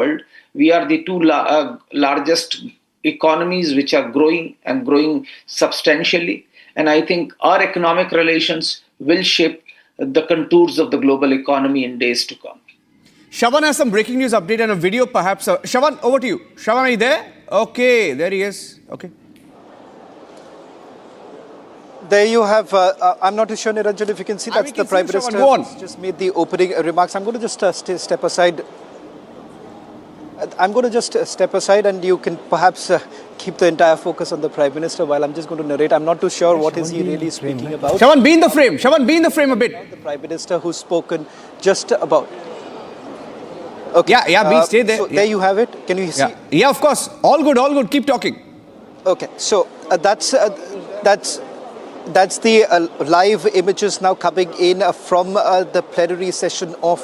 world. We are the two largest economies which are growing and growing substantially. And I think our economic relations will shape the contours of the global economy in days to come. Shravan has some breaking news update and a video perhaps. Shravan, over to you. Shravan, are you there? Okay, there he is. Okay. There you have, I'm not too sure, Niranjan, if you can see, that's the Prime Minister who's just made the opening remarks. I'm going to just step aside. I'm going to just step aside and you can perhaps keep the entire focus on the Prime Minister while I'm just going to narrate. I'm not too sure what is he really speaking about. Shravan, be in the frame. Shravan, be in the frame a bit. The Prime Minister who's spoken just about. Okay. Yeah, stay there. So there you have it. Can you see? Yeah, of course. All good. Keep talking. Okay, so that's the live images now coming in from the plenary session of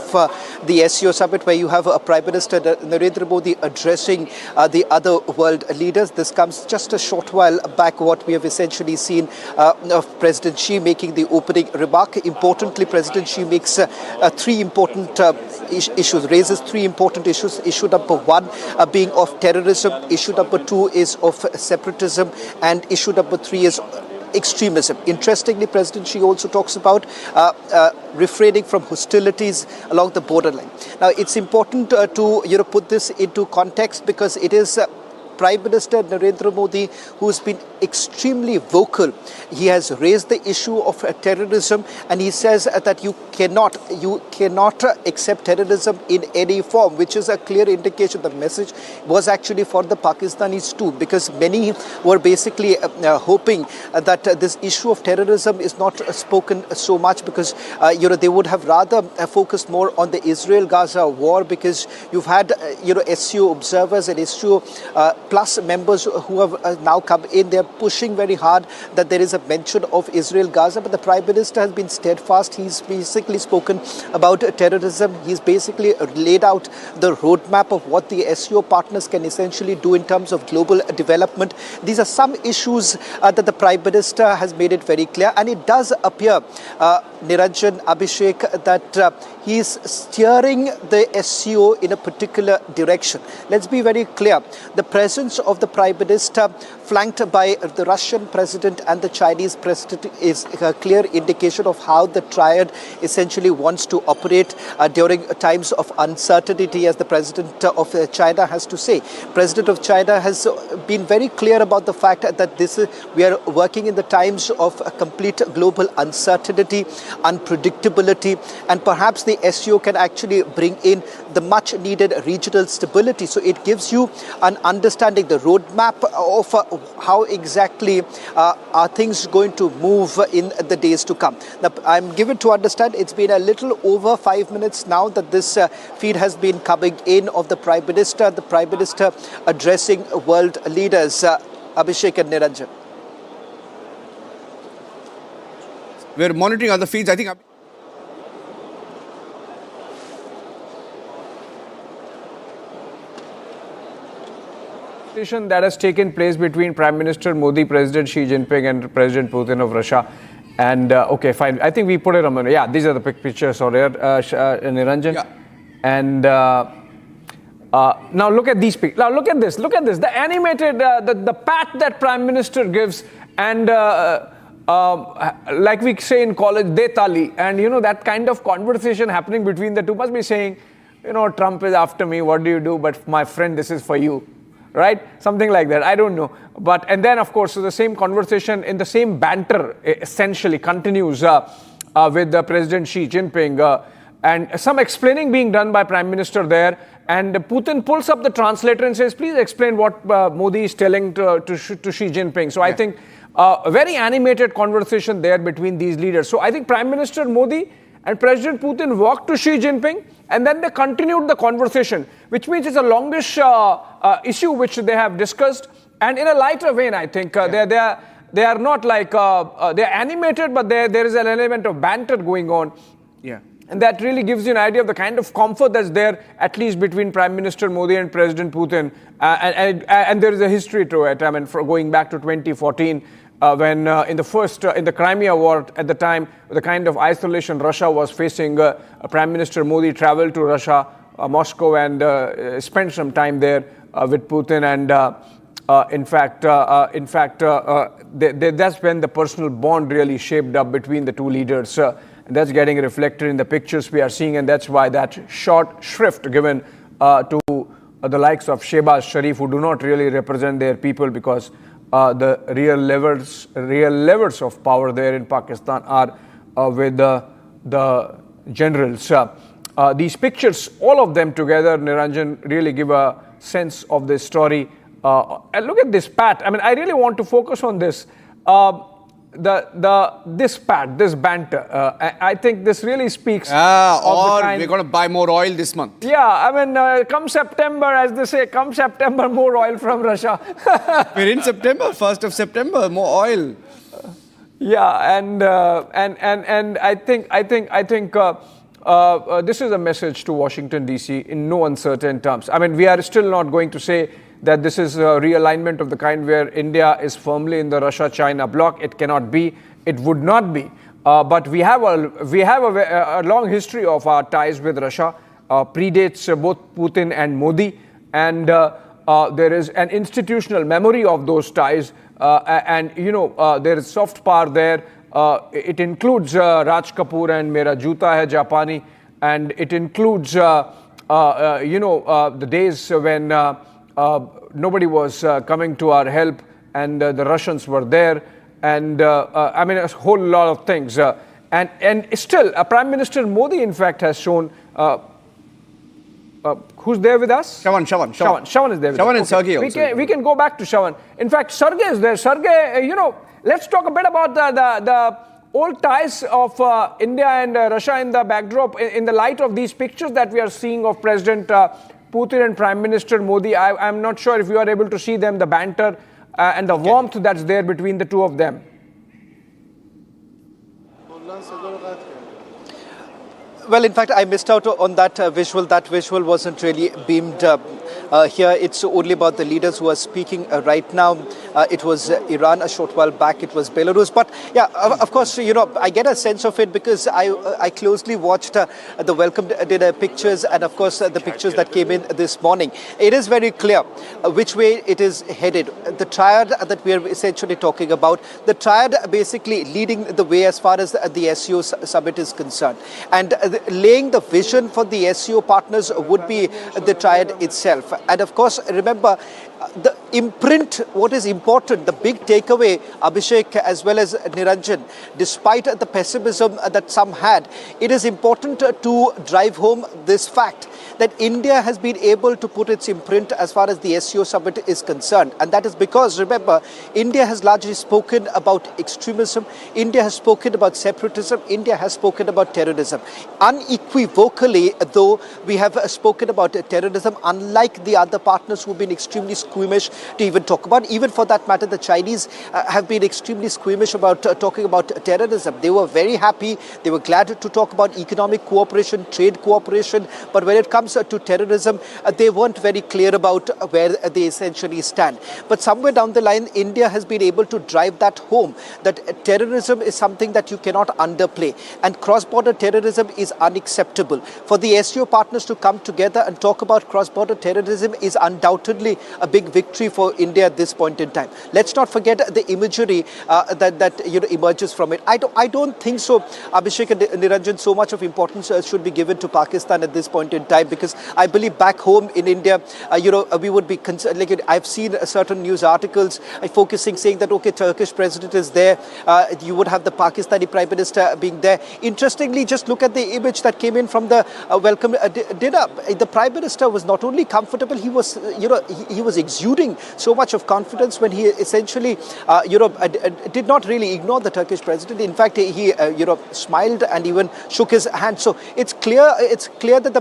the SCO Summit, where you have Prime Minister Narendra Modi addressing the other world leaders. This comes just a short while back, what we have essentially seen of President Xi making the opening remark. Importantly, President Xi makes three important issues, raises three important issues. Issue number one being of terrorism, issue number two is of separatism, and issue number three is extremism. Interestingly, President Xi also talks about refraining from hostilities along the borderline. Now, it's important to put this into context, because it is Prime Minister Narendra Modi who's been extremely vocal. He has raised the issue of terrorism, and he says that you cannot accept terrorism in any form, which is a clear indication. The message was actually for the Pakistanis too, because many were basically hoping that this issue of terrorism is not spoken so much, because they would have rather focused more on the Israel-Gaza war, because you've had SCO observers and SCO plus members who have now come in. They're pushing very hard that there is a mention of Israel-Gaza, but the Prime Minister has been steadfast. He's basically spoken about terrorism. He's basically laid out the roadmap of what the SCO partners can essentially do in terms of global development. These are some issues that the Prime Minister has made it very clear, and it does appear, Niranjan, Abhishek, that he's steering the SCO in a particular direction. Let's be very clear. The presence of the Prime Minister, flanked by the Russian President and the Chinese President, is a clear indication of how the Triad essentially wants to operate during times of uncertainty, as the President of China has to say. President of China has been very clear about the fact that we are working in the times of complete global uncertainty, unpredictability, and perhaps the SCO can actually bring in the much needed regional stability. So it gives you an understanding, the roadmap of how exactly are things going to move in the days to come. Now, I'm given to understand it's been a little over 5 minutes now that this feed has been coming in of the Prime Minister addressing world leaders. Abhishek and Niranjan. We're monitoring other feeds. I think that has taken place between Prime Minister Modi, President Xi Jinping, and President Putin of Russia. And okay, fine. I think we put it on. Yeah, these are the pictures over here, Niranjan. Yeah. And now look at these pictures. Now look at this. Look at this. The animated, the pat that Prime Minister gives, and like we say in college, de tali, and that kind of conversation happening between the two must be saying, Trump is after me. What do you do? But my friend, this is for you. Right? Something like that. I don't know. And then, of course, so the same conversation in the same banter essentially continues with President Xi Jinping, and some explaining being done by Prime Minister there. And Putin pulls up the translator and says, please explain what Modi is telling to Xi Jinping. So I think a very animated conversation there between these leaders. So I think Prime Minister Modi and President Putin walked to Xi Jinping, and then they continued the conversation, which means it's a longish issue which they have discussed. And in a lighter vein, I think they are not like, they're animated, but there is an element of banter going on. Yeah. And that really gives you an idea of the kind of comfort that's there, at least between Prime Minister Modi and President Putin. And there is a history to it. I mean, going back to 2014, when in the Crimea War at the time, the kind of isolation Russia was facing, Prime Minister Modi traveled to Russia, Moscow and spent some time there with Putin, and that's when the personal bond really shaped up between the two leaders. And that's getting reflected in the pictures we are seeing, and that's why that short shrift given to the likes of Shehbaz Sharif, who do not really represent their people, because the real levers of power there in Pakistan are with the generals. These pictures, all of them together, Niranjan, really give a sense of this story. And look at this pat. I mean, I really want to focus on this. This pat, this banter. I think this really speaks. Or we're going to buy more oil this month. Yeah, I mean, come September, as they say, come September, more oil from Russia. We're in September, 1st of September, more oil. Yeah, and I think this is a message to Washington DC in no uncertain terms. I mean, we are still not going to say that this is a realignment of the kind where India is firmly in the Russia-China bloc. It cannot be. It would not be. But we have a long history of our ties with Russia. Predates both Putin and Modi, and there is an institutional memory of those ties. And there is soft power there. It includes Raj Kapoor and Mera Juta Hai Japani, and it includes the days when nobody was coming to our help, and the Russians were there, and I mean, a whole lot of things. And still, Prime Minister Modi, in fact, has shown. Who's there with us? Shawan is there with us. Shawan and Sergey also. We can go back to Shawan. In fact, Sergey is there. Sergey, let's talk a bit about the old ties of India and Russia in the backdrop, in the light of these pictures that we are seeing of President Putin and Prime Minister Modi. I'm not sure if you are able to see them, the banter and the warmth that's there between the two of them. Well, in fact, I missed out on that visual. That visual wasn't really beamed here. It's only about the leaders who are speaking right now. It was Iran a short while back. It was Belarus. But yeah, of course, I get a sense of it because I closely watched the welcome dinner pictures and, of course, the pictures that came in this morning. It is very clear which way it is headed. The triad that we are essentially talking about, the triad basically leading the way as far as the SCO Summit is concerned. And laying the vision for the SCO partners would be the triad itself. And of course, remember, the imprint, what is important, the big takeaway, Abhishek as well as Niranjan, despite the pessimism that some had, it is important to drive home this fact that India has been able to put its imprint as far as the SCO Summit is concerned. And that is because, remember, India has largely spoken about extremism, India has spoken about separatism, India has spoken about terrorism. Unequivocally, though, we have spoken about terrorism, unlike the other partners who have been extremely squeamish to even talk about. Even for that matter, the Chinese have been extremely squeamish about talking about terrorism. They were very happy, they were glad to talk about economic cooperation, trade cooperation, but when it comes to terrorism, they weren't very clear about where they essentially stand. But somewhere down the line, India has been able to drive that home, that terrorism is something that you cannot underplay, and cross-border terrorism is unacceptable. For the SCO partners to come together and talk about cross-border terrorism is undoubtedly a big victory for India at this point in time. Let's not forget the imagery that emerges from it. I don't think so, Abhishek and Niranjan, so much of importance should be given to Pakistan at this point in time, because I believe back home in India, we would be concerned. Like, I've seen certain news articles focusing, saying that, okay, Turkish president is there, you would have the Pakistani prime minister being there. Interestingly, just look at the image that came in from the welcome dinner. The prime minister was not only comfortable, he was, he was exuding so much of confidence when he essentially, did not really ignore the Turkish president. In fact, he, smiled and even shook his hand. So it's clear that the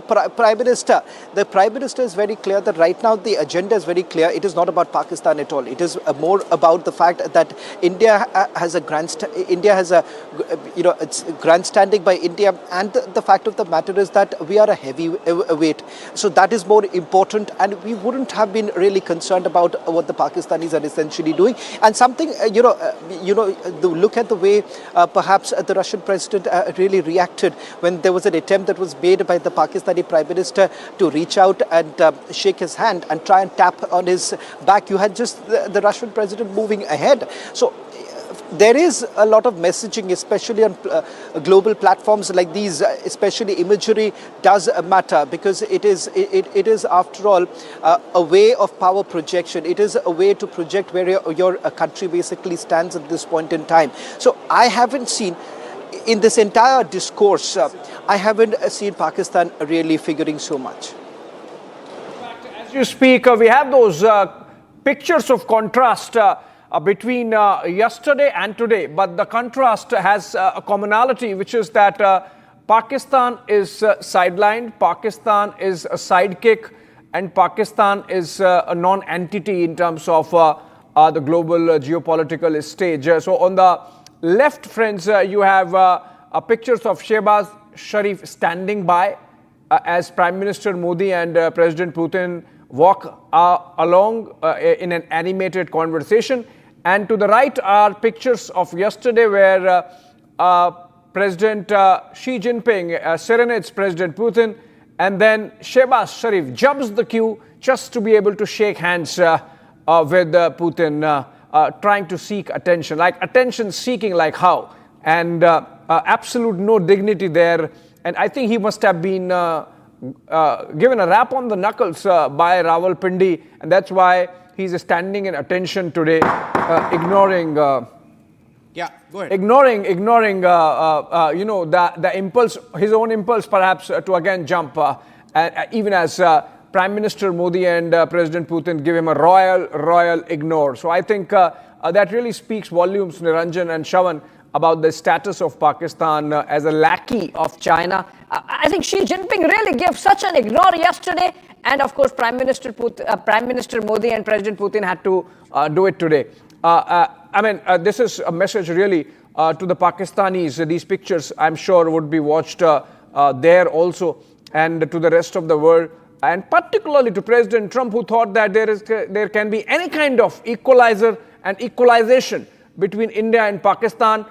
prime minister is very clear that right now the agenda is very clear. It is not about Pakistan at all. It is more about the fact that India has a it's grandstanding by India, and the fact of the matter is that we are a heavyweight. So that is more important, and we wouldn't have been really concerned about what the Pakistanis are essentially doing. And something, look at the way perhaps the Russian president really reacted when there was an attempt that was made by the Pakistani Prime Minister to reach out and shake his hand and try and tap on his back. You had just the Russian president moving ahead. So there is a lot of messaging, especially on global platforms like these. Especially imagery does matter, because it is after all a way of power projection. It is a way to project where your country basically stands at this point in time. So I haven't seen, in this entire discourse, I haven't seen Pakistan really figuring so much. As you speak, we have those pictures of contrast between yesterday and today, but the contrast has a commonality, which is that Pakistan is sidelined, Pakistan is a sidekick, and Pakistan is a non-entity in terms of the global geopolitical stage. So on the left, friends, you have pictures of Shehbaz Sharif standing by as Prime Minister Modi and President Putin walk along in an animated conversation. And to the right are pictures of yesterday where President Xi Jinping serenades President Putin, and then Shehbaz Sharif jumps the queue just to be able to shake hands with Putin, trying to seek attention, like attention seeking, like how? And absolute no dignity there. And I think he must have been given a rap on the knuckles by Rawalpindi, and that's why he's standing in attention today, ignoring. Yeah, go ahead. Ignoring, the impulse, his own impulse, perhaps, to again jump, even as Prime Minister Modi and President Putin give him a royal ignore. So I think that really speaks volumes, Niranjan and Shravan, about the status of Pakistan as a lackey of China. I think Xi Jinping really gave such an ignore yesterday, and of course Prime Minister Modi and President Putin had to do it today. This is a message really to the Pakistanis. These pictures, I'm sure, would be watched there also, and to the rest of the world, and particularly to President Trump, who thought that there can be any kind of equalizer and equalization between India and Pakistan.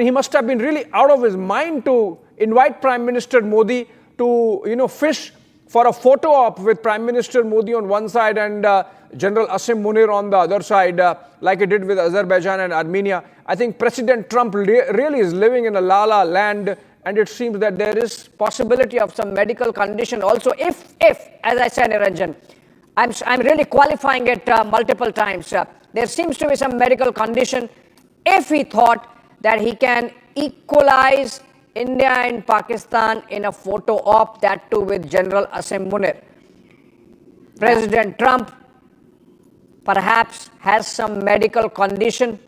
He must have been really out of his mind to invite Prime Minister Modi to, fish for a photo op with Prime Minister Modi on one side and General Asim Munir on the other side, like he did with Azerbaijan and Armenia. I think President Trump really is living in a la-la land, and it seems that there is possibility of some medical condition also. If as I said, Niranjan, I'm really qualifying it multiple times. There seems to be some medical condition. If he thought that he can equalize India and Pakistan in a photo op, that too with General Asim Munir. President Trump perhaps has some medical condition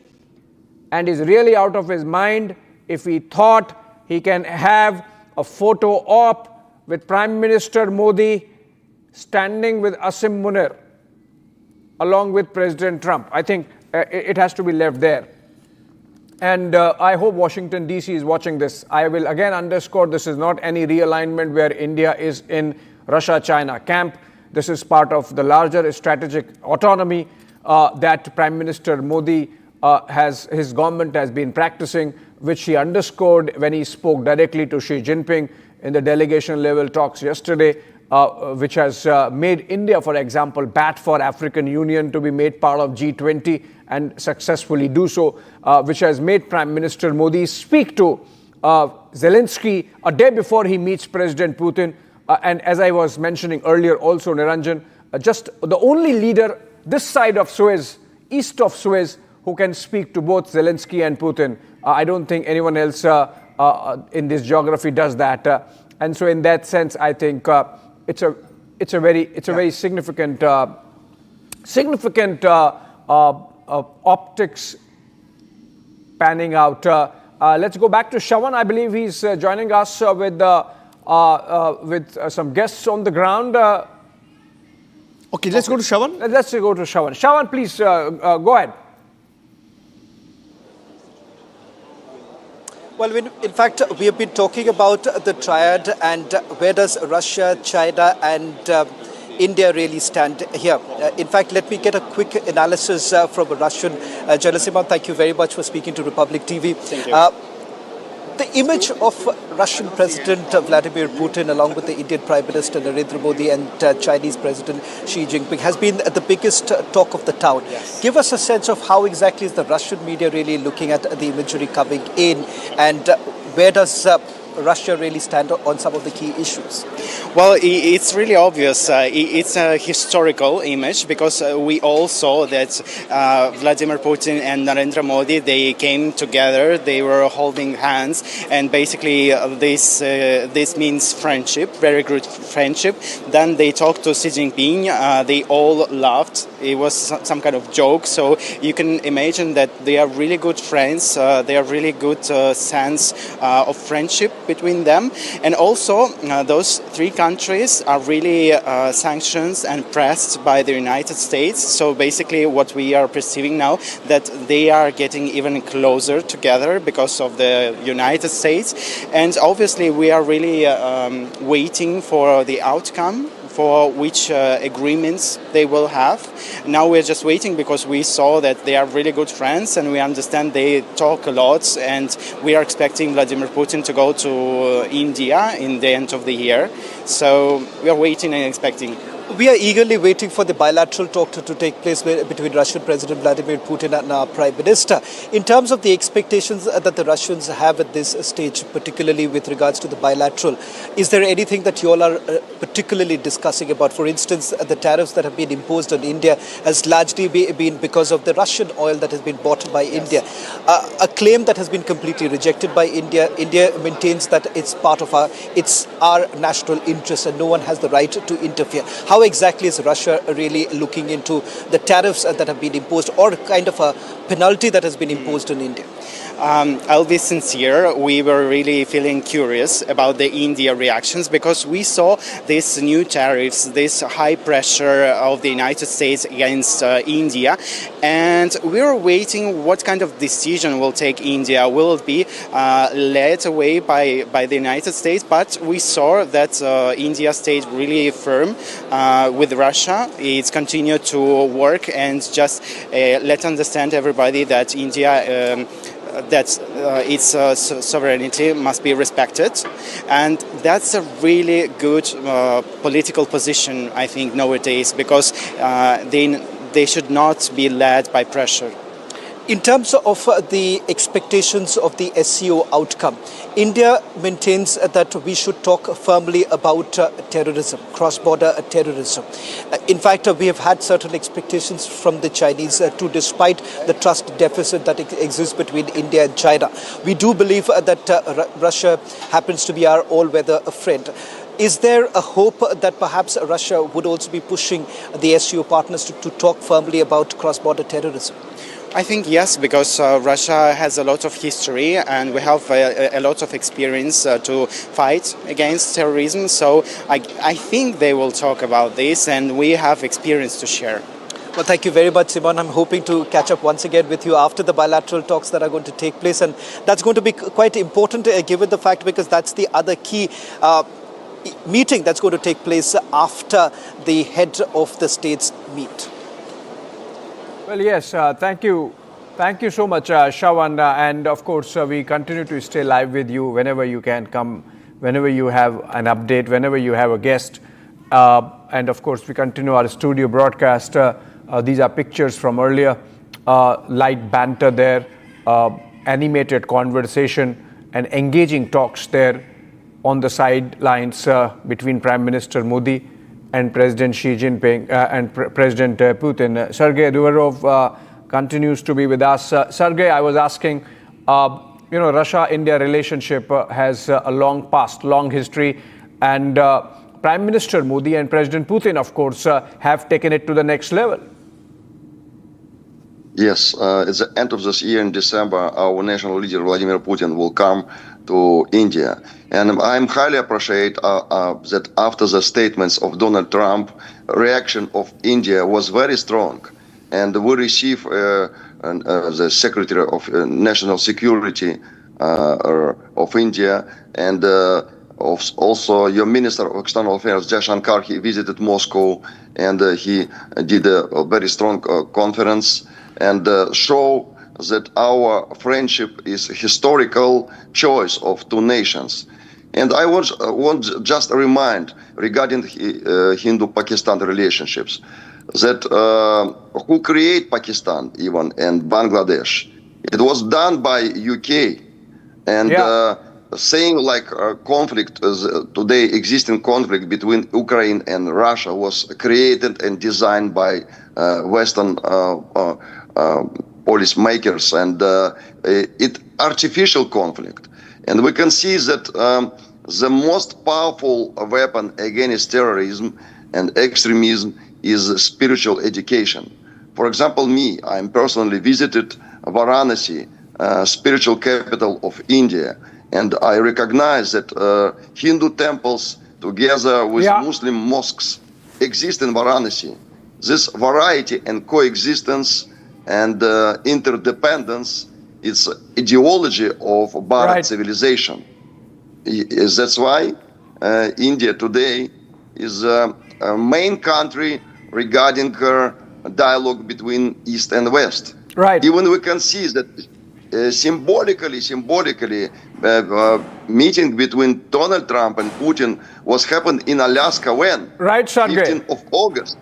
and is really out of his mind if he thought he can have a photo op with Prime Minister Modi standing with Asim Munir along with President Trump. I think it has to be left there. And I hope Washington, D.C. is watching this. I will again underscore, this is not any realignment where India is in Russia-China camp. This is part of the larger strategic autonomy that Prime Minister Modi his government has been practicing, which he underscored when he spoke directly to Xi Jinping in the delegation level talks yesterday, which has made India, for example, bat for African Union to be made part of G20 and successfully do so, which has made Prime Minister Modi speak to Zelensky a day before he meets President Putin. And as I was mentioning earlier also, Niranjan, just the only leader this side of Suez, east of Suez, who can speak to both Zelensky and Putin. I don't think anyone else in this geography does that. And so in that sense, I think it's a very significant optics panning out. Let's go back to Shravan. I believe he's joining us with some guests on the ground. Okay, let's go to Shravan. Let's go to Shravan. Shravan, please go ahead. Well, in fact, we have been talking about the triad and where does Russia, China and India really stand here. In fact, let me get a quick analysis from a Russian journalist. Thank you very much for speaking to Republic TV. Thank you. The image of Russian President Vladimir Putin along with the Indian Prime Minister Narendra Modi and Chinese President Xi Jinping has been the biggest talk of the town. Yes. Give us a sense of how exactly is the Russian media really looking at the imagery coming in, and where does Russia really stand on some of the key issues? Well, it's really obvious. It's a historical image because we all saw that Vladimir Putin and Narendra Modi, they came together, they were holding hands, and basically this means friendship, very good friendship. Then they talked to Xi Jinping, they all laughed. It was some kind of joke, so you can imagine that they are really good friends, they are really good sense of friendship between them. And also those three countries are really sanctioned and pressed by the United States. So basically what we are perceiving now, that they are getting even closer together because of the United States. And obviously we are really waiting for the outcome, for which agreements they will have. Now we're just waiting because we saw that they are really good friends and we understand they talk a lot, and we are expecting Vladimir Putin to go to India in the end of the year. So we are waiting and expecting. We are eagerly waiting for the bilateral talk to take place between Russian President Vladimir Putin and our Prime Minister. In terms of the expectations that the Russians have at this stage, particularly with regards to the bilateral, is there anything that you all are particularly discussing about? For instance, the tariffs that have been imposed on India has largely been because of the Russian oil that has been bought by India. A claim that has been completely rejected by India. India maintains that it's part of our national interest and no one has the right to interfere. How exactly is Russia really looking into the tariffs that have been imposed, or kind of a penalty that has been imposed on India? I'll be sincere, we were really feeling curious about the India reactions because we saw these new tariffs, this high pressure of the United States against India, and we were waiting what kind of decision will take India. Will it be led away by the United States? But we saw that India stayed really firm with Russia. It's continued to work and just let understand everybody that India that its sovereignty must be respected, and that's a really good political position, I think, nowadays, because they should not be led by pressure. In terms of the expectations of the SCO outcome, India maintains that we should talk firmly about terrorism, cross-border terrorism. In fact, we have had certain expectations from the Chinese too, despite the trust deficit that exists between India and China. We do believe that Russia happens to be our all-weather friend. Is there a hope that perhaps Russia would also be pushing the SCO partners to talk firmly about cross-border terrorism? I think yes, because Russia has a lot of history and we have a lot of experience to fight against terrorism. So I think they will talk about this and we have experience to share. Well, thank you very much, Simon. I'm hoping to catch up once again with you after the bilateral talks that are going to take place. And that's going to be quite important given the fact, because that's the other key meeting that's going to take place after the head of the states meet. Well, yes, thank you. Thank you so much, Shravan. And of course, we continue to stay live with you whenever you can come, whenever you have an update, whenever you have a guest. And of course, we continue our studio broadcast. These are pictures from earlier, light banter there, animated conversation and engaging talks there on the sidelines between Prime Minister Modi and President Xi Jinping and President Putin. Sergei Duvarov continues to be with us. Sergei, I was asking, Russia-India relationship has a long past, long history, and Prime Minister Modi and President Putin, of course, have taken it to the next level. Yes, at the end of this year in December, our national leader Vladimir Putin will come to India. And I'm highly appreciate that after the statements of Donald Trump, reaction of India was very strong. And we received the Secretary of National Security of India and also your Minister of External Affairs, Jaishankar. He visited Moscow and he did a very strong conference and show that our friendship is a historical choice of two nations. And I want just to remind regarding Hindu-Pakistan relationships that who create Pakistan even and Bangladesh, it was done by UK. And saying like conflict, today existing conflict between Ukraine and Russia was created and designed by Western policy makers, and it artificial conflict. And we can see that the most powerful weapon against terrorism and extremism is spiritual education. For example, I personally visited Varanasi, spiritual capital of India, and I recognize that Hindu temples together with Muslim mosques exist in Varanasi. This variety and coexistence and interdependence is ideology of Bharat civilization. That's why India today is a main country regarding dialogue between East and West. Right. Even we can see that symbolically, meeting between Donald Trump and Putin was happened in Alaska when? Right, Sergey. 15th of August.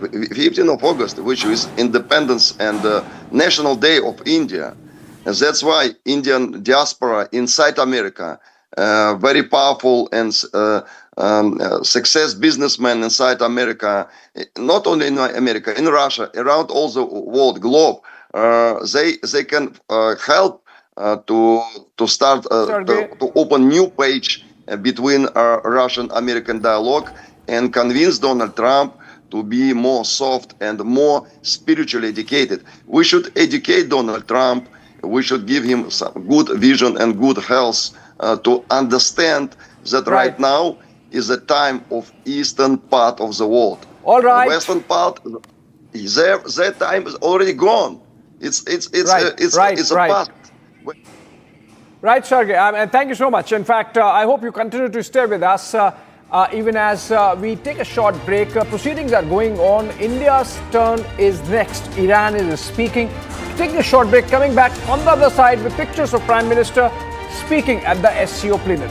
15th of August, which is Independence and National Day of India. And that's why Indian diaspora inside America, very powerful and success businessmen inside America, not only in America, in Russia, around all the world, globe, they can help to start to open new page between Russian-American dialogue and convince Donald Trump to be more soft and more spiritually educated. We should educate Donald Trump. We should give him some good vision and good health to understand that right now is a time of eastern part of the world. All right. The western part, their time is already gone. It's a past. Right, Sergey. And thank you so much. In fact, I hope you continue to stay with us even as we take a short break. Proceedings are going on. India's turn is next. Iran is speaking. Taking a short break, coming back on the other side with pictures of Prime Minister speaking at the SCO plenary.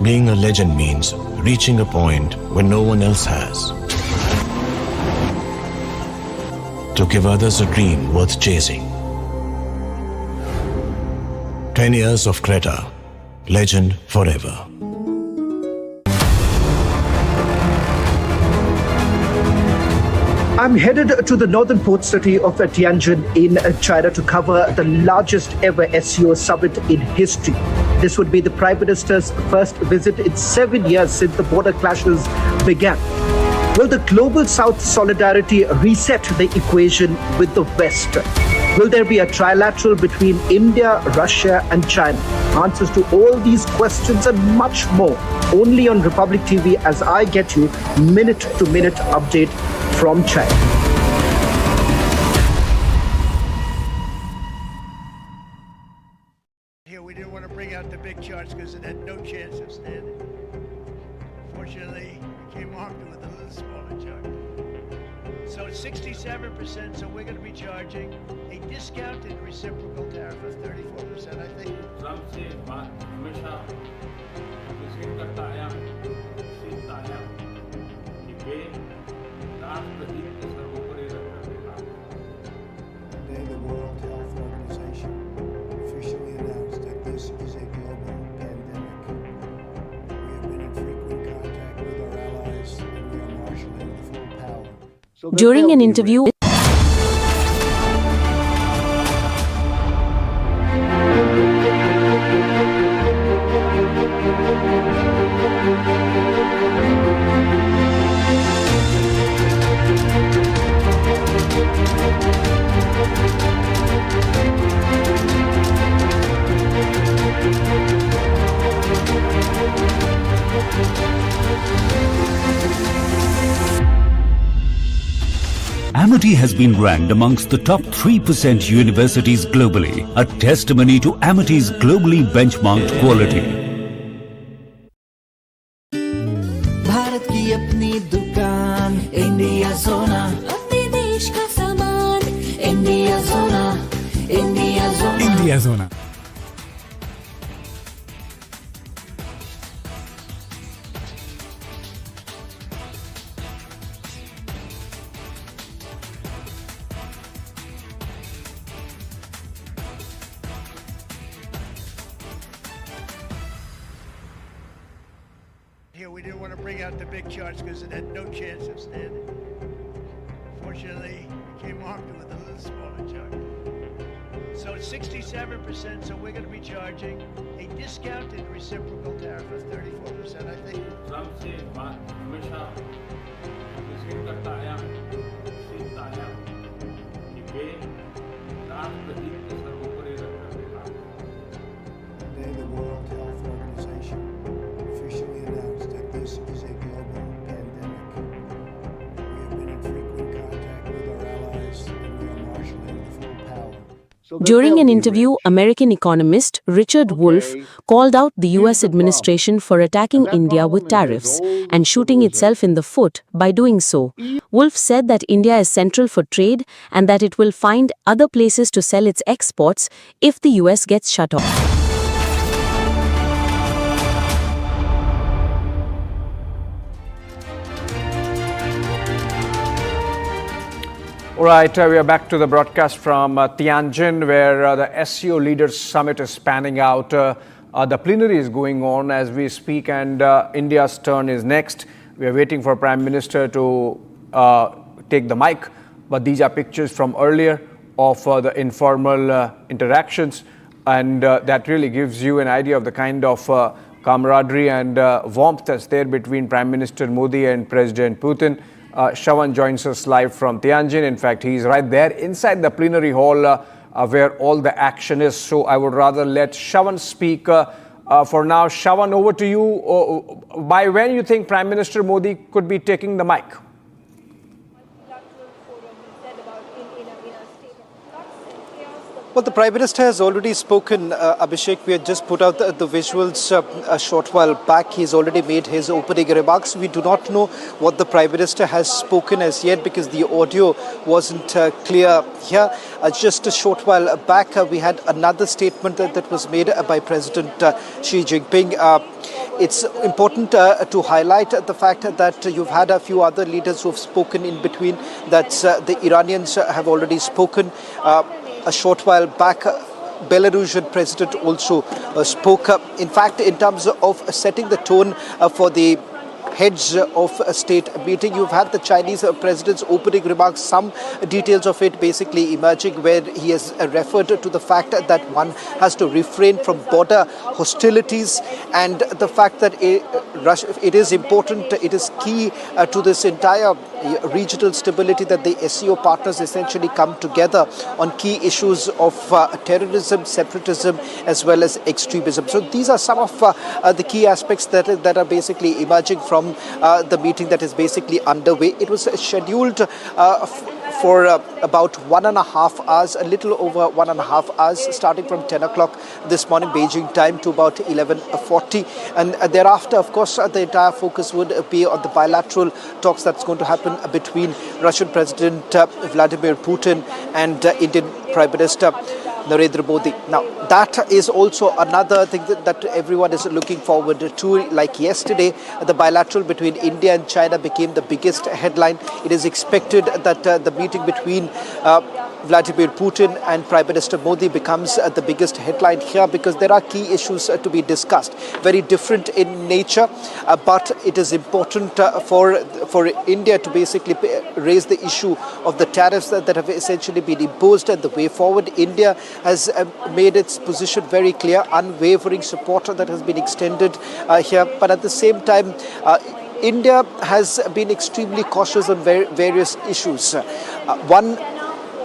Being a legend means reaching a point where no one else has. To give others a dream worth chasing. 10 years of Creta, legend forever. I'm headed to the northern port city of Tianjin in China to cover the largest ever SCO Summit in history. This would be the Prime Minister's first visit in 7 years since the border clashes began. Will the global South solidarity reset the equation with the West? Will there be a trilateral between India, Russia and China? Answers to all these questions and much more only on Republic TV as I get you minute-to-minute update from China. Here we didn't want to bring out the big charts because it had no chance of standing. Fortunately, we came armed with a little smaller chart. So it's 67%, so we're going to be charging a discounted reciprocal tariff of 34%, I think. Trump से बात हमेशा president करता आया सीखता आया कि वे राष्ट्रहित के सर्वोपरि रखना। Today, the World Health Organization officially announced that this is a global pandemic. We have been in frequent contact with our allies, and we are marshaling the full power. During an interview Amity has been ranked amongst the top 3% universities globally, a testimony to Amity's globally benchmarked quality. Bharat की अपनी दुकान India सोना, अपने देश का सामान India सोना, India सोना, इंडिया सोना. Here we didn't want to bring out the big charts because it had no chance of standing. Fortunately, we came armed with a little smaller chart. So it's 67%, so we're going to be charging a discounted reciprocal tariff of 34%, I think. Trump से बात हमेशा receive करता आया सीखता आया कि वे राष्ट्रहित के सर्वोपरि रखकर काम Today, the World Health Organization officially announced that this is a global pandemic. We have been in frequent contact with our allies, and we are marshaling the full power. During an interview, American economist Richard Wolff called out the US administration for attacking India with tariffs and shooting itself in the foot by doing so. Wolff said that India is central for trade and that it will find other places to sell its exports if the US gets shut off. All right, we are back to the broadcast from Tianjin, where the SCO Leaders Summit is panning out. The plenary is going on as we speak, and India's turn is next. We are waiting for Prime Minister to take the mic, but these are pictures from earlier of the informal interactions, and that really gives you an idea of the kind of camaraderie and warmth that's there between Prime Minister Modi and President Putin. Shravan joins us live from Tianjin. In fact, he's right there inside the plenary hall where all the action is. So I would rather let Shravan speak for now. Shravan, over to you. By when you think Prime Minister Modi could be taking the mic? Well, the Prime Minister has already spoken, Abhishek. We had just put out the visuals a short while back. He's already made his opening remarks. We do not know what the Prime Minister has spoken as yet because the audio wasn't clear here. Just a short while back, we had another statement that was made by President Xi Jinping. It's important to highlight the fact that you've had a few other leaders who have spoken in between. That's the Iranians have already spoken. A short while back, Belarusian president also spoke up. In fact, in terms of setting the tone for the heads of a state meeting, you've had the Chinese president's opening remarks, some details of it basically emerging, where he has referred to the fact that one has to refrain from border hostilities and the fact that it is important, it is key to this entire regional stability that the SCO partners essentially come together on key issues of terrorism, separatism, as well as extremism. So these are some of the key aspects that are basically emerging from the meeting that is basically underway. It was scheduled for about 1.5 hours, a little over 1.5 hours, starting from 10 o'clock this morning Beijing time to about 11:40, and thereafter, of course, the entire focus would be on the bilateral talks that's going to happen between Russian President Vladimir Putin and Indian Prime Minister Narendra Modi. Now, that is also another thing that everyone is looking forward to. Like yesterday, the bilateral between India and China became the biggest headline. It is expected that the meeting between Vladimir Putin and Prime Minister Modi becomes the biggest headline here because there are key issues to be discussed. Very different in nature, but it is important for India to basically raise the issue of the tariffs that have essentially been imposed and the way forward. India has made its position very clear, unwavering support that has been extended here. But at the same time, India has been extremely cautious on various issues. One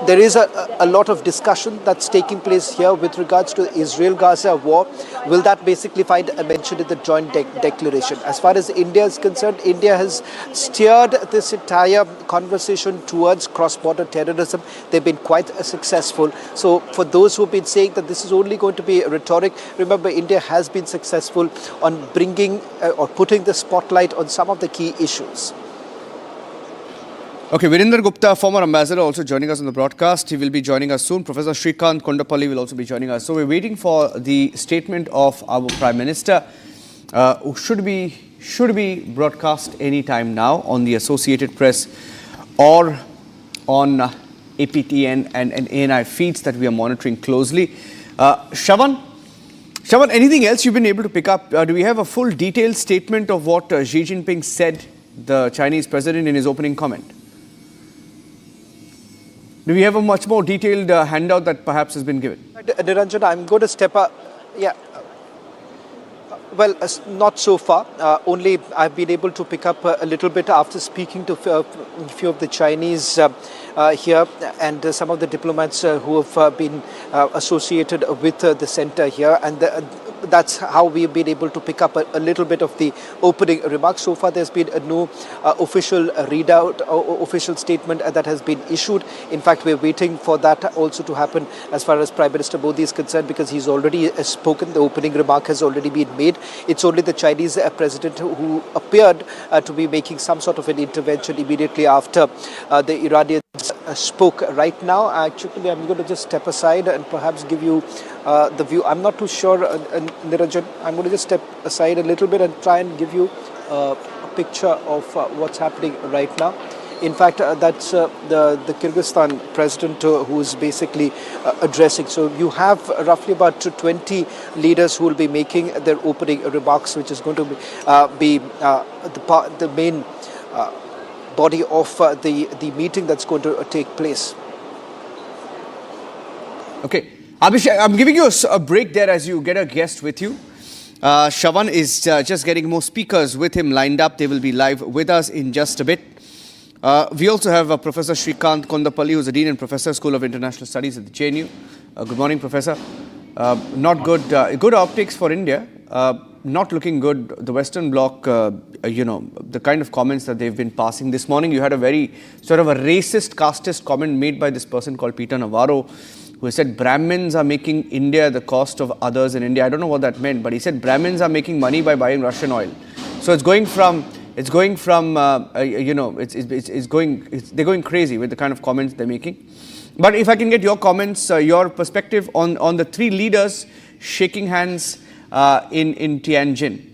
there is a lot of discussion that's taking place here with regards to the Israel-Gaza war. Will that basically find a mention in the joint declaration? As far as India is concerned, India has steered this entire conversation towards cross-border terrorism. They've been quite successful. So for those who have been saying that this is only going to be rhetoric, remember India has been successful on bringing or putting the spotlight on some of the key issues. Okay, Virender Gupta, former ambassador, also joining us on the broadcast. He will be joining us soon. Professor Shrikant Kondapalli will also be joining us. So we're waiting for the statement of our Prime Minister, who should be broadcast any time now on the Associated Press or on APTN and ANI feeds that we are monitoring closely. Shravan, anything else you've been able to pick up? Do we have a full detailed statement of what Xi Jinping said, the Chinese president, in his opening comment? Do we have a much more detailed handout that perhaps has been given? Niranjan, I'm going to step up. Yeah. Well, not so far. Only I've been able to pick up a little bit after speaking to a few of the Chinese here and some of the diplomats who have been associated with the center here. And that's how we've been able to pick up a little bit of the opening remarks. So far, there's been no official readout or official statement that has been issued. In fact, we're waiting for that also to happen as far as Prime Minister Modi is concerned, because he's already spoken. The opening remark has already been made. It's only the Chinese president who appeared to be making some sort of an intervention immediately after the Iranians spoke. Right now, actually, I'm going to just step aside and perhaps give you the view. I'm not too sure, Niranjan. I'm going to just step aside a little bit and try and give you a picture of what's happening right now. In fact, that's the Kyrgyzstan president who is basically addressing. So you have roughly about 20 leaders who will be making their opening remarks, which is going to be the main body of the meeting that's going to take place. Okay. Abhishek, I'm giving you a break there as you get a guest with you. Shravan is just getting more speakers with him lined up. They will be live with us in just a bit. We also have Professor Shrikant Kondapalli, who's a Dean and Professor, School of International Studies at the JNU. Good morning, Professor. Not good. Good optics for India. Not looking good. The Western Bloc, the kind of comments that they've been passing. This morning, you had a very sort of a racist, casteist comment made by this person called Peter Navarro, who said Brahmins are making India the cost of others in India. I don't know what that meant, but he said Brahmins are making money by buying Russian oil. So they're going crazy with the kind of comments they're making. But if I can get your comments, your perspective on the three leaders shaking hands in Tianjin.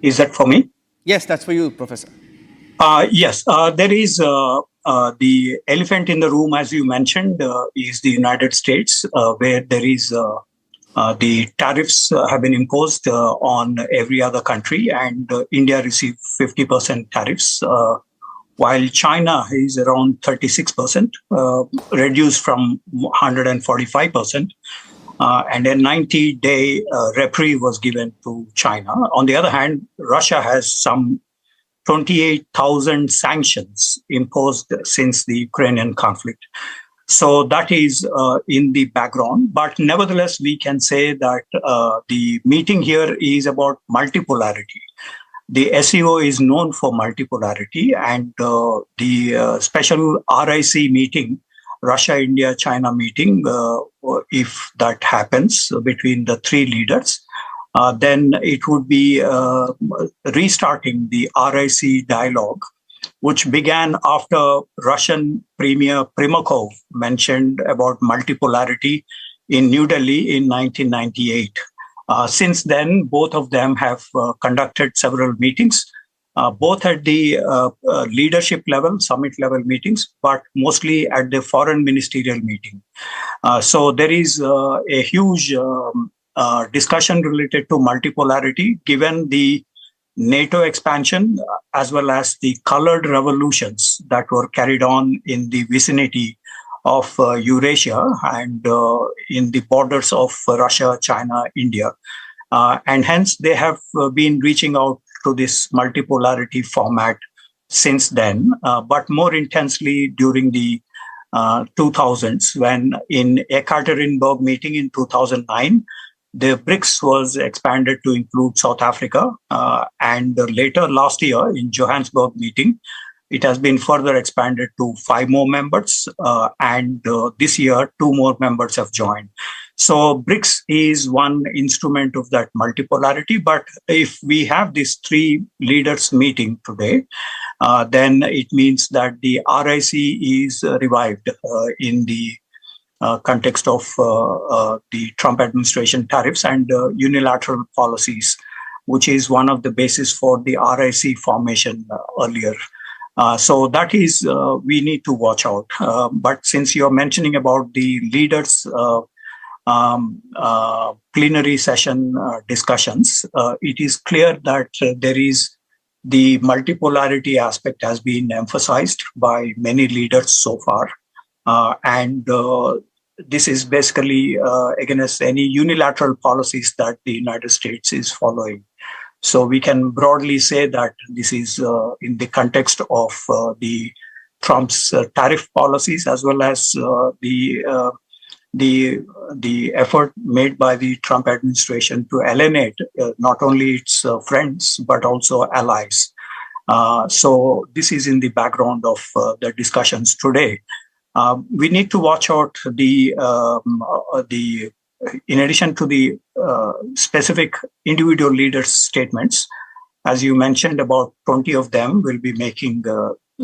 Is that for me? Yes, that's for you, Professor. Yes, there is the elephant in the room, as you mentioned, is the United States, where there is the tariffs have been imposed on every other country, and India received 50% tariffs, while China is around 36%, reduced from 145%. And a 90-day reprieve was given to China. On the other hand, Russia has some 28,000 sanctions imposed since the Ukrainian conflict. So that is in the background. But nevertheless, we can say that the meeting here is about multipolarity. The SCO is known for multipolarity, and the special RIC meeting, Russia, India, China meeting, if that happens between the three leaders, then it would be restarting the RIC dialogue, which began after Russian Premier Primakov mentioned about multipolarity in New Delhi in 1998. Since then, both of them have conducted several meetings, both at the leadership level, summit level meetings, but mostly at the foreign ministerial meeting. So there is a huge discussion related to multipolarity, given the NATO expansion, as well as the colored revolutions that were carried on in the vicinity of Eurasia and in the borders of Russia, China, India. And hence they have been reaching out to this multipolarity format since then, but more intensely during the 2000s, when in Ekaterinburg meeting in 2009, the BRICS was expanded to include South Africa, and later last year in Johannesburg meeting, it has been further expanded to 5 more members, and this year 2 more members have joined. So BRICS is one instrument of that multipolarity, but if we have these 3 leaders meeting today, then it means that the RIC is revived in the context of the Trump administration tariffs and unilateral policies, which is one of the basis for the RIC formation earlier. So that is, we need to watch out. But since you're mentioning about the leaders' plenary session discussions, it is clear that there is the multipolarity aspect has been emphasized by many leaders so far. And this is basically against any unilateral policies that the United States is following. So we can broadly say that this is in the context of the Trump's tariff policies, as well as the effort made by the Trump administration to alienate not only its friends but also allies. So this is in the background of the discussions today. We need to watch out in addition to the specific individual leaders' statements. As you mentioned, about 20 of them will be making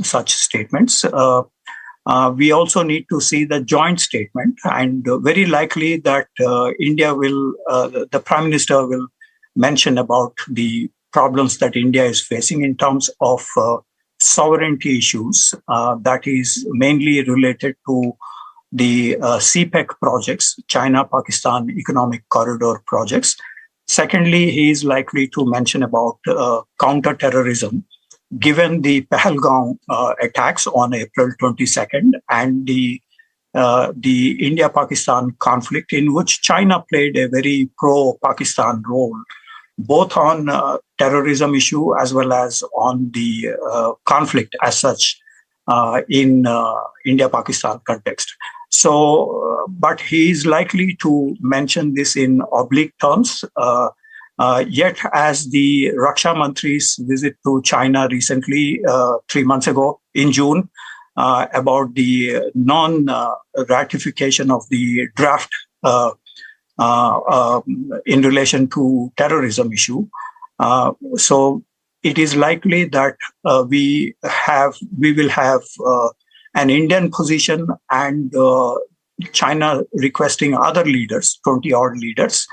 such statements. We also need to see the joint statement, and very likely that India will, the Prime Minister will mention about the problems that India is facing in terms of sovereignty issues, that is mainly related to the CPEC projects, China-Pakistan Economic Corridor projects. Secondly, he is likely to mention about counter-terrorism, given the Pahalgam attacks on April 22nd and the India-Pakistan conflict, in which China played a very pro-Pakistan role, both on terrorism issue as well as on the conflict as such in India-Pakistan context. So, but he is likely to mention this in oblique terms. Yet, as the Raksha Mantri's visit to China recently, 3 months ago in June, about the non-ratification of the draft in relation to terrorism issue. So it is likely that we will have an Indian position and China requesting other leaders, 20-odd leaders,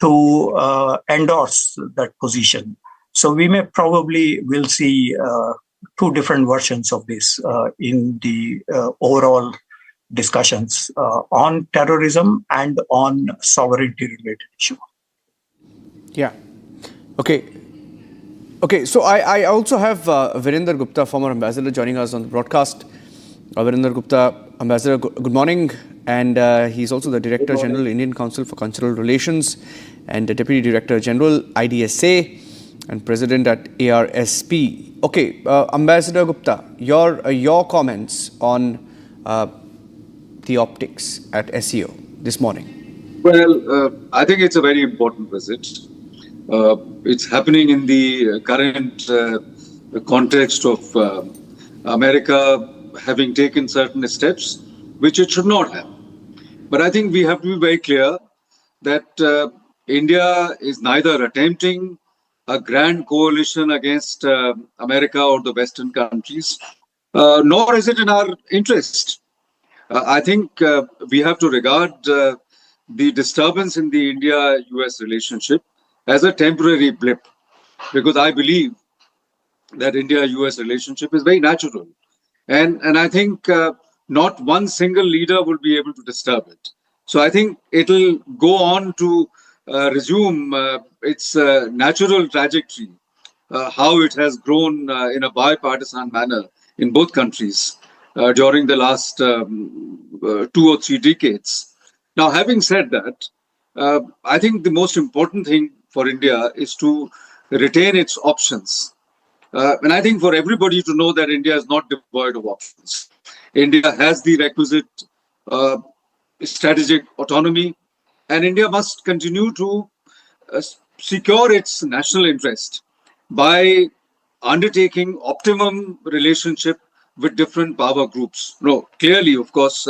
to endorse that position. So we may probably will see 2 different versions of this in the overall discussions on terrorism and on sovereignty-related issue. Yeah. Okay. Okay. So I also have Virender Gupta, former ambassador, joining us on the broadcast. Virender Gupta, Ambassador, good morning. And he's also the Director General, Indian Council for Cultural Relations, and the Deputy Director General, IDSA, and President at ARSP. Okay, Ambassador Gupta, your comments on the optics at SCO this morning. Well, I think it's a very important visit. It's happening in the current context of America having taken certain steps, which it should not have. But I think we have to be very clear that India is neither attempting a grand coalition against America or the Western countries, nor is it in our interest. I think we have to regard the disturbance in the India-US relationship as a temporary blip, because I believe that India-US relationship is very natural. And I think not one single leader will be able to disturb it. So I think it'll go on to resume its natural trajectory, how it has grown in a bipartisan manner in both countries during the last 2 or 3 decades. Now, having said that, I think the most important thing for India is to retain its options And I think for everybody to know that India is not devoid of options. India has the requisite uh, strategic autonomy, and India must continue to secure its national interest by undertaking optimum relationship with different power groups. No, clearly, of course,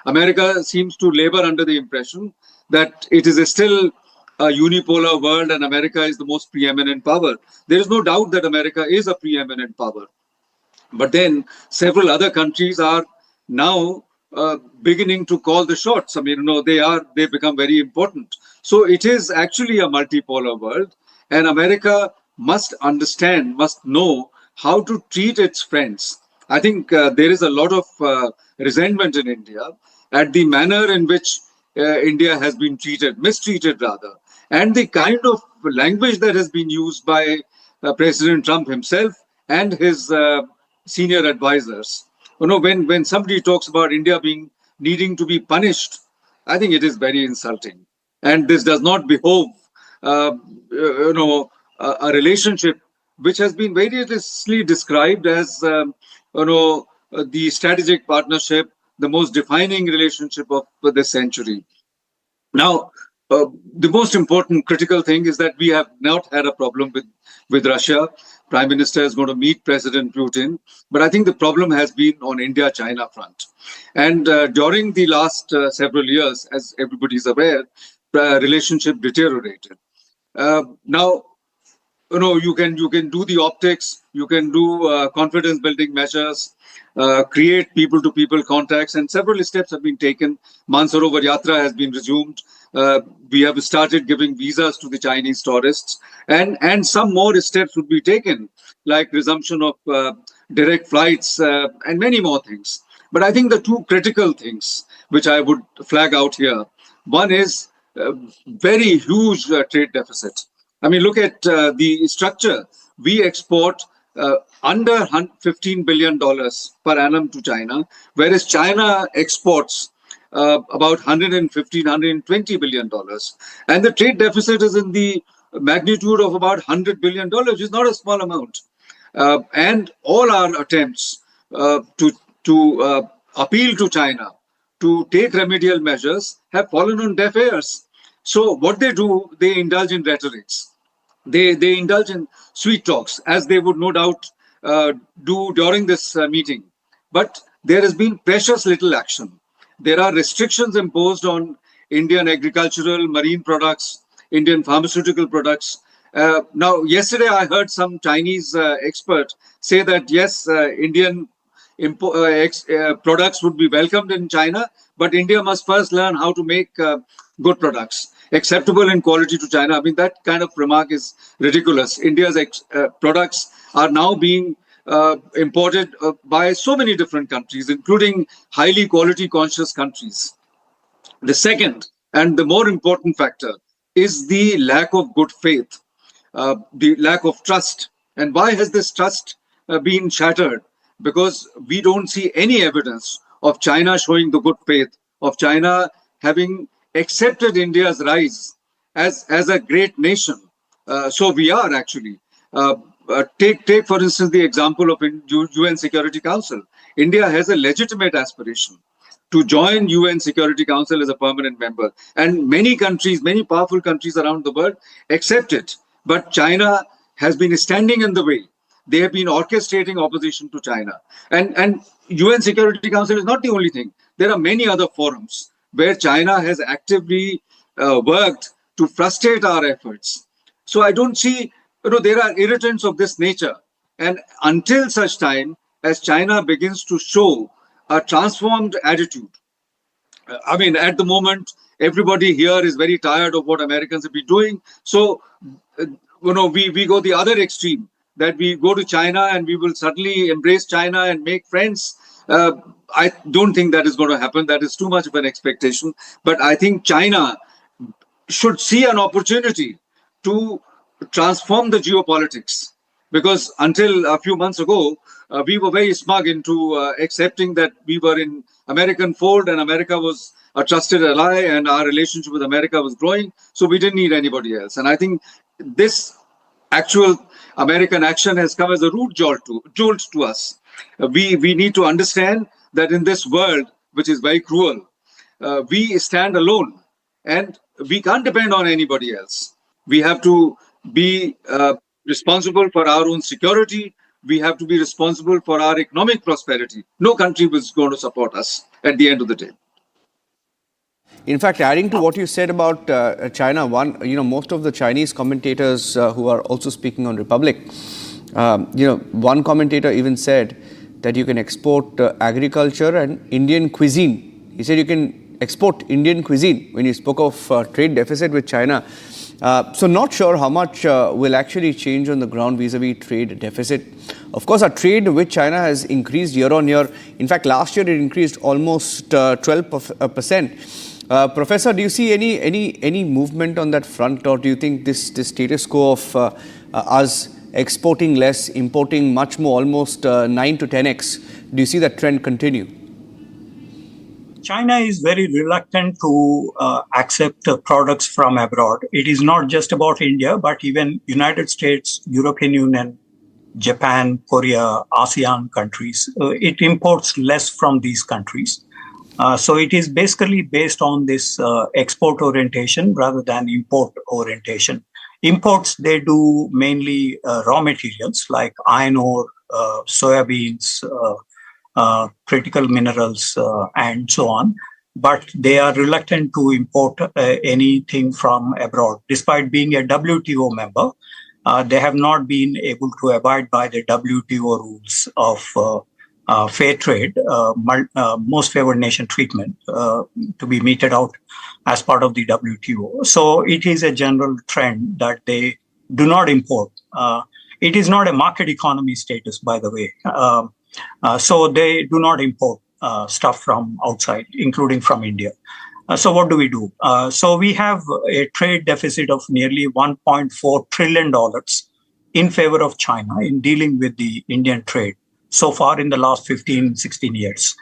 America seems to labor under the impression that it is still a unipolar world and America is the most preeminent power. There is no doubt that America is a preeminent power. But then several other countries are now beginning to call the shots. I mean, they've become very important. So it is actually a multipolar world, and America must understand, must know how to treat its friends. I think there is a lot of resentment in India at the manner in which India has been mistreated rather, and the kind of language that has been used by President Trump himself and his senior advisors. When somebody talks about India needing to be punished, I think it is very insulting, and this does not behove, a relationship which has been variously described as, the strategic partnership, the most defining relationship of this century. Now, the most important critical thing is that we have not had a problem with Russia. Prime Minister is going to meet President Putin, but I think the problem has been on India-China front. And during the last several years, as everybody is aware, relationship deteriorated. Now, you can do the optics, you can do confidence building measures, create people-to-people contacts, and several steps have been taken. Mansarovar Yatra has been resumed. We have started giving visas to the Chinese tourists, and some more steps would be taken, like resumption of direct flights and many more things. But I think the two critical things which I would flag out here, one is very huge trade deficit. I mean, look at the structure. We export under $15 billion per annum to China, whereas China exports about $115, $120 billion. And the trade deficit is in the magnitude of about $100 billion, which is not a small amount. And all our attempts to appeal to China to take remedial measures have fallen on deaf ears. So what they do, they indulge in rhetorics. They indulge in sweet talks, as they would no doubt do during this meeting. But there has been precious little action. There are restrictions imposed on Indian agricultural, marine products, Indian pharmaceutical products. Now, yesterday I heard some Chinese expert say that, yes, Indian products would be welcomed in China, but India must first learn how to make good products, acceptable in quality to China. I mean, that kind of remark is ridiculous. India's products are now being imported by so many different countries, including highly quality conscious countries. The second and the more important factor is the lack of good faith, the lack of trust. And why has this trust been shattered? Because we don't see any evidence of China showing the good faith, of China having accepted India's rise as a great nation. So we are actually. Take for instance the example of UN Security Council. India has a legitimate aspiration to join UN Security Council as a permanent member, and many countries, many powerful countries around the world accept it. But China has been standing in the way. They have been orchestrating opposition to China, and UN Security Council is not the only thing. There are many other forums where China has actively worked to frustrate our efforts. So I don't see. There are irritants of this nature. And until such time as China begins to show a transformed attitude, I mean, at the moment, everybody here is very tired of what Americans have been doing. So, we go the other extreme, that we go to China and we will suddenly embrace China and make friends. I don't think that is going to happen. That is too much of an expectation. But I think China should see an opportunity to transform the geopolitics, because until a few months ago, we were very smug into accepting that we were in American fold and America was a trusted ally and our relationship with America was growing. So we didn't need anybody else. And I think this actual American action has come as a rude jolt to us. We need to understand that in this world, which is very cruel, we stand alone and we can't depend on anybody else. We have to be responsible for our own security. We have to be responsible for our economic prosperity. No country was going to support us at the end of the day. In fact, adding to what you said about China, most of the Chinese commentators who are also speaking on Republic, one commentator even said that you can export agriculture and Indian cuisine. He said you can export Indian cuisine when you spoke of trade deficit with China. So not sure how much will actually change on the ground vis-a-vis trade deficit. Of course, our trade with China has increased year on year. In fact, last year it increased almost 12%. Professor, do you see any movement on that front, or do you think this status quo of us exporting less, importing much more, almost 9 to 10x, do you see that trend continue? China is very reluctant to accept products from abroad. It is not just about India, but even United States, European Union, Japan, Korea, ASEAN countries. It imports less from these countries. So it is basically based on this export orientation rather than import orientation. Imports, they do mainly raw materials like iron ore, soybeans, critical minerals, and so on. But they are reluctant to import anything from abroad. Despite being a WTO member, they have not been able to abide by the WTO rules of fair trade, most favored nation treatment to be meted out as part of the WTO. So it is a general trend that they do not import. It is not a market economy status, by the way. So they do not import stuff from outside, including from India. So what do we do? So we have a trade deficit of nearly $1.4 trillion in favor of China in dealing with the Indian trade so far in the last 15, 16 years.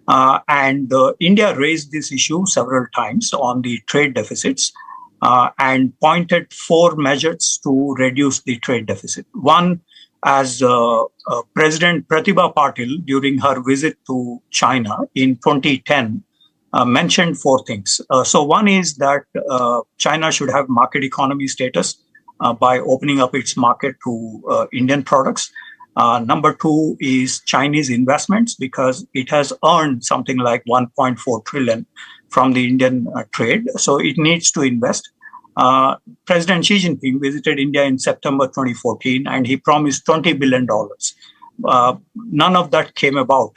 And India raised this issue several times on the trade deficits and pointed 4 measures to reduce the trade deficit. One, as President Pratibha Patil, during her visit to China in 2010, mentioned 4 things. So one is that China should have market economy status by opening up its market to Indian products. Number 2 is Chinese investments, because it has earned something like 1.4 trillion from the Indian trade. So it needs to invest. President Xi Jinping visited India in September 2014, and he promised $20 billion. None of that came about.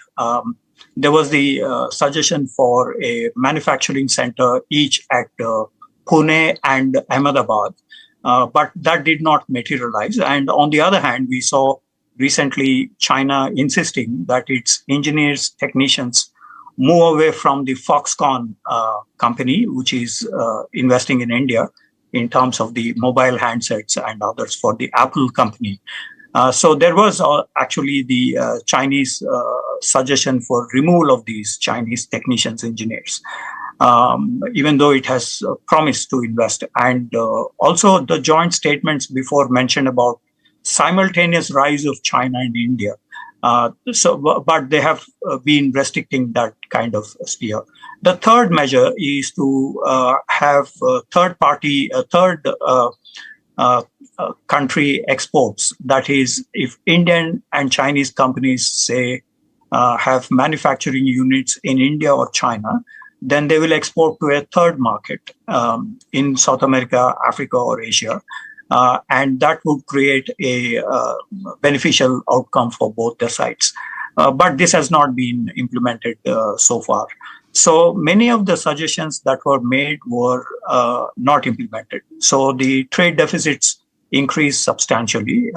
There was the suggestion for a manufacturing center each at Pune and Ahmedabad, but that did not materialize. And on the other hand, we saw recently China insisting that its engineers, technicians move away from the Foxconn company, which is investing in India in terms of the mobile handsets and others for the Apple company. So there was actually the Chinese suggestion for removal of these Chinese technicians, engineers, even though it has promised to invest. And also the joint statements before mentioned about simultaneous rise of China and India. But they have been restricting that kind of sphere. The third measure is to have third country exports. That is, if Indian and Chinese companies say have manufacturing units in India or China, then they will export to a third market in South America, Africa, or Asia. And that would create a beneficial outcome for both the sides. But this has not been implemented so far. So many of the suggestions that were made were not implemented. So the trade deficits increased substantially.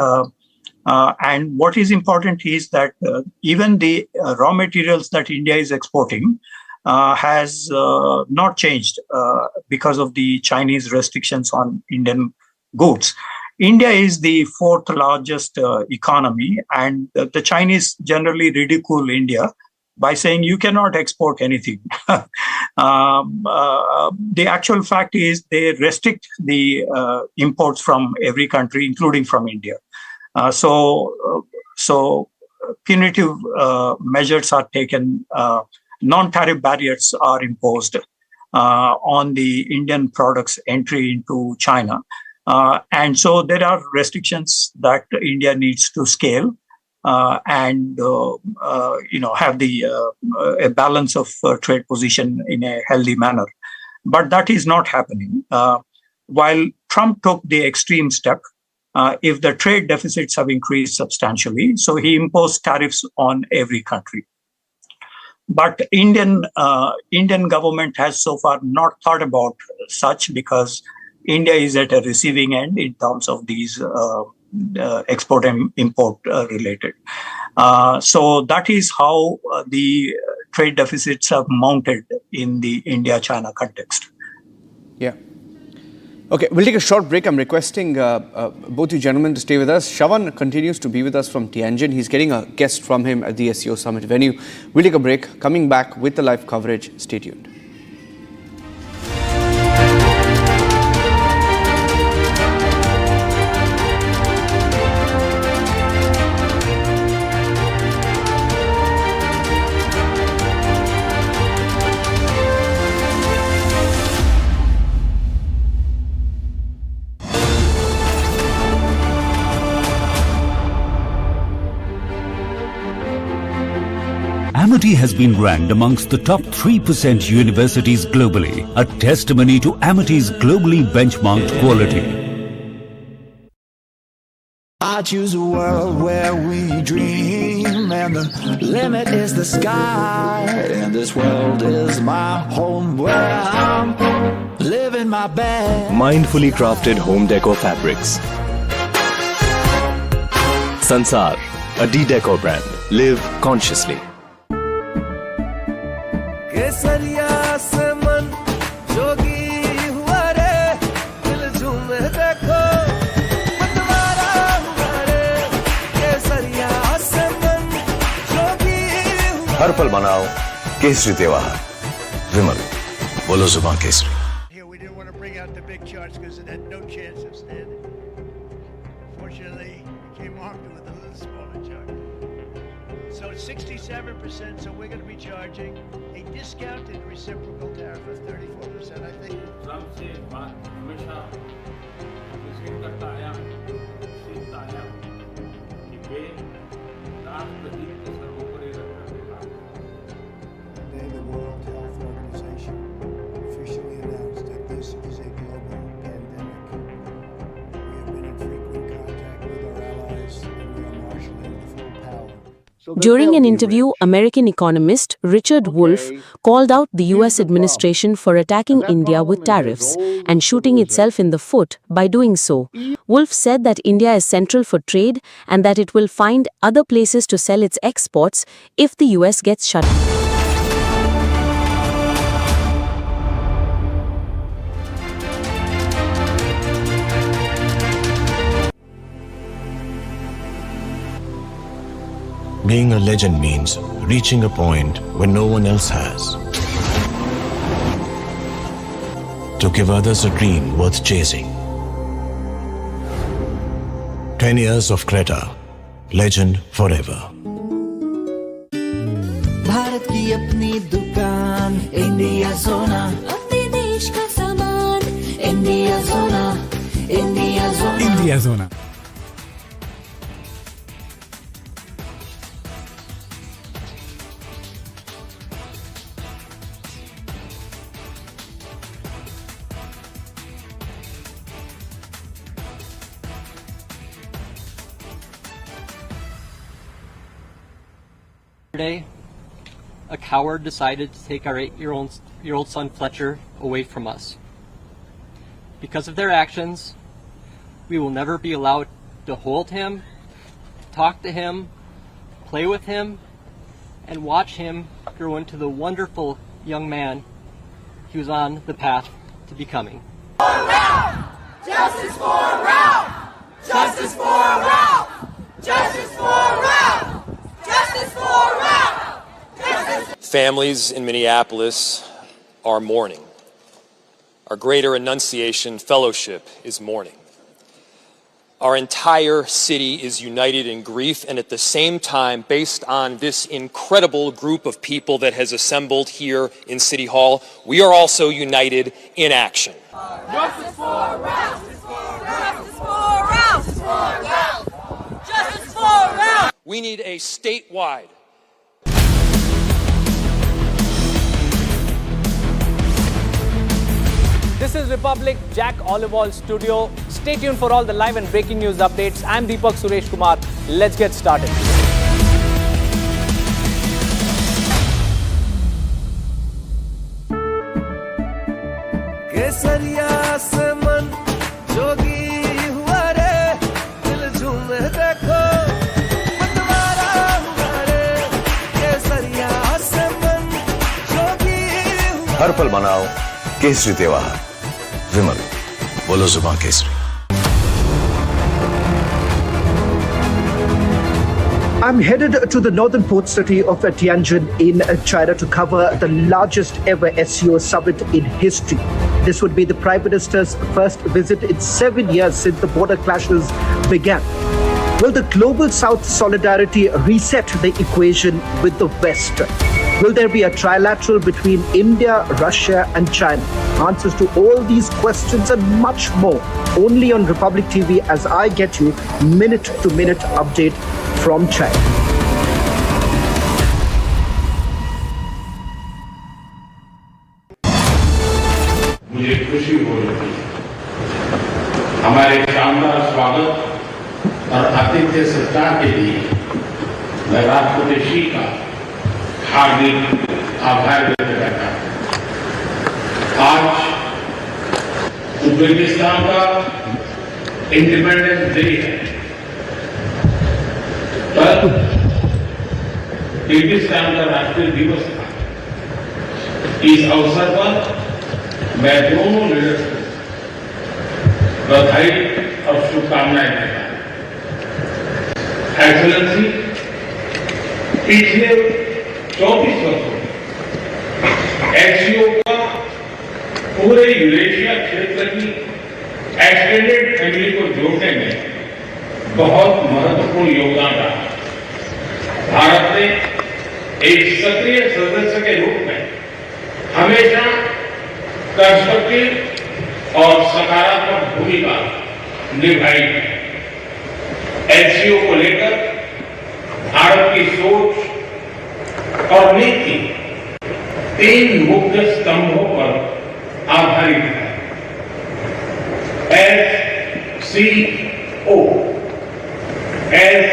And what is important is that even the raw materials that India is exporting has not changed because of the Chinese restrictions on Indian goods. India is the 4th largest economy, and the Chinese generally ridicule India by saying you cannot export anything. The actual fact is they restrict the imports from every country, including from India. So punitive measures are taken. Non-tariff barriers are imposed on the Indian products entry into China. And so there are restrictions that India needs to scale and have a balance of trade position in a healthy manner. But that is not happening. While Trump took the extreme step, if the trade deficits have increased substantially, so he imposed tariffs on every country. But Indian government has so far not thought about such, because India is at a receiving end in terms of these export and import related. So that is how the trade deficits have mounted in the India-China context. Yeah. Okay, we'll take a short break. I'm requesting both you gentlemen to stay with us. Shravan continues to be with us from Tianjin. He's getting a guest from him at the SCO Summit venue. We'll take a break. Coming back with the live coverage. Stay tuned. Amity has been ranked amongst the top 3% universities globally, a testimony to Amity's globally benchmarked quality. I choose a world where we dream, and the limit is the sky. And this world is my home where I'm living my best. Mindfully crafted home decor fabrics. Sansar, a D-Decor brand. Live consciously. केसरिया से मन जोगी हुआ रे दिल झूमे देखो मतवारा हुआ रे केसरिया से मन जोगी हुआ हर पल मनाओ केसरी त्योहार विमल बोलो जुबान Kesari. Here we didn't want to bring out the big charts because it had no chance of standing. Fortunately, we came armed with a little smaller chart. So it's 67%, so we're going to be charging a discounted reciprocal tariff of 34%, I think. Trump से बात हमेशा receive करता आया सीखता आया कि वे राष्ट्रहित के सर्वोपरि रखना है. Today, the World Health Organization officially announced that this is a global pandemic. We have been in frequent contact with our allies, and we are marshaling the full power. During an interview, American economist Richard Wolff called out the US administration for attacking India with tariffs and shooting itself in the foot by doing so. Wolff said that India is central for trade and that it will find other places to sell its exports if the US gets shut down. Being a legend means reaching a point where no one else has. To give others a dream worth chasing. 10 years of Creta, legend forever. Bharat की अपनी दुकान India सोना अपने देश का सामान India सोना India सोना इंडिया सोना. Yesterday, a coward decided to take our 8-year-old son Fletcher away from us. Because of their actions, we will never be allowed to hold him, talk to him, play with him, and watch him grow into the wonderful young man he was on the path to becoming. Justice for Ralph! Justice for Ralph! Justice for Ralph! Justice for Ralph! Families in Minneapolis are mourning. Our Greater Annunciation Fellowship is mourning. Our entire city is united in grief, and at the same time, based on this incredible group of people that has assembled here in City Hall, we are also united in action. Justice for Ralph! Justice for Ralph! Justice for Ralph! Justice for Ralph! We need a statewide This is Republic, Jack Olival Studio. Stay tuned for all the live and breaking news updates. I'm Deepak Suresh Kumar. Let's get started. केसरिया से मन जोगी हुआ रे दिल झूमे देखो मतवारा हुआ रे केसरिया से मन जोगी हुआ हर पल मनाओ केसरी त्योहार विमल बोलो जुबान Kesari I'm headed to the northern port city of Tianjin in China to cover the largest ever SCO Summit in history. This would be the Prime Minister's first visit in 7 years since the border clashes began. Will the global South solidarity reset the equation with the West? Will there be a trilateral between India, Russia and China? Answers to all these questions and much more only on Republic TV as I get you minute-to-minute update from China. मुझे खुशी हो रही है हमारे शानदार स्वागत और आतिथ्य सत्कार के लिए मैं राष्ट्रपति शी का हार्दिक आभार व्यक्त करता हूं। आज उज्बेकिस्तान का इंडिपेंडेंस डे है। कल किर्गिस्तान का राष्ट्रीय दिवस था। इस अवसर पर मैं दोनों लीडर्स को बधाई और शुभकामनाएं देता हूं। एक्सेलेंसी, पिछले 24 वर्षों में एससीओ का पूरे यूरेशिया क्षेत्र की एक्सटेंडेड फैमिली को जोड़ने में बहुत महत्वपूर्ण योगदान रहा। भारत ने एक सक्रिय सदस्य के रूप में हमेशा कंस्ट्रक्टिव और सकारात्मक भूमिका निभाई है। एससीओ को लेकर भारत की सोच और नीति 3 मुख्य स्तंभों पर आधारित है। SCO, S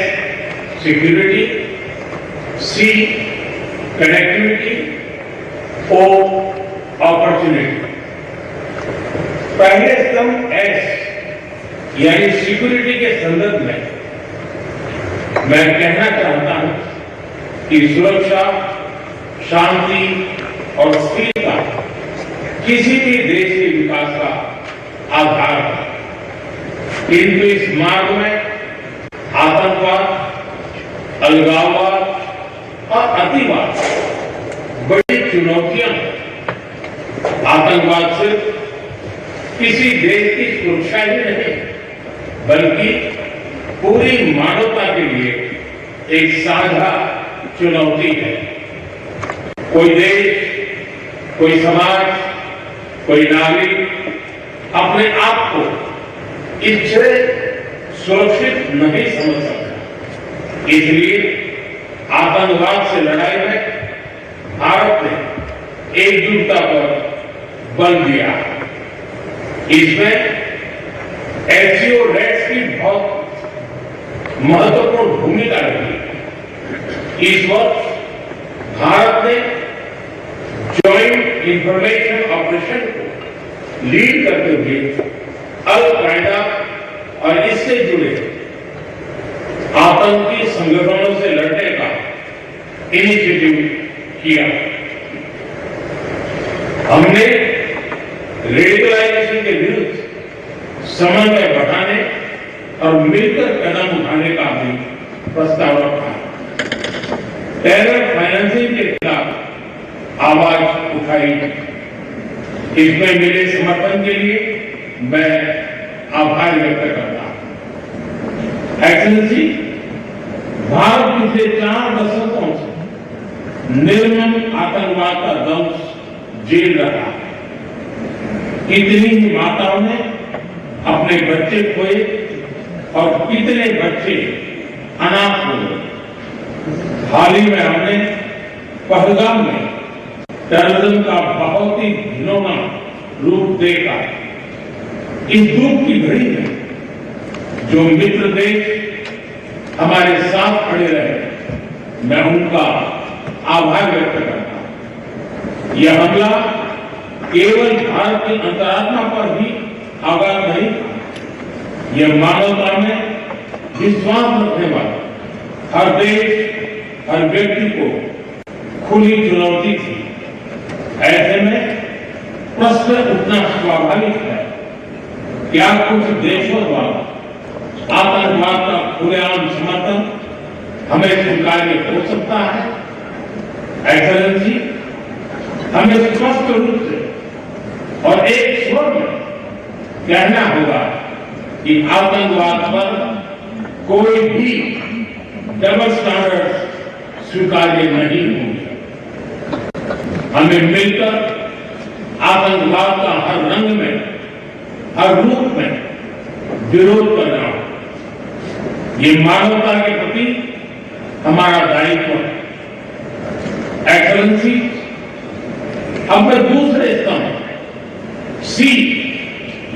security, C connectivity, O opportunity. पहले स्तंभ S यानी सिक्योरिटी के संदर्भ में मैं कहना चाहता हूं कि सुरक्षा, शांति और स्थिरता किसी भी देश के विकास का आधार है। किंतु इस मार्ग में आतंकवाद, अलगाववाद और अतिवाद बड़ी चुनौतियां हैं। आतंकवाद सिर्फ किसी देश की सुरक्षा ही नहीं बल्कि पूरी मानवता के लिए एक साझा चुनौती है। कोई देश, कोई समाज, कोई नागरिक अपने आप को इससे सुरक्षित नहीं समझ सकता। इसलिए आतंकवाद से लड़ाई में भारत ने एकजुटता पर बल दिया। इसमें एससीओ रेट्स की बहुत महत्वपूर्ण भूमिका रही। इस वर्ष भारत ने जॉइंट इंफॉर्मेशन ऑपरेशन को लीड करते हुए अल कायदा और इससे जुड़े आतंकी संगठनों से लड़ने का इनिशिएटिव किया। हमने रेडिकलाइजेशन के विरुद्ध समन्वय बढ़ाने और मिलकर कदम उठाने का भी प्रस्ताव रखा। टेरर फाइनेंसिंग के खिलाफ आवाज उठाई। इसमें मिले समर्थन के लिए मैं आभार व्यक्त करता हूं। एक्सेलेंसी, भारत पिछले 4 दशकों से निर्मम आतंकवाद का दंश झेल रहा है। कितनी ही माताओं ने अपने बच्चे खोए और कितने बच्चे अनाथ हो गए। हाल ही में हमने पहलगाम में टेररिज्म का बहुत ही घिनौना रूप देखा। इस दुख की घड़ी में जो मित्र देश हमारे साथ खड़े रहे, मैं उनका आभार व्यक्त करता हूं। यह हमला केवल भारत की अंतरात्मा पर भी आघात नहीं था, यह मानवता में विश्वास रखने वाले हर देश, हर व्यक्ति को खुली चुनौती थी। ऐसे में प्रश्न उठना स्वाभाविक है, क्या कुछ देशों द्वारा आतंकवाद का खुलेआम समर्थन हमें स्वीकार्य हो सकता है? एक्सेलेंसी, हमें स्पष्ट रूप से और एक स्वर में कहना होगा कि आतंकवाद पर कोई भी डबल स्टैंडर्ड स्वीकार्य नहीं होंगे। हमें मिलकर आतंकवाद का हर रंग में, हर रूप में विरोध करना होगा। ये मानवता के प्रति हमारा दायित्व है। एक्सेलेंसी, अब मैं दूसरे स्तंभ सी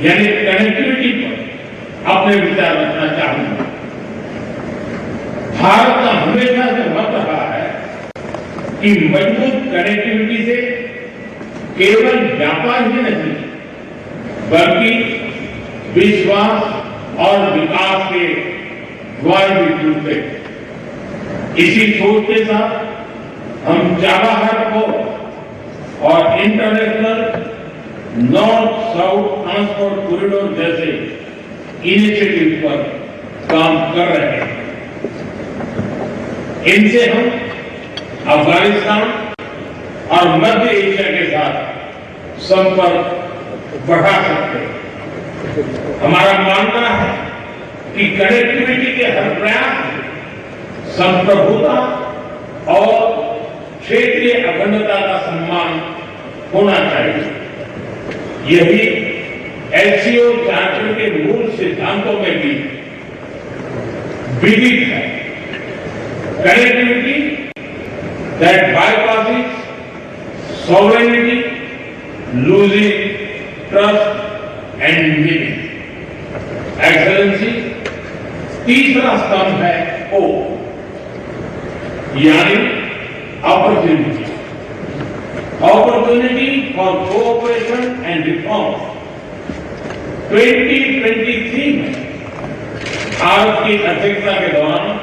यानी कनेक्टिविटी पर अपने विचार रखना चाहूंगा। भारत का हमेशा से मत रहा है कि मजबूत कनेक्टिविटी से केवल व्यापार ही नहीं बल्कि विश्वास और विकास के द्वार भी खुलते। इसी सोच के साथ हम चाबहार को और international north south transport corridor जैसे इनिशिएटिव पर काम कर रहे हैं। इनसे हम अफगानिस्तान और मध्य एशिया के साथ संपर्क बढ़ा सकते हैं। हमारा मानना है कि कनेक्टिविटी के हर प्रयास में संप्रभुता और क्षेत्रीय अखंडता का सम्मान होना चाहिए। यही SCO चार्टर के मूल सिद्धांतों में भी विदित है। Connectivity that bypasses sovereignty, losing trust and meaning. Excellency, तीसरा स्तंभ है O, यानी opportunity. Opportunity for cooperation and reform. 2023 में भारत की अध्यक्षता के दौरान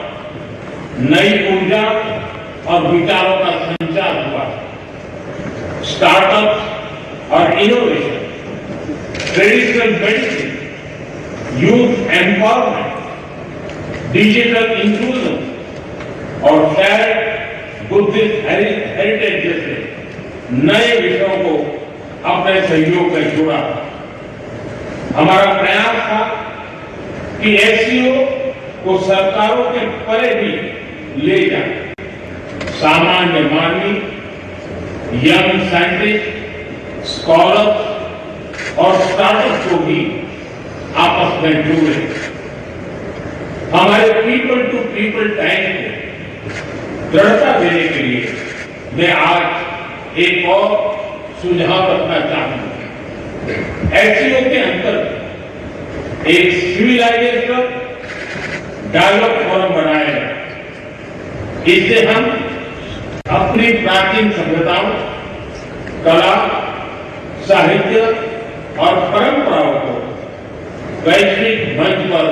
नई ऊर्जा और विचारों का संचार हुआ। स्टार्टअप और innovation, traditional medicine, youth empowerment, digital inclusion और शेयर्ड बुद्धिस्ट हेरिटेज जैसे नए विषयों को अपने सहयोग में जोड़ा। हमारा प्रयास था कि SCO को सरकारों के परे भी ले जाए। सामान्य मानवी, यंग साइंटिस्ट, स्कॉलर्स और स्टार्टअप को भी आपस में जोड़े। हमारे पीपल टू पीपल टाइम को दृढ़ता देने के लिए मैं आज एक और सुझाव रखना चाहूंगा। SCO के अंतर्गत एक सिविलाइजेशन डायलॉग फोरम बनाया जाए। इससे हम अपनी प्राचीन सभ्यताओं, कला, साहित्य और परंपराओं को वैश्विक मंच पर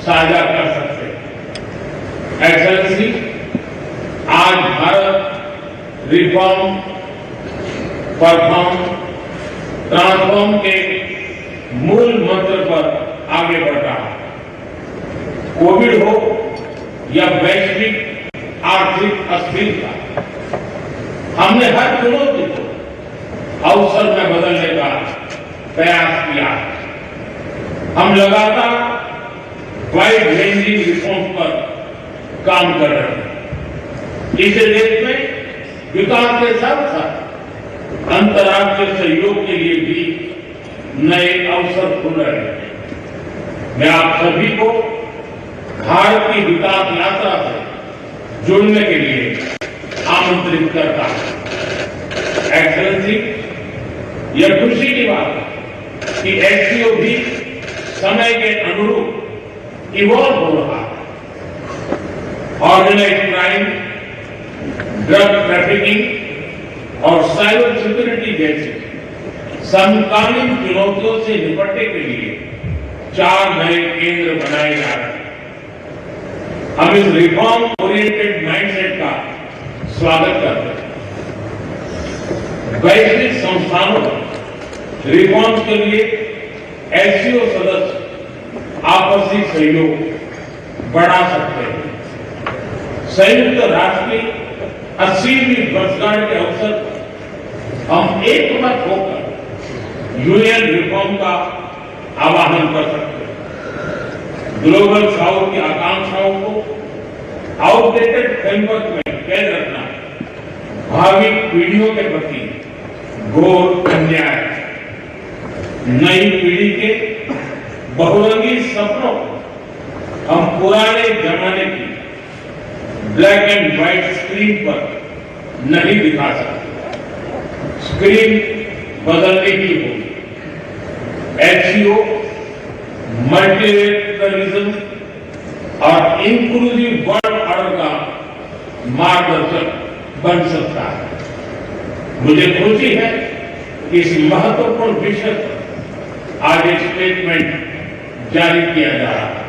साझा कर सकते हैं। एक्सेलेंसी, आज भारत रिफॉर्म, परफॉर्म, ट्रांसफॉर्म के मूल मंत्र पर आगे बढ़ रहा है। कोविड हो या वैश्विक आर्थिक अस्थिरता, हमने हर चुनौती को अवसर में बदलने का प्रयास किया। हम लगातार वाइड रेंजिंग रिफॉर्म पर काम कर रहे हैं। इस देश में विकास के साथ साथ अंतर्राष्ट्रीय सहयोग के लिए भी नए अवसर खुल रहे हैं। मैं आप सभी को भारत की विकास यात्रा से जुड़ने के लिए आमंत्रित करता हूं। एक्सेलेंसी, यह खुशी की बात है कि एससीओ भी समय के अनुरूप इवॉल्व हो रहा है। ऑर्गेनाइज्ड क्राइम, ड्रग ट्रैफिकिंग और साइबर सिक्योरिटी जैसे समकालीन चुनौतियों से निपटने के लिए 4 नए केंद्र बनाए जा रहे हैं। हम इस रिफॉर्म ओरिएंटेड माइंडसेट का स्वागत करते हैं। वैश्विक संस्थानों में रिफॉर्म्स के लिए एससीओ सदस्य आपसी सहयोग बढ़ा सकते हैं। संयुक्त राष्ट्र की 80वीं वर्षगांठ के अवसर पर हम एकमत होकर यूएन रिफॉर्म का आह्वान कर सकते हैं। ग्लोबल साउथ की आकांक्षाओं को आउटडेटेड फ्रेमवर्क में कैद रखना भावी पीढ़ियों के प्रति घोर अन्याय है। नई पीढ़ी के बहुरंगी सपनों को हम पुराने जमाने की ब्लैक एंड व्हाइट स्क्रीन पर नहीं दिखा सकते। स्क्रीन बदलने की होगी। एससीओ मल्टीलेटरलिज्म और इंक्लूसिव वर्ल्ड ऑर्डर का मार्गदर्शक बन सकता है। मुझे खुशी है कि इस महत्वपूर्ण विषय पर आज एक स्टेटमेंट जारी किया जा रहा है।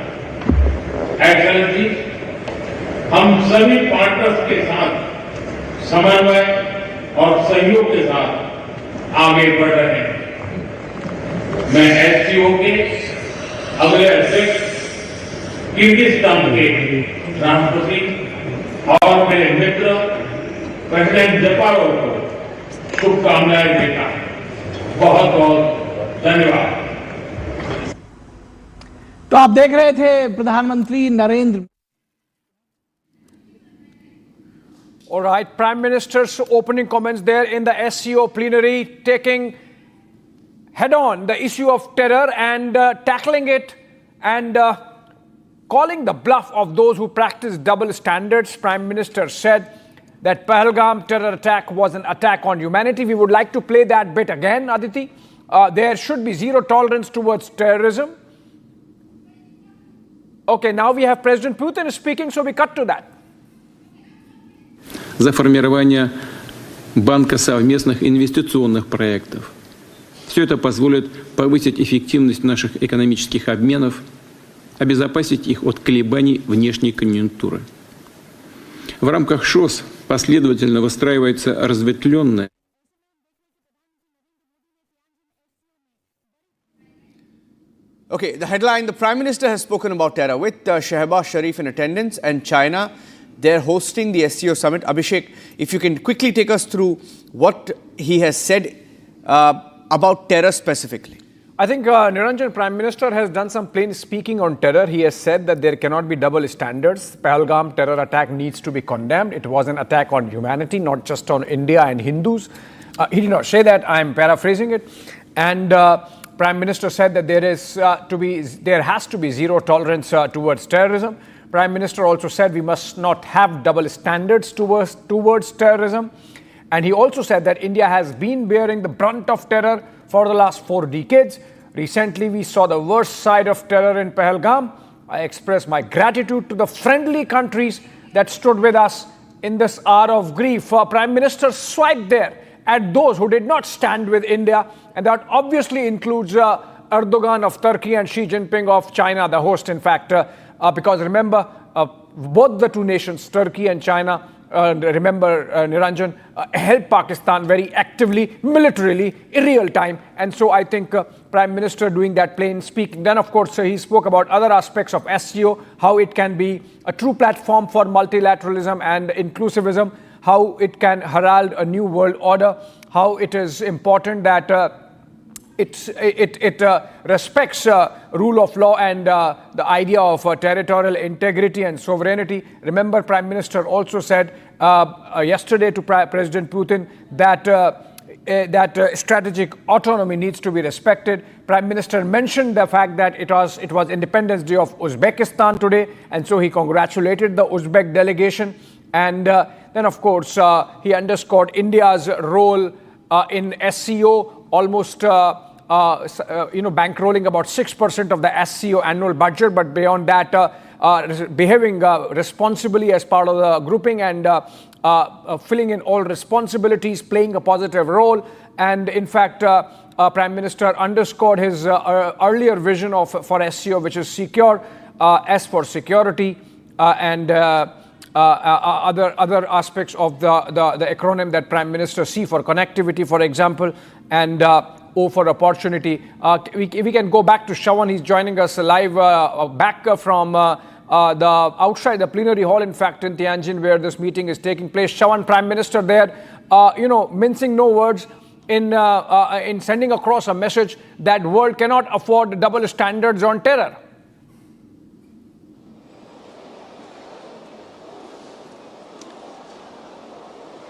एक्सेलेंसी, हम सभी पार्टनर्स के साथ समन्वय और सहयोग के साथ आगे बढ़ रहे हैं। मैं एससीओ के अगले अध्यक्ष किर्गिस्तान के राष्ट्रपति और मेरे मित्र प्रेसिडेंट जपारोव को शुभकामनाएं देता हूं। बहुत बहुत धन्यवाद। तो आप देख रहे थे प्रधानमंत्री Narendra. All right, Prime Minister's opening comments there in the SCO plenary, taking head-on the issue of terror and tackling it and calling the bluff of those who practice double standards. Prime Minister said that Pahalgam terror attack was an attack on humanity. We would like to play that bit again, Aditi. There should be zero tolerance towards terrorism. Okay, now we have President Putin speaking, so we cut to that. За формирование банка совместных инвестиционных проектов. Все это позволит повысить эффективность наших экономических обменов, обезопасить их от колебаний внешней конъюнктуры. В рамках ШОС последовательно выстраивается разветвленная. Okay, the headline, the Prime Minister has spoken about terror with Shehbaz Sharif in attendance and China. They're hosting the SCO Summit. Abhishek, if you can quickly take us through what he has said about terror specifically. I think Niranjan, Prime Minister has done some plain speaking on terror. He has said that there cannot be double standards. Pahalgam terror attack needs to be condemned. It was an attack on humanity, not just on India and Hindus. He did not say that. I am paraphrasing it. And Prime Minister said that there has to be zero tolerance towards terrorism. Prime Minister also said we must not have double standards towards terrorism. And he also said that India has been bearing the brunt of terror for the last 4 decades. Recently, we saw the worst side of terror in Pahalgam. I express my gratitude to the friendly countries that stood with us in this hour of grief. Prime Minister swiped there at those who did not stand with India. And that obviously includes Erdogan of Turkey and Xi Jinping of China, the host, in fact. Because remember, both the two nations, Turkey and China, Niranjan, helped Pakistan very actively, militarily, in real time. And so I think Prime Minister doing that plain speaking. Then, of course, he spoke about other aspects of SCO, how it can be a true platform for multilateralism and inclusivism, how it can herald a new world order, how it is important that it respects rule of law and the idea of territorial integrity and sovereignty. Remember, Prime Minister also said yesterday to President Putin that strategic autonomy needs to be respected. Prime Minister mentioned the fact that it was Independence Day of Uzbekistan today, and so he congratulated the Uzbek delegation. And then, of course, he underscored India's role in SCO, almost bankrolling about 6% of the SCO annual budget, but beyond that, behaving responsibly as part of the grouping and filling in all responsibilities, playing a positive role. And in fact, Prime Minister underscored his earlier vision for SCO, which is secure, S for security, and other aspects of the acronym that Prime Minister, C for connectivity, for example, and O for opportunity. We can go back to Shawan. He's joining us live back from outside the plenary hall, in fact, in Tianjin, where this meeting is taking place. Shawan, Prime Minister there, mincing no words in sending across a message that world cannot afford double standards on terror.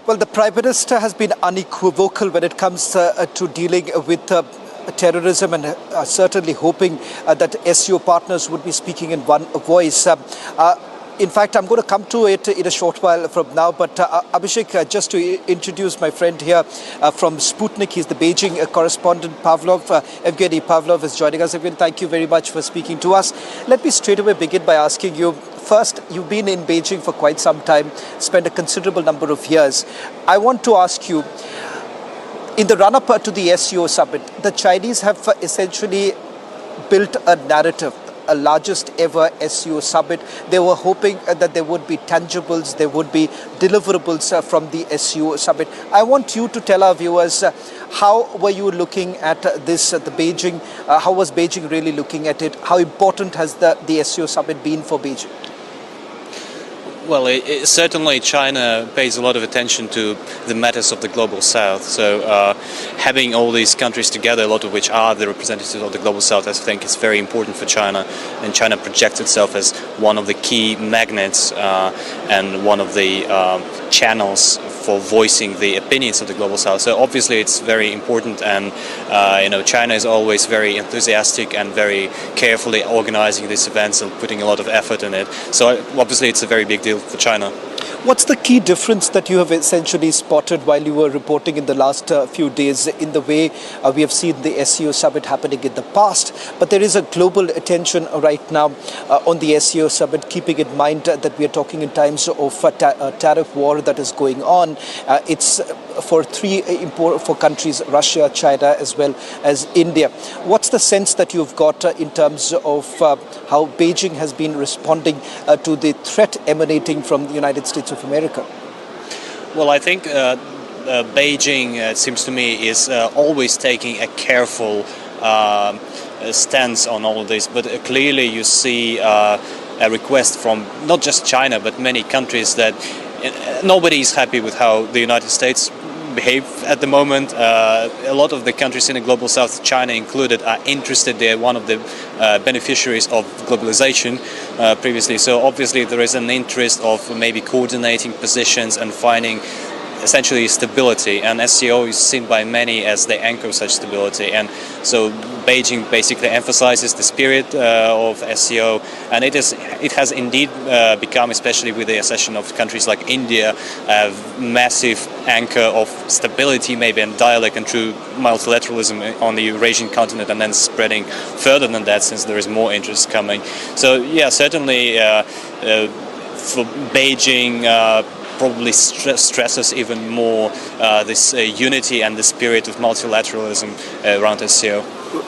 Well, the Prime Minister has been unequivocal when it comes to dealing with terrorism, and certainly hoping that SCO partners would be speaking in one voice. In fact, I'm going to come to it in a short while from now. But Abhishek, just to introduce my friend here from Sputnik, he's the Beijing correspondent, Evgeny Pavlov is joining us. Evgeny, thank you very much for speaking to us. Let me straight away begin by asking you, first, you've been in Beijing for quite some time, spent a considerable number of years. I want to ask you, in the run-up to the SCO Summit, the Chinese have essentially built a narrative, a largest ever SCO Summit. They were hoping that there would be tangibles, there would be deliverables from the SCO Summit. I want you to tell our viewers, how were you looking at this, the Beijing, how was Beijing really looking at it? How important has the SCO Summit been for Beijing? Well, certainly China pays a lot of attention to the matters of the global south. So having all these countries together, a lot of which are the representatives of the global south, I think is very important for China. And China projects itself as one of the key magnets and one of the channels for voicing the opinions of the global south. So obviously it's very important, and China is always very enthusiastic and very carefully organizing these events and putting a lot of effort in it. So obviously it's a very big deal for China. What's the key difference that you have essentially spotted while you were reporting in the last few days in the way we have seen the SCO Summit happening in the past? But there is a global attention right now on the SCO Summit, keeping in mind that we are talking in times of tariff war that is going on. It's for four countries, Russia, China, as well as India. What's the sense that you've got in terms of how Beijing has been responding to the threat emanating from the United States of America? Well, I think Beijing, it seems to me, is always taking a careful stance on all of this. But clearly you see a request from not just China, but many countries that nobody is happy with how the United States behave at the moment. A lot of the countries in the global south, China included, are interested. They're one of the beneficiaries of globalization previously. So obviously there is an interest of maybe coordinating positions and finding essentially stability, and SCO is seen by many as the anchor of such stability. And so Beijing basically emphasizes the spirit of SCO, and it has indeed become, especially with the accession of countries like India, a massive anchor of stability, maybe, and dialogue and true multilateralism on the Eurasian continent, and then spreading further than that, since there is more interest coming. So yeah, certainly for Beijing probably stresses even more this unity and the spirit of multilateralism around SCO.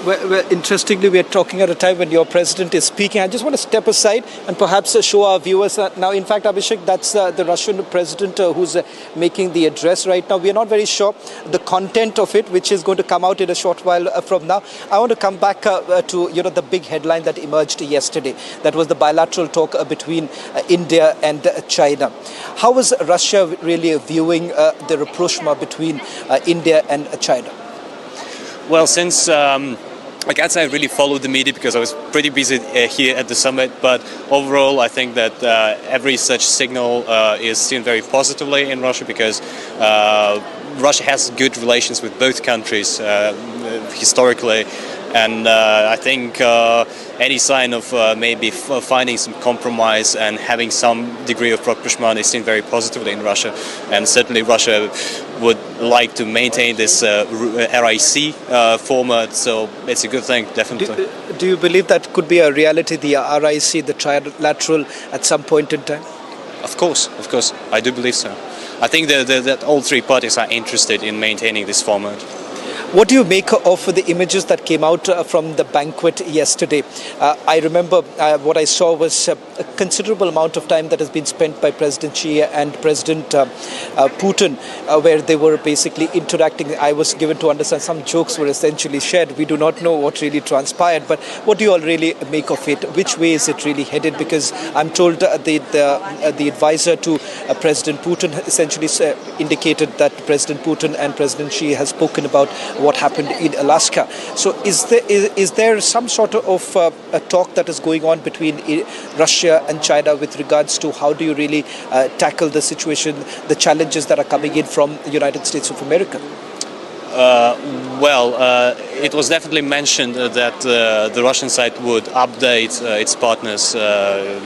Well, interestingly, we are talking at a time when your president is speaking. I just want to step aside and perhaps show our viewers now. In fact, Abhishek, that's the Russian president who's making the address right now. We are not very sure the content of it, which is going to come out in a short while from now. I want to come back to the big headline that emerged yesterday. That was the bilateral talk between India and China. How was Russia really viewing the rapprochement between India and China? Well, since I can't say I really followed the media because I was pretty busy here at the summit, but overall I think that every such signal is seen very positively in Russia because Russia has good relations with both countries historically, and I think any sign of maybe finding some compromise and having some degree of rapprochement is seen very positively in Russia, and certainly Russia would like to maintain this RIC format, so it's a good thing, definitely. Do you believe that could be a reality, the RIC, the trilateral, at some point in time? Of course, I do believe so. I think that all three parties are interested in maintaining this format. What do you make of the images that came out from the banquet yesterday? I remember what I saw was a considerable amount of time that has been spent by President Xi and President Putin, where they were basically interacting. I was given to understand some jokes were essentially shared. We do not know what really transpired, but what do you all really make of it? Which way is it really headed? Because I'm told the advisor to President Putin essentially indicated that President Putin and President Xi has spoken about what happened in Alaska. So is there some sort of a talk that is going on between Russia and China with regards to how do you really tackle the situation, the challenges that are coming in from the United States of America? It was definitely mentioned that the Russian side would update its partners,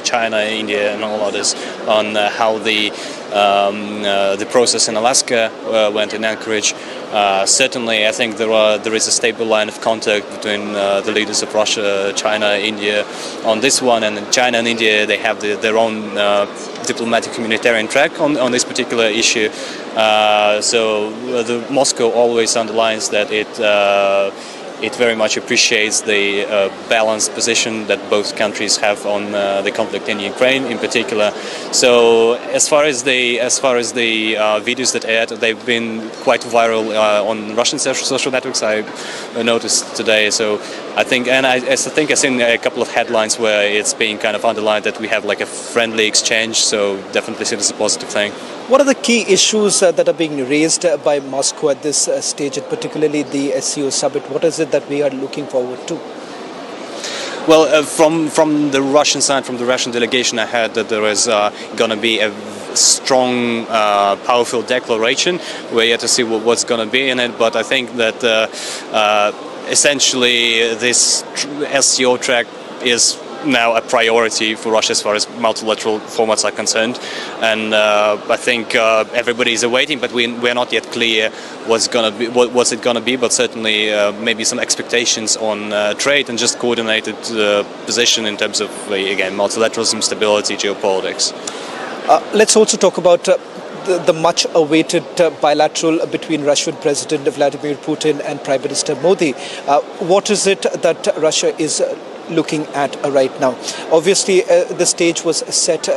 China, India and all others, on how the process in Alaska went in Anchorage. Certainly, I think there is a stable line of contact between the leaders of Russia, China, India on this one, and China and India, they have their own diplomatic humanitarian track on this particular issue. So Moscow always underlines that it very much appreciates the balanced position that both countries have on the conflict in Ukraine, in particular. So as far as the videos that aired, they've been quite viral on Russian social networks. I noticed today. So I think I've seen a couple of headlines where it's being kind of underlined that we have like a friendly exchange. So definitely see it as a positive thing. What are the key issues that are being raised by Moscow at this stage, and particularly the SCO Summit? What is it that we are looking forward to? Well, from the Russian side, from the Russian delegation, I heard that there is going to be a strong, powerful declaration. We're yet to see what's going to be in it, but I think that essentially this SCO track is now a priority for Russia as far as multilateral formats are concerned, and I think everybody is awaiting, but we're not yet clear what's it gonna be, but certainly maybe some expectations on trade and just coordinated position in terms of again multilateralism, stability, geopolitics. Let's also talk about the much-awaited bilateral between Russian President Vladimir Putin and Prime Minister Modi. What is it that Russia is looking at right now? Obviously, the stage was set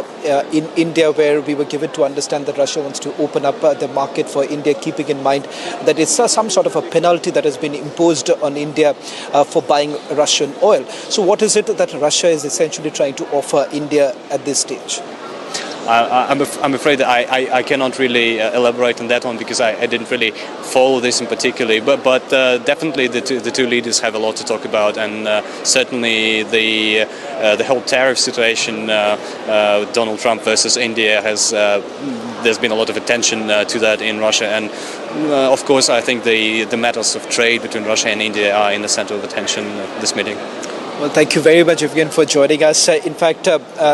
in India, where we were given to understand that Russia wants to open up the market for India, keeping in mind that it's some sort of a penalty that has been imposed on India for buying Russian oil. So what is it that Russia is essentially trying to offer India at this stage? I'm afraid that I cannot really elaborate on that one because I didn't really follow this in particular. But definitely the two leaders have a lot to talk about, and certainly the whole tariff situation, Donald Trump versus India, there's been a lot of attention to that in Russia, and of course I think the matters of trade between Russia and India are in the center of attention at this meeting. Well, thank you very much, again, for joining us. In fact,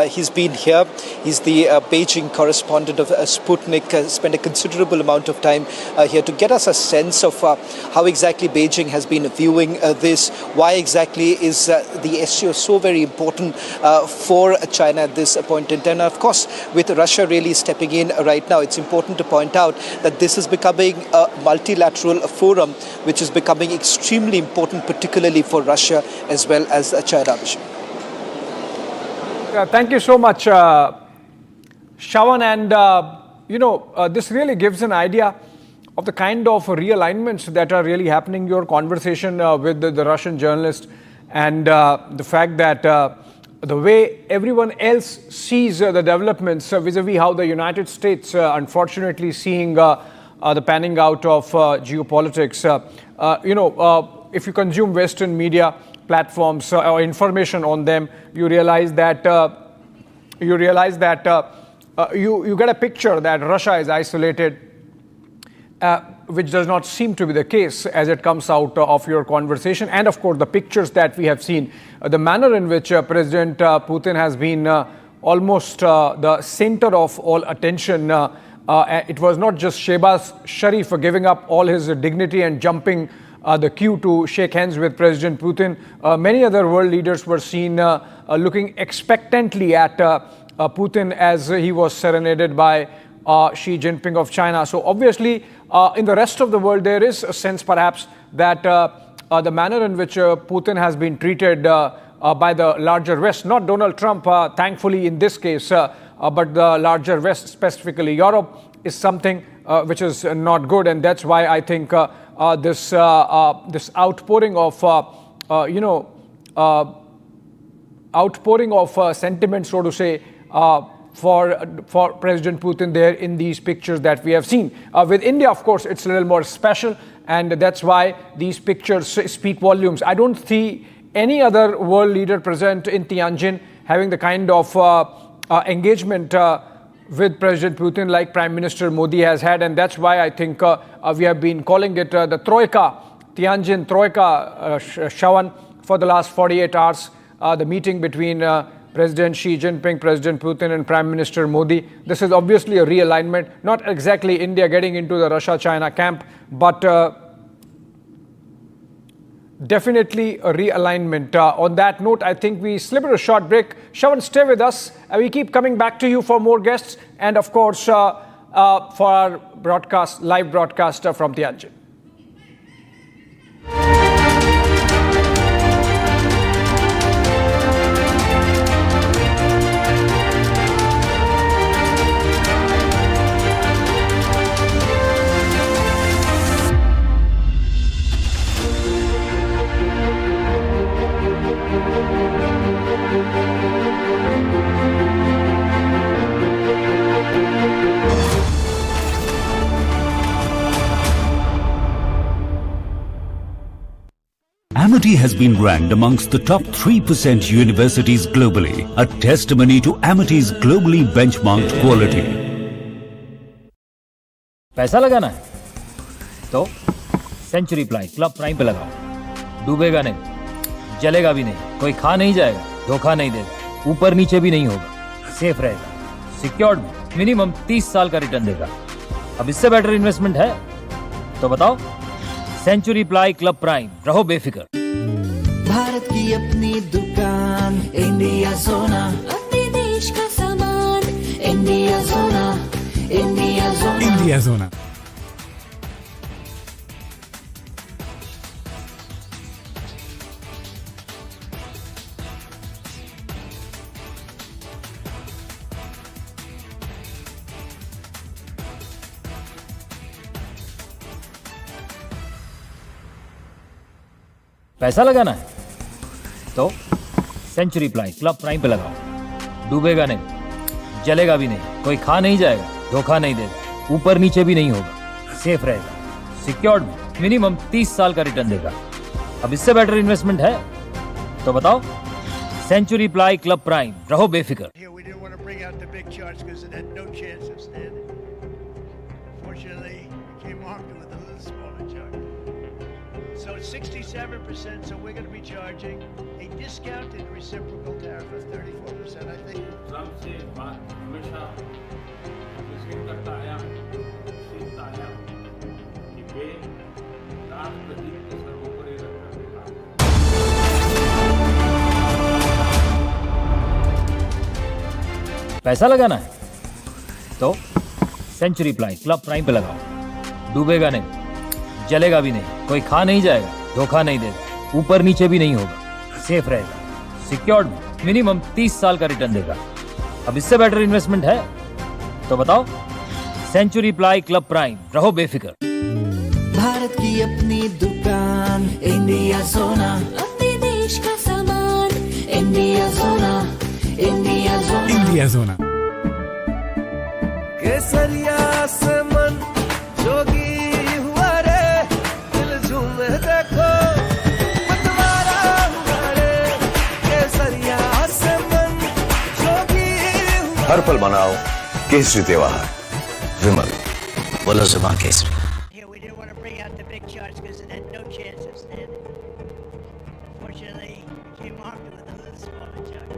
he's been here. He's the Beijing correspondent of Sputnik, spent a considerable amount of time here to get us a sense of how exactly Beijing has been viewing this. Why exactly is the SCO so very important for China at this point in time? And of course, with Russia really stepping in right now, it's important to point out that this is becoming a multilateral forum, which is becoming extremely important, particularly for Russia as well as China. Thank you so much, Shravan. And, this really gives an idea of the kind of realignments that are really happening. Your conversation with the Russian journalist, and the fact that the way everyone else sees the developments vis-a-vis how the United States, unfortunately, seeing the panning out of geopolitics. if you consume Western media platforms or information on them, you realize that you get a picture that Russia is isolated, which does not seem to be the case as it comes out of your conversation. And of course, the pictures that we have seen, the manner in which President Putin has been almost the center of all attention. It was not just Shehbaz Sharif giving up all his dignity and jumping the queue to shake hands with President Putin. Many other world leaders were seen looking expectantly at Putin as he was serenaded by Xi Jinping of China. So obviously, in the rest of the world, there is a sense perhaps that the manner in which Putin has been treated by the larger West, not Donald Trump, thankfully in this case, but the larger West, specifically Europe, is something which is not good. And that's why I think this outpouring of, sentiment, so to say, for President Putin there in these pictures that we have seen. With India, of course, it's a little more special, and that's why these pictures speak volumes. I don't see any other world leader present in Tianjin having the kind of engagement with President Putin like Prime Minister Modi has had, and that's why I think we have been calling it the Troika, Tianjin Troika, Shawan, for the last 48 hours, the meeting between President Xi Jinping, President Putin and Prime Minister Modi. This is obviously a realignment, not exactly India getting into the Russia-China camp, but definitely a realignment. On that note, I think we slip a short break. Shawan, stay with us. We keep coming back to you for more guests and, of course, for our broadcast, live broadcast from Tianjin. Amity has been ranked amongst the top 3% universities globally, a testimony to Amity's globally benchmarked quality. पैसा लगाना है तो century ply club prime पे लगाओ, डूबेगा नहीं, जलेगा भी नहीं, कोई खा नहीं जाएगा, धोखा नहीं देगा, ऊपर नीचे भी नहीं होगा, सेफ रहेगा, सिक्योर्ड, मिनिमम 30 साल का रिटर्न देगा। अब इससे बेटर इन्वेस्टमेंट है तो बताओ। सेंचुरी प्लाई क्लब प्राइम, रहो बेफिक्र। भारत की अपनी दुकान, इंडिया सोना, अपने देश का सामान, इंडिया सोना, इंडिया सोना, इंडिया सोना। पैसा लगाना है तो सेंचुरी प्लाई क्लब प्राइम पे लगाओ, डूबेगा नहीं, जलेगा भी नहीं, कोई खा नहीं जाएगा, धोखा नहीं देगा, ऊपर नीचे भी नहीं होगा, सेफ रहेगा, सिक्योर्ड, मिनिमम 30 साल का रिटर्न देगा। अब इससे बेटर इन्वेस्टमेंट है तो बताओ। सेंचुरी प्लाई क्लब प्राइम, रहो बेफिक्र। So it's 67%, so we're going to be charging a discounted reciprocal tariff of 34%, I think. पैसा लगाना है तो सेंचुरी प्लाई क्लब प्राइम पे लगाओ, डूबेगा नहीं, जलेगा भी नहीं, कोई खा नहीं जाएगा, धोखा नहीं देगा, ऊपर नीचे भी नहीं होगा, सेफ रहेगा, सिक्योर्ड, मिनिमम 30 साल का रिटर्न देगा। अब इससे बेटर इन्वेस्टमेंट है तो बताओ। सेंचुरी प्लाई क्लब प्राइम, रहो बेफिक्र। भारत की अपनी दुकान, इंडिया सोना, अपने देश का सामान, इंडिया सोना, इंडिया सोना, इंडिया सोना। केसरिया से मन जोगी हुआ रे, दिल झूमे देखो हर पल मनाओ केसरी त्योहार विमल बोलो जुबान Kesari Here we didn't want to bring out the big charts because it had no chance of standing. Fortunately, we came armed with a little smaller chart.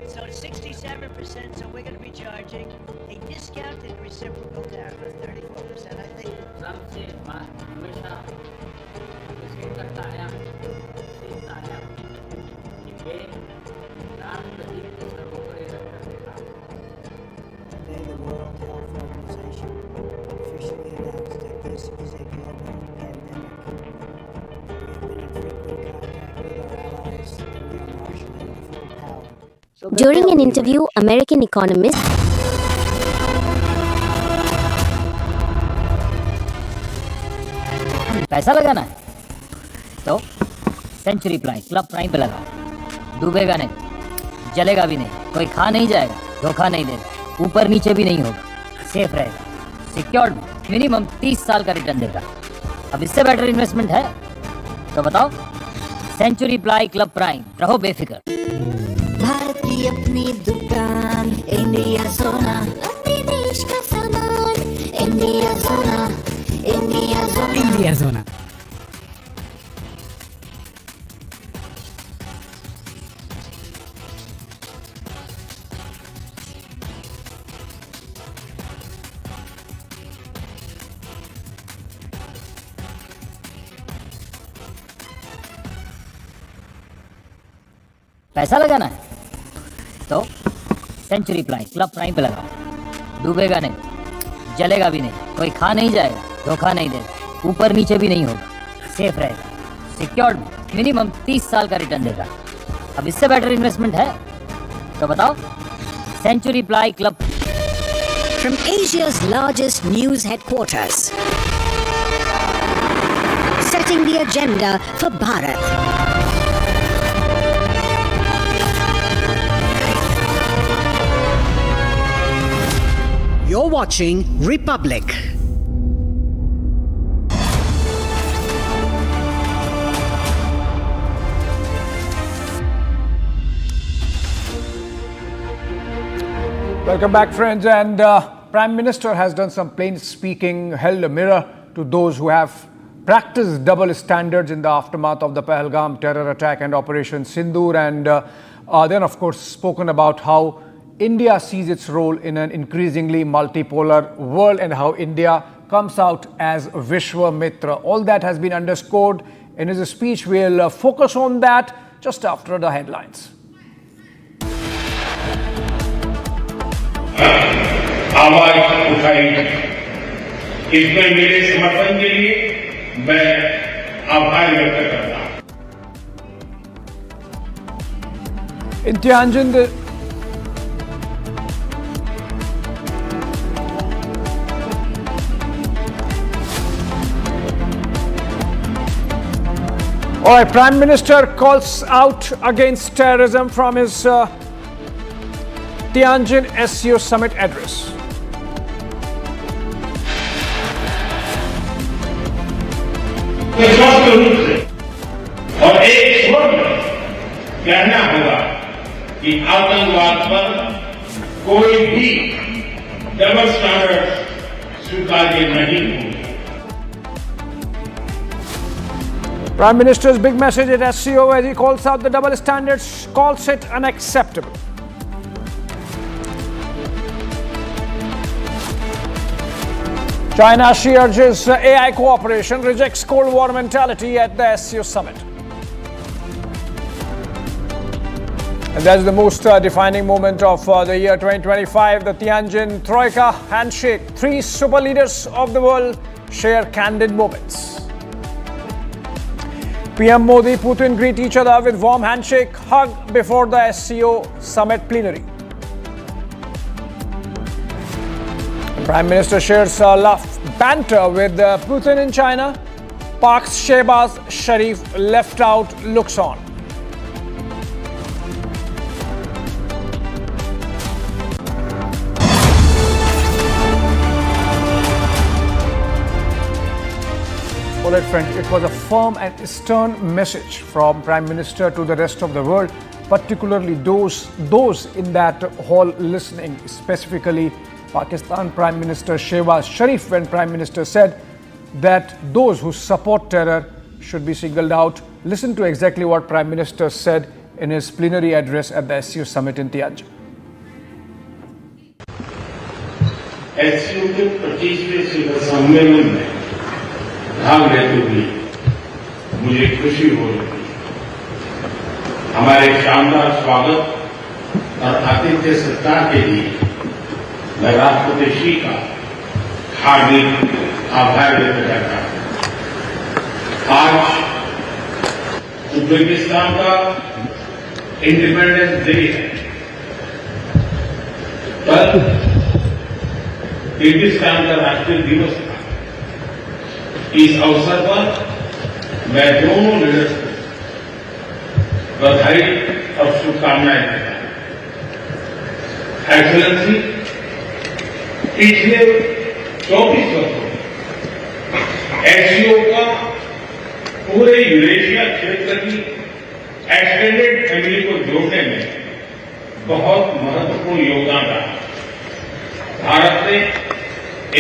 So 67%, so we're going to be charging a discounted reciprocal tariff of 34%, I think. Today, the World Health Organization officially announced that this is a global pandemic. We have been in frequent contact with our allies, and we are marshaling the full power. During an interview, American economist पैसा लगाना है तो century prime club prime पे लगाओ, डूबेगा नहीं, जलेगा भी नहीं, कोई खा नहीं जाएगा, धोखा नहीं देगा, ऊपर नीचे भी नहीं होगा, सेफ रहेगा, सिक्योर्ड, मिनिमम 30 साल का रिटर्न देगा। अब इससे बेटर इन्वेस्टमेंट है तो बताओ। सेंचुरी प्लाई क्लब प्राइम, रहो बेफिक्र। भारत की अपनी दुकान, इंडिया सोना, अपने देश का सामान, इंडिया सोना, इंडिया सोना, इंडिया सोना। पैसा लगाना है तो सेंचुरी प्राइम क्लब प्राइम पे लगाओ, डूबेगा नहीं, जलेगा भी नहीं, कोई खा नहीं जाएगा, धोखा नहीं देगा, ऊपर नीचे भी नहीं होगा, सेफ रहेगा, सिक्योर्ड, मिनिमम 30 साल का रिटर्न देगा। अब इससे बेटर इन्वेस्टमेंट है तो बताओ। Century ply club. From Asia's largest news headquarters, setting the agenda for Bharat. You're watching Republic. Welcome back, friends. And Prime Minister has done some plain speaking, held a mirror to those who have practiced double standards in the aftermath of the Pahalgam terror attack and Operation Sindoor, and then, of course, spoken about how India sees its role in an increasingly multipolar world and how India comes out as Vishwa Mitra. All that has been underscored in his speech. We'll focus on that just after the headlines. आवाज उठाई, इसमें मेरे समर्थन के लिए मैं आभार व्यक्त करता हूं। In Tianjin, all right, Prime Minister calls out against terrorism from his Tianjin SCO Summit address. स्पष्ट रूप से और एक स्वर में कहना होगा कि आतंकवाद पर कोई भी डबल स्टैंडर्ड स्वीकार्य नहीं होंगे। Prime Minister's big message at SCO as he calls out the double standards, calls it unacceptable. China, she urges AI cooperation, rejects Cold War mentality at the SCO Summit. And that's the most defining moment of the year 2025, the Tianjin Troika handshake. Three super leaders of the world share candid moments. PM Modi, Putin greet each other with warm handshake, hug before the SCO Summit plenary. Prime Minister shares laugh banter with Putin in China. PAK's Shehbaz Sharif left out, looks on. All right, friends, it was a firm and stern message from Prime Minister to the rest of the world. particularly those in that hall listening, specifically Pakistan Prime Minister Shehbaz Sharif, when Prime Minister said that those who support terror should be singled out. Listen to exactly what Prime Minister said in his plenary address at the SCO Summit in Tianjin. SCO के 25वें शिखर सम्मेलन में भाग लेते हुए मुझे खुशी हो रही है। हमारे शानदार स्वागत और आतिथ्य सत्कार के लिए मैं राष्ट्रपति श्री का हार्दिक आभार व्यक्त करता हूं। आज उज्बेकिस्तान का इंडिपेंडेंस डे है। कल किर्गिस्तान का राष्ट्रीय दिवस था। इस अवसर पर मैं दोनों लीडर्स को बधाई और शुभकामनाएं देता हूं। एक्सेलेंसी, पिछले 24 वर्षों में एससीओ का पूरे यूरेशिया क्षेत्र की एक्सटेंडेड फैमिली को जोड़ने में बहुत महत्वपूर्ण योगदान रहा। भारत ने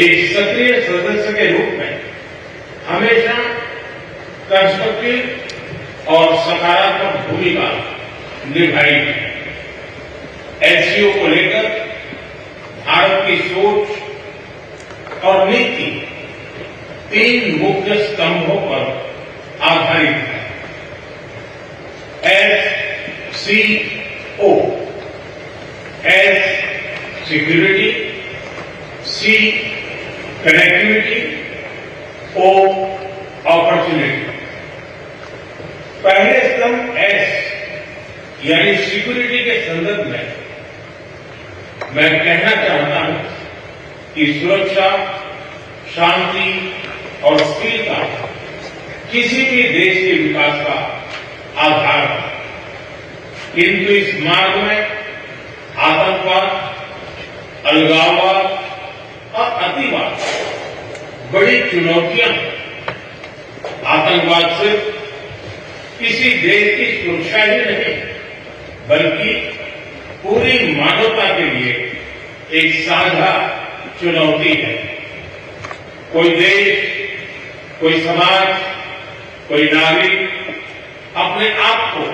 एक सक्रिय सदस्य के रूप में हमेशा कंस्ट्रक्टिव और सकारात्मक भूमिका निभाई है। एससीओ को लेकर भारत की सोच और नीति 3 मुख्य स्तंभों पर आधारित है। SCO, S security, C connectivity, O opportunity. पहले स्तंभ S यानी सिक्योरिटी के संदर्भ में मैं कहना चाहता हूं कि सुरक्षा, शांति और स्थिरता किसी भी देश के विकास का आधार है। किंतु इस मार्ग में आतंकवाद, अलगाववाद और अतिवाद बड़ी चुनौतियां हैं। आतंकवाद सिर्फ किसी देश की सुरक्षा ही नहीं, बल्कि पूरी मानवता के लिए एक साझा चुनौती है। कोई देश, कोई समाज, कोई नागरिक अपने आप को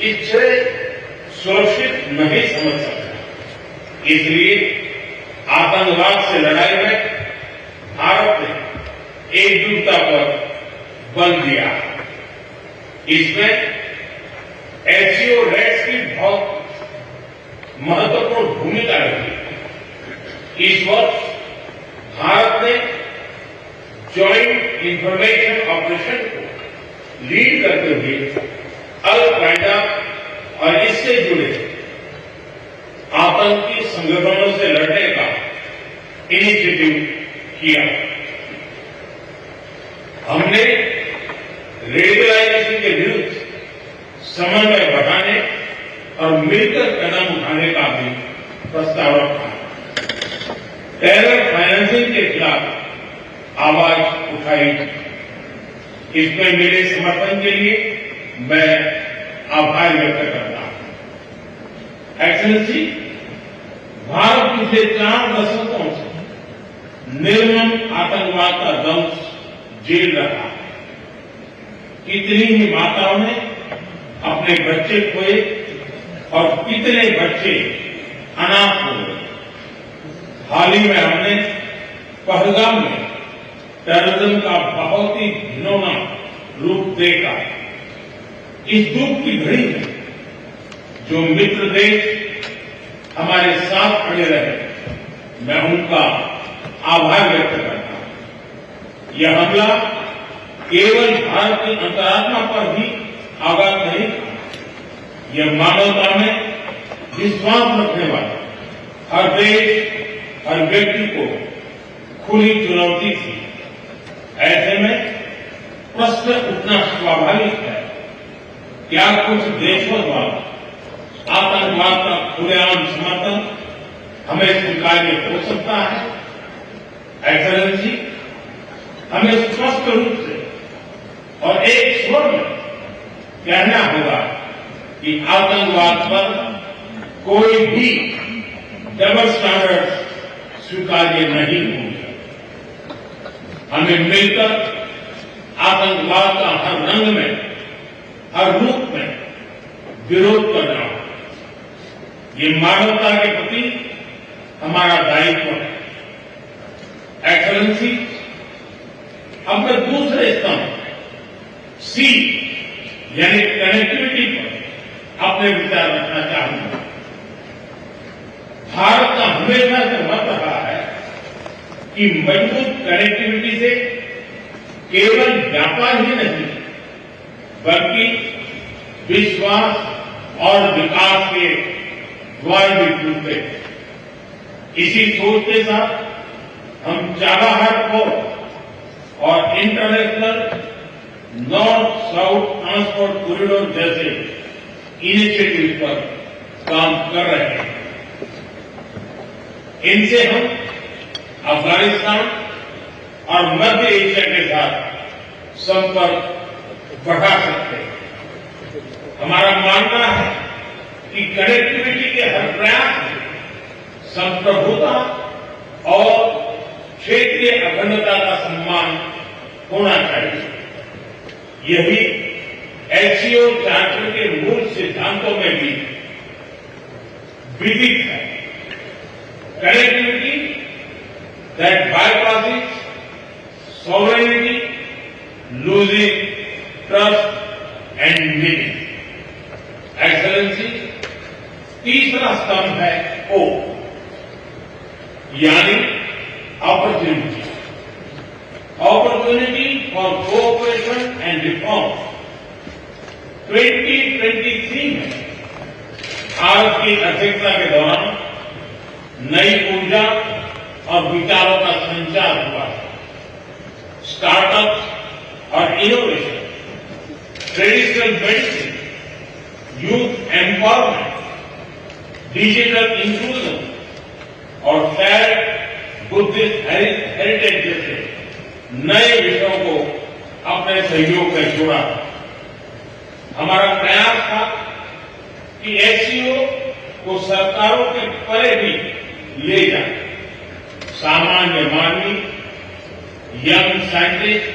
इससे सुरक्षित नहीं समझ सकता। इसलिए आतंकवाद से लड़ाई में भारत ने एकजुटता पर बल दिया। इसमें एससीओ रेट्स की बहुत महत्वपूर्ण भूमिका रही। इस वर्ष भारत ने जॉइंट इंफॉर्मेशन ऑपरेशन को लीड करते हुए अल-कायदा और इससे जुड़े आतंकी संगठनों से लड़ने का इनिशिएटिव किया। हमने रेडिकलाइजेशन के विरुद्ध समन्वय बढ़ाने और मिलकर कदम उठाने का भी प्रस्ताव रखा। टेरर फाइनेंसिंग के खिलाफ आवाज उठाई। इसमें मेरे समर्थन के लिए मैं आभार व्यक्त करता हूं। एक्सेलेंसी, भारत पिछले 4 दशकों से निर्मम आतंकवाद का दंश झेल रहा है। कितनी ही माताओं ने अपने बच्चे खोए और कितने बच्चे अनाथ हो गए। हाल ही में हमने पहलगाम में टेररिज्म का बहुत ही घिनौना रूप देखा। इस दुख की घड़ी में जो मित्र देश हमारे साथ खड़े रहे, मैं उनका आभार व्यक्त करता हूं। यह हमला केवल भारत की अंतरात्मा पर ही आघात नहीं था, यह मानवता में विश्वास रखने वाले हर देश, हर व्यक्ति को खुली चुनौती थी। ऐसे में प्रश्न उठना स्वाभाविक है, क्या कुछ देशों द्वारा आतंकवाद का खुलेआम समर्थन हमें स्वीकार्य हो सकता है? एक्सेलेंसी, हमें स्पष्ट रूप से और एक स्वर में कहना होगा कि आतंकवाद पर कोई भी डबल स्टैंडर्ड स्वीकार्य नहीं होंगे। हमें मिलकर आतंकवाद का हर रंग में, हर रूप में विरोध करना होगा। ये मानवता के प्रति हमारा दायित्व है। एक्सेलेंसी, अब मैं दूसरे स्तंभ सी यानी कनेक्टिविटी पर अपने विचार रखना चाहूंगा। भारत का हमेशा से मत रहा है कि मजबूत कनेक्टिविटी से केवल व्यापार ही नहीं बल्कि विश्वास और विकास के द्वार भी खुलते हैं। इसी सोच के साथ हम चाबहार पोर्ट और international north south transport corridor जैसे इनिशिएटिव पर काम कर रहे हैं। इनसे हम अफगानिस्तान और मध्य एशिया के साथ संपर्क बढ़ा सकते हैं। हमारा मानना है कि कनेक्टिविटी के हर प्रयास में संप्रभुता और क्षेत्रीय अखंडता का सम्मान होना चाहिए। यही एससीओ चार्टर के मूल सिद्धांतों में भी विदित है। Connectivity that bypasses sovereignty, losing trust and meaning. Excellency, तीसरा स्तंभ है ओ यानी opportunity. Opportunity for cooperation and reform. 2023 में भारत की अध्यक्षता के दौरान नई ऊर्जा और विचारों का संचार हुआ है। स्टार्टअप और innovation, traditional medicine, youth empowerment, digital inclusion और शेयर्ड बुद्धिस्ट हेरिटेज जैसे नए विषयों को अपने सहयोग में जोड़ा। हमारा प्रयास था कि एससीओ को सरकारों के परे भी ले जाए। सामान्य मानवी, यंग साइंटिस्ट,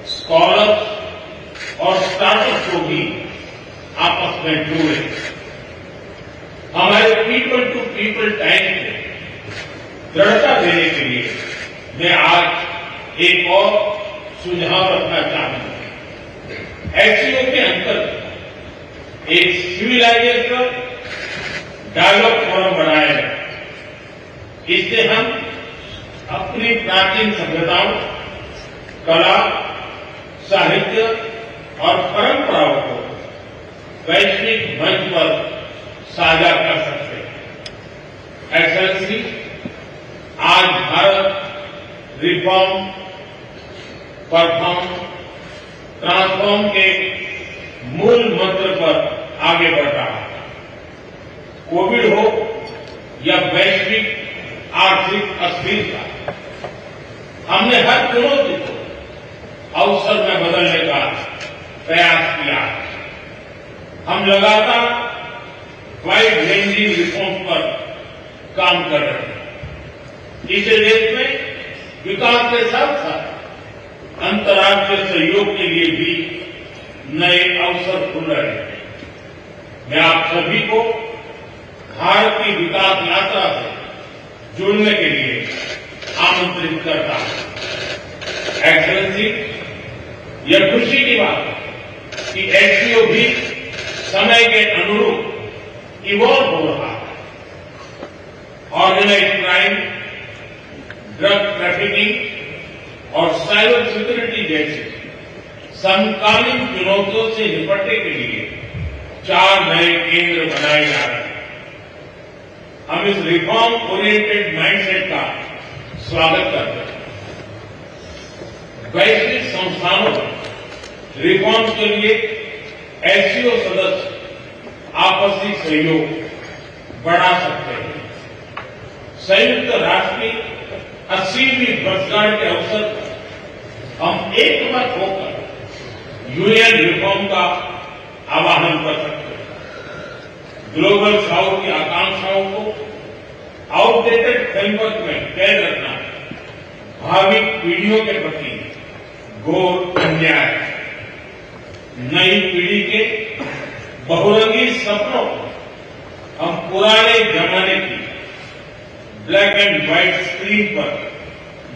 स्कॉलर्स और स्टार्टअप को भी आपस में जोड़े। हमारे पीपल टू पीपल टाइम को दृढ़ता देने के लिए मैं आज एक और सुझाव रखना चाहूंगा। एससीओ के अंतर्गत एक सिविलाइजेशन डायलॉग फोरम बनाया जाए। इससे हम अपनी प्राचीन सभ्यताओं, कला, साहित्य और परंपराओं को वैश्विक मंच पर साझा कर सकते हैं। एक्सेलेंसी, आज भारत रिफॉर्म, परफॉर्म, ट्रांसफॉर्म के मूल मंत्र पर आगे बढ़ रहा है। कोविड हो या वैश्विक आर्थिक अस्थिरता, हमने हर चुनौती को अवसर में बदलने का प्रयास किया। हम लगातार वाइड रेंजिंग रिफॉर्म पर काम कर रहे हैं। इस देश में विकास के साथ साथ अंतर्राष्ट्रीय सहयोग के लिए भी नए अवसर खुल रहे हैं। मैं आप सभी को भारत की विकास यात्रा से जुड़ने के लिए आमंत्रित करता हूं। एक्सेलेंसी, यह खुशी की बात है कि एससीओ भी समय के अनुरूप इवॉल्व हो रहा है। ऑर्गेनाइज्ड क्राइम, ड्रग ट्रैफिकिंग और साइबर सिक्योरिटी जैसे समकालीन चुनौतियों से निपटने के लिए 4 नए केंद्र बनाए जा रहे हैं। हम इस रिफॉर्म ओरिएंटेड माइंडसेट का स्वागत करते हैं। वैश्विक संस्थानों में रिफॉर्म के लिए एससीओ सदस्य आपसी सहयोग बढ़ा सकते हैं। संयुक्त राष्ट्र की 80वीं वर्षगांठ के अवसर पर हम एकमत होकर यूएन रिफॉर्म का आह्वान कर सकते हैं। ग्लोबल साउथ की आकांक्षाओं को आउटडेटेड फ्रेमवर्क में कैद रखना भावी पीढ़ियों के प्रति घोर अन्याय है। नई पीढ़ी के बहुरंगी सपनों को हम पुराने जमाने की ब्लैक एंड व्हाइट स्क्रीन पर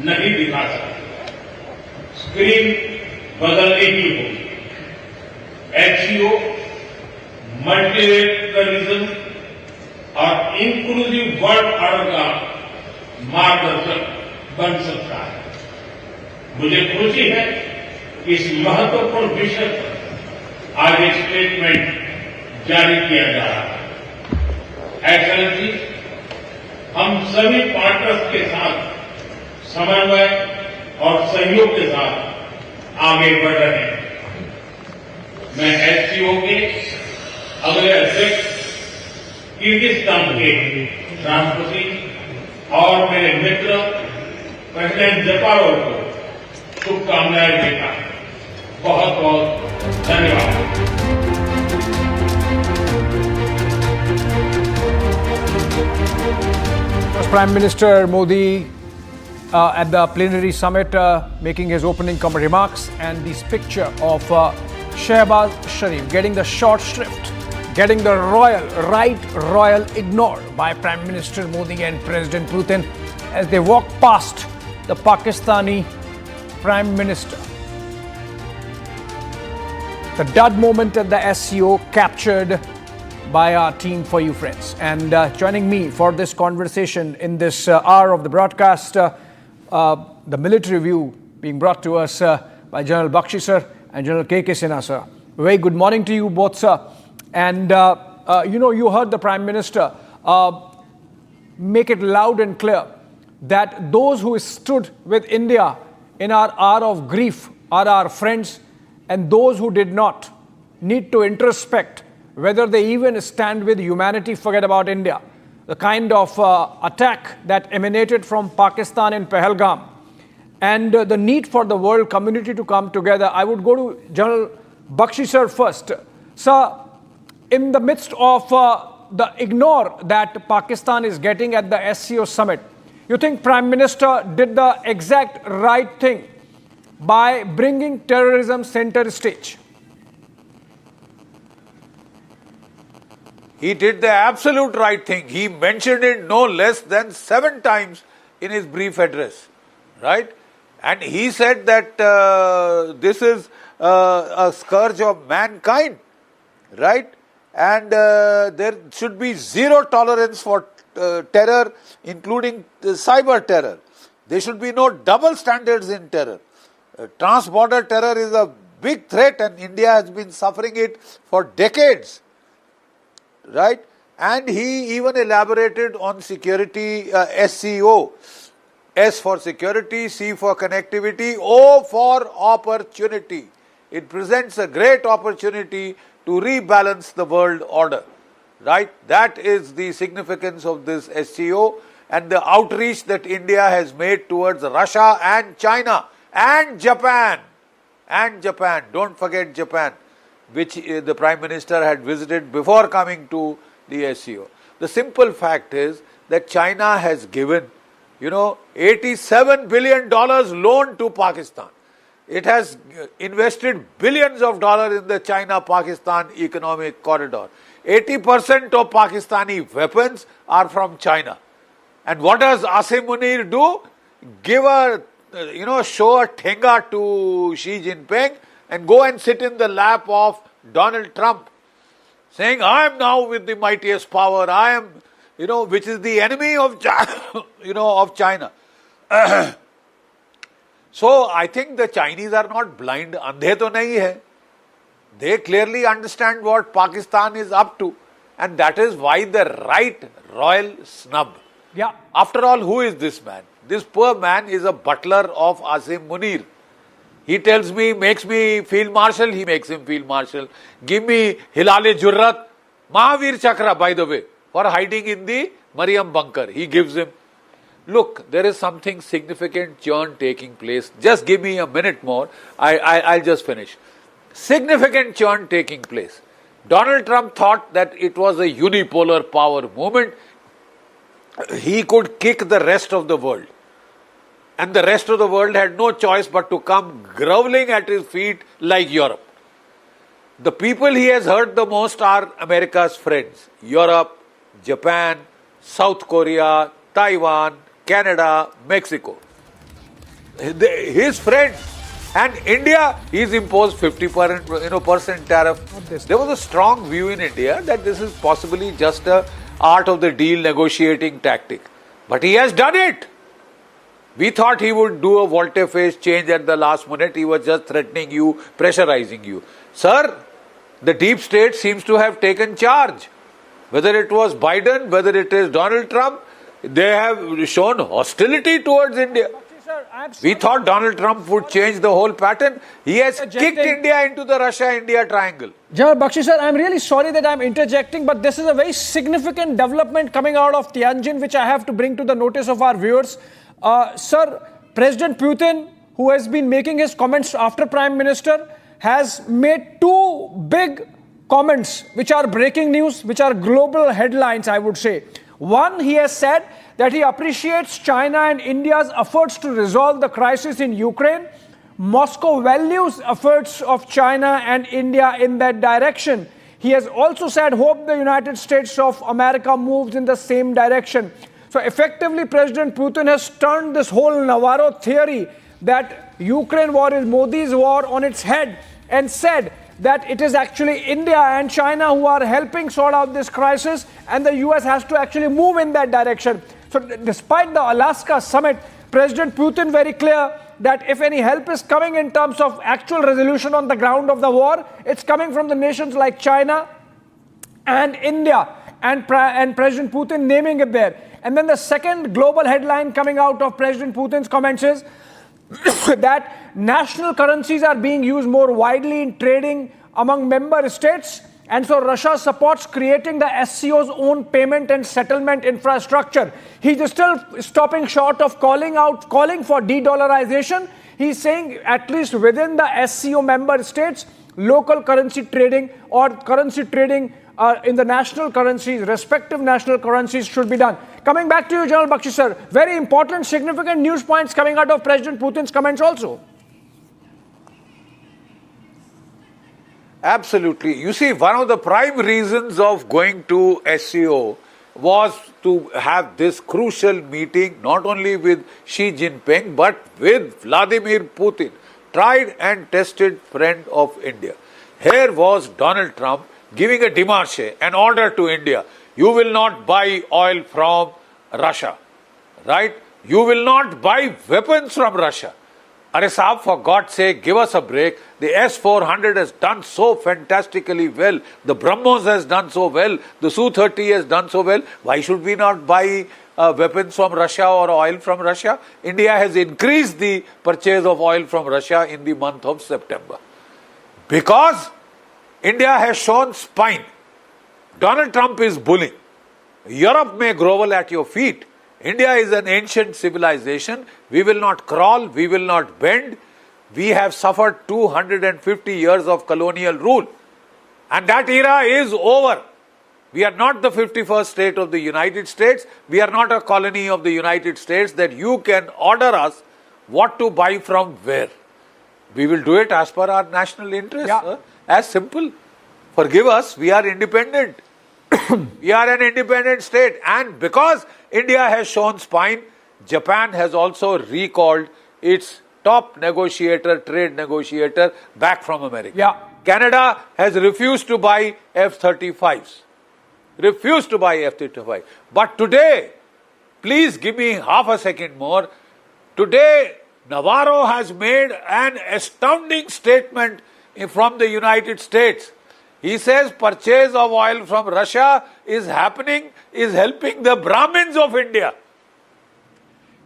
नहीं दिखा सकते। स्क्रीन बदलनी ही होगी। एससीओ मल्टीलेटरलिज्म और इंक्लूसिव वर्ल्ड ऑर्डर का मार्गदर्शक बन सकता है। मुझे खुशी है कि इस महत्वपूर्ण विषय पर आज एक स्टेटमेंट जारी किया जा रहा है। एक्सेलेंसी, हम सभी पार्टनर्स के साथ समन्वय और सहयोग के साथ आगे बढ़ रहे हैं। मैं एससीओ के अगले अध्यक्ष किर्गिस्तान के राष्ट्रपति और मेरे मित्र प्रेसिडेंट जपारोव को शुभकामनाएं देता हूं। बहुत बहुत धन्यवाद। Prime Minister Modi at the plenary summit making his opening remarks, and this picture of Shehbaz Sharif getting the short shrift, getting the royal ignored by Prime Minister Modi and President Putin as they walk past the Pakistani Prime Minister. The dud moment at the SCO captured by our team for you, friends. And joining me for this conversation in this hour of the broadcast, the military view being brought to us by General Bakshi sir and General KK Sinha sir. Very good morning to you both, sir. And you heard the Prime Minister make it loud and clear that those who stood with India in our hour of grief are our friends, and those who did not need to introspect whether they even stand with humanity, forget about India. The kind of attack that emanated from Pakistan in Pahalgam, and the need for the world community to come together. I would go to General Bakshi sir first. Sir, in the midst of the ignore that Pakistan is getting at the SCO Summit, you think Prime Minister did the exact right thing by bringing terrorism center stage? He did the absolute right thing. He mentioned it no less than 7 times in his brief address, right? And he said that this is a scourge of mankind, right? And there should be zero tolerance for terror, including cyber terror. There should be no double standards in terror. Trans-border terror is a big threat, and India has been suffering it for decades. Right? And he even elaborated on security, SCO. S for security, C for connectivity, O for opportunity. It presents a great opportunity to rebalance the world order. Right? That is the significance of this SCO and the outreach that India has made towards Russia and China and Japan. And Japan. Don't forget Japan, which the Prime Minister had visited before coming to the SCO. The simple fact is that China has given, $87 billion loan to Pakistan. It has invested billions of dollars in the China-Pakistan economic corridor. 80% of Pakistani weapons are from China. And what does Asim Munir do? Give a, show a thenga to Xi Jinping and go and sit in the lap of Donald Trump, saying, I am now with the mightiest power, I am, which is the enemy of China. So I think the Chinese are not blind, andhe to nahi hai. They clearly understand what Pakistan is up to, and that is why the right royal snub. Yeah. After all, who is this man? This poor man is a butler of Asim Munir. He tells me, makes me Field Marshal, he makes him Field Marshal. Give me Hilal-e-Jurrat, Mahavir Chakra, by the way, for hiding in the Mariam bunker. He gives him. Look, there is something significant churn taking place. Just give me a minute more. I'll just finish. Significant churn taking place. Donald Trump thought that it was a unipolar power movement. He could kick the rest of the world. And the rest of the world had no choice but to come groveling at his feet like Europe. The people he has hurt the most are America's friends. Europe, Japan, South Korea, Taiwan, Canada, Mexico. His friends. And India, he's imposed 50% tariff. There was a strong view in India that this is possibly just a art of the deal negotiating tactic. But he has done it. We thought he would do a volte-face change at the last minute. He was just threatening you, pressurizing you. Sir, the deep state seems to have taken charge. Whether it was Biden, whether it is Donald Trump, they have shown hostility towards India. We thought Donald Trump would change the whole pattern. He has kicked India into the Russia-India triangle. General Bakshi sir, I'm really sorry that I'm interjecting, but this is a very significant development coming out of Tianjin, which I have to bring to the notice of our viewers. Sir, President Putin, who has been making his comments after Prime Minister, has made two big comments which are breaking news, which are global headlines, I would say. One, he has said that he appreciates China and India's efforts to resolve the crisis in Ukraine. Moscow values efforts of China and India in that direction. He has also said, hope the United States of America moves in the same direction. So effectively, President Putin has turned this whole Navarro theory that Ukraine war is Modi's war on its head and said that it is actually India and China who are helping sort out this crisis, and the US has to actually move in that direction. So despite the Alaska summit, President Putin very clear that if any help is coming in terms of actual resolution on the ground of the war, it's coming from the nations like China and India, and President Putin naming it there. And then the second global headline coming out of President Putin's comments is that national currencies are being used more widely in trading among member states, and so Russia supports creating the SCO's own payment and settlement infrastructure. He is still stopping short of calling for de-dollarization. He's saying at least within the SCO member states, local currency trading or currency trading in the national currencies, respective national currencies should be done. Coming back to you, General Bakshi sir, very important, significant news points coming out of President Putin's comments also. Absolutely. You see, one of the prime reasons of going to SCO was to have this crucial meeting not only with Xi Jinping but with Vladimir Putin, tried and tested friend of India. Here was Donald Trump giving a démarche, an order to India. You will not buy oil from Russia, right? You will not buy weapons from Russia. Arey Saab, for God's sake, give us a break. The S-400 has done so fantastically well. The BrahMos has done so well. The Su-30 has done so well. Why should we not buy weapons from Russia or oil from Russia? India has increased the purchase of oil from Russia in the month of September. Because India has shown spine. Donald Trump is bullying. Europe may grovel at your feet. India is an ancient civilization. We will not crawl. We will not bend. We have suffered 250 years of colonial rule. And that era is over. We are not the 51st state of the United States. We are not a colony of the United States that you can order us what to buy from where. We will do it as per our national interest. Yeah. As simple. Forgive us, we are independent. We are an independent state. And because India has shown spine, Japan has also recalled its top negotiator, trade negotiator, back from America. Yeah. Canada has refused to buy F-35s. Refused to buy F-35. But today, please give me half a second more. Today, Navarro has made an astounding statement from the United States. He says purchase of oil from Russia is helping the Brahmins of India.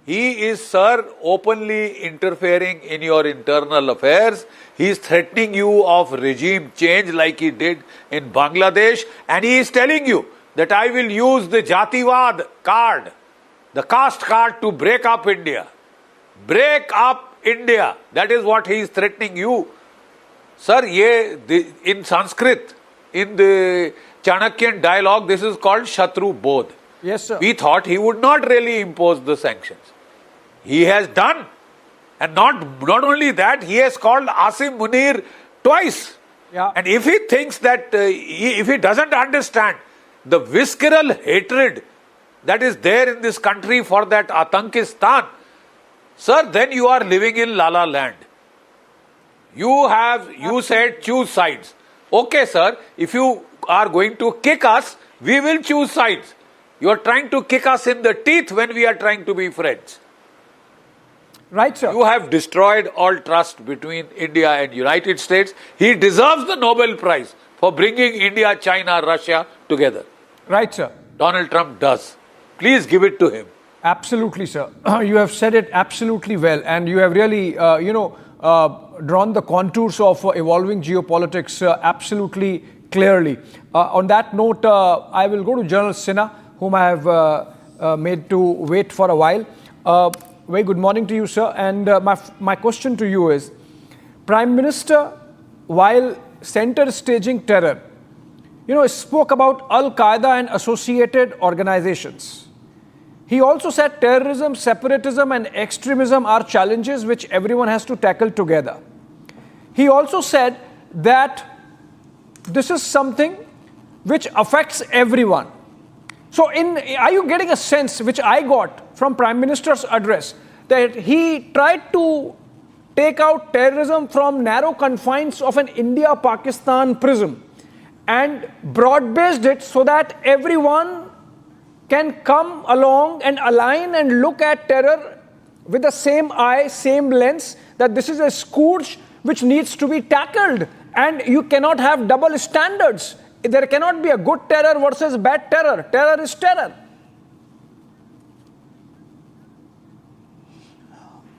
He is, sir, openly interfering in your internal affairs. He is threatening you of regime change like he did in Bangladesh. And he is telling you that I will use the Jatiwad card, the caste card, to break up India. Break up India. That is what he is threatening you. Sir, in Sanskrit, in the Chanakyan dialogue, this is called Shatru Bodh. Yes, sir. We thought he would not really impose the sanctions. He has done. And not only that, he has called Asim Munir twice. Yeah. And if he thinks that, if he doesn't understand the visceral hatred that is there in this country for that Atankistan, sir, then you are living in La La Land. You said choose sides. Okay, sir, if you are going to kick us, we will choose sides. You are trying to kick us in the teeth when we are trying to be friends. Right, sir. You have destroyed all trust between India and United States. He deserves the Nobel Prize for bringing India, China, Russia together. Right, sir. Donald Trump does. Please give it to him. Absolutely, sir. You have said it absolutely well, and you have really, drawn the contours of evolving geopolitics absolutely clearly. On that note, I will go to General Sinha, whom I have made to wait for a while. Very good morning to you, sir. And my question to you is, Prime Minister, while center staging terror, spoke about Al-Qaeda and associated organizations. He also said terrorism, separatism and extremism are challenges which everyone has to tackle together. He also said that this is something which affects everyone. So are you getting a sense, which I got from Prime Minister's address, that he tried to take out terrorism from narrow confines of an India-Pakistan prism and broad-based it so that everyone can come along and align and look at terror with the same eye, same lens, that this is a scourge which needs to be tackled, and you cannot have double standards. There cannot be a good terror versus bad terror. Terror is terror.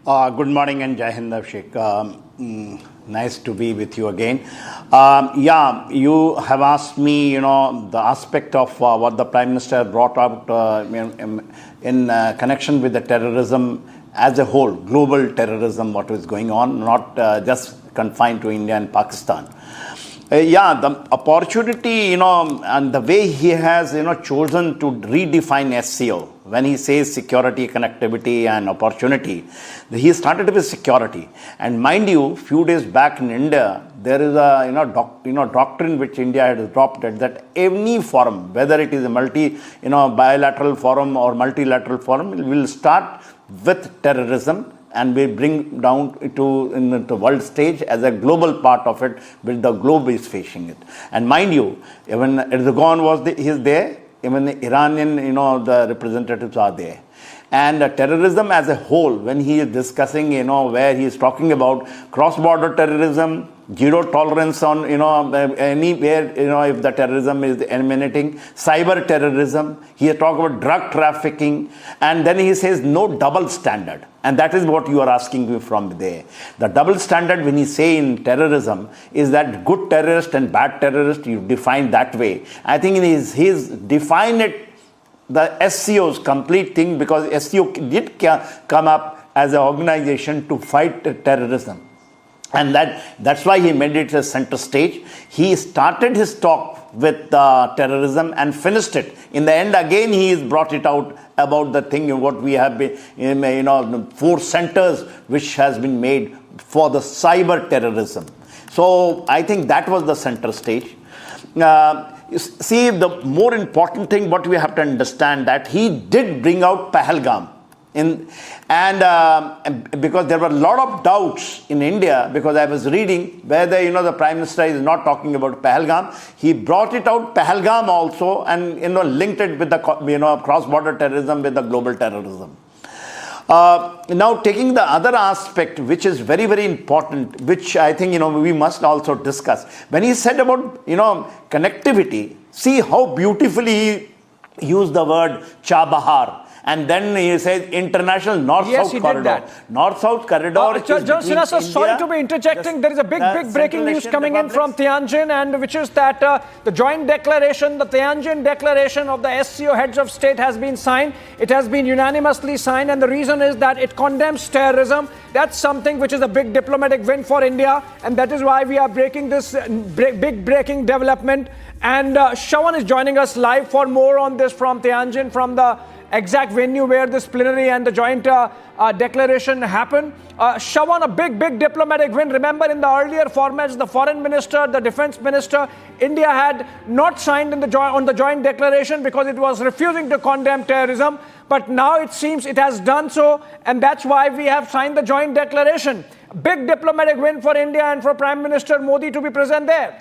Good morning and Jai Hind, Abhishek. Nice to be with you again. You have asked me, the aspect of what the Prime Minister brought out in connection with the terrorism as a whole, global terrorism, what is going on, not just confined to India and Pakistan. The opportunity, and the way he has, chosen to redefine SCO, when he says security, connectivity and opportunity, he started with security. And mind you, few days back in India, there is a, doctrine which India had adopted that any forum, whether it is a bilateral forum or multilateral forum, will start with terrorism and we bring down in the world stage as a global part of it, where the globe is facing it. And mind you, even Erdogan he is there, even the Iranian, the representatives are there. And terrorism as a whole, when he is discussing, where he is talking about cross-border terrorism, zero tolerance on, anywhere, if the terrorism is emanating, cyber terrorism, he is talking about drug trafficking, and then he says no double standard. And that is what you are asking me from there. The double standard, when you say in terrorism, is that good terrorist and bad terrorist, you define that way. I think he's defined it, the SCO's complete thing, because SCO did come up as an organization to fight terrorism. And that's why he made it a center stage. He started his talk with terrorism and finished it. In the end, again, he has brought it out about the thing, what we have been, 4 centers which has been made for the cyber terrorism. So I think that was the center stage. See, the more important thing, what we have to understand, that he did bring out Pahalgam. Because there were a lot of doubts in India, because I was reading whether, the Prime Minister is not talking about Pahalgam. He brought it out, Pahalgam also, and, linked it with the, cross-border terrorism, with the global terrorism. Now, taking the other aspect, which is very, very important, which I think, we must also discuss. When he said about, connectivity, see how beautifully he used the word Chabahar. And then he says international north-south corridor. North-south corridor is John Sinha, sir, sorry to be interjecting. There is a big breaking news coming in from Tianjin, and which is that the joint declaration, the Tianjin declaration of the SCO heads of state has been signed. It has been unanimously signed, and the reason is that it condemns terrorism. That's something which is a big diplomatic win for India, and that is why we are breaking this big breaking development. And Shravan is joining us live for more on this from Tianjin, from the exact venue where this plenary and the joint declaration happened. Shravan, a big diplomatic win. Remember, in the earlier formats, the foreign minister, the defense minister, India had not signed on the joint declaration because it was refusing to condemn terrorism. But now it seems it has done so, and that's why we have signed the joint declaration. Big diplomatic win for India and for Prime Minister Modi to be present there.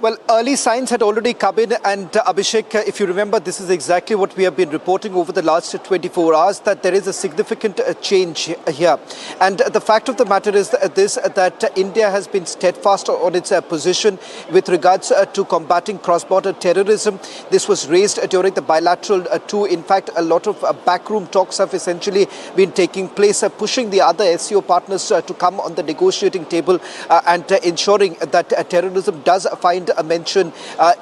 Well, early signs had already come in, and Abhishek, if you remember, this is exactly what we have been reporting over the last 24 hours, that there is a significant change here. And the fact of the matter is that India has been steadfast on its position with regards to combating cross-border terrorism. This was raised during the bilateral too. In fact, a lot of backroom talks have essentially been taking place, pushing the other SCO partners to come on the negotiating table and ensuring that terrorism does find a mention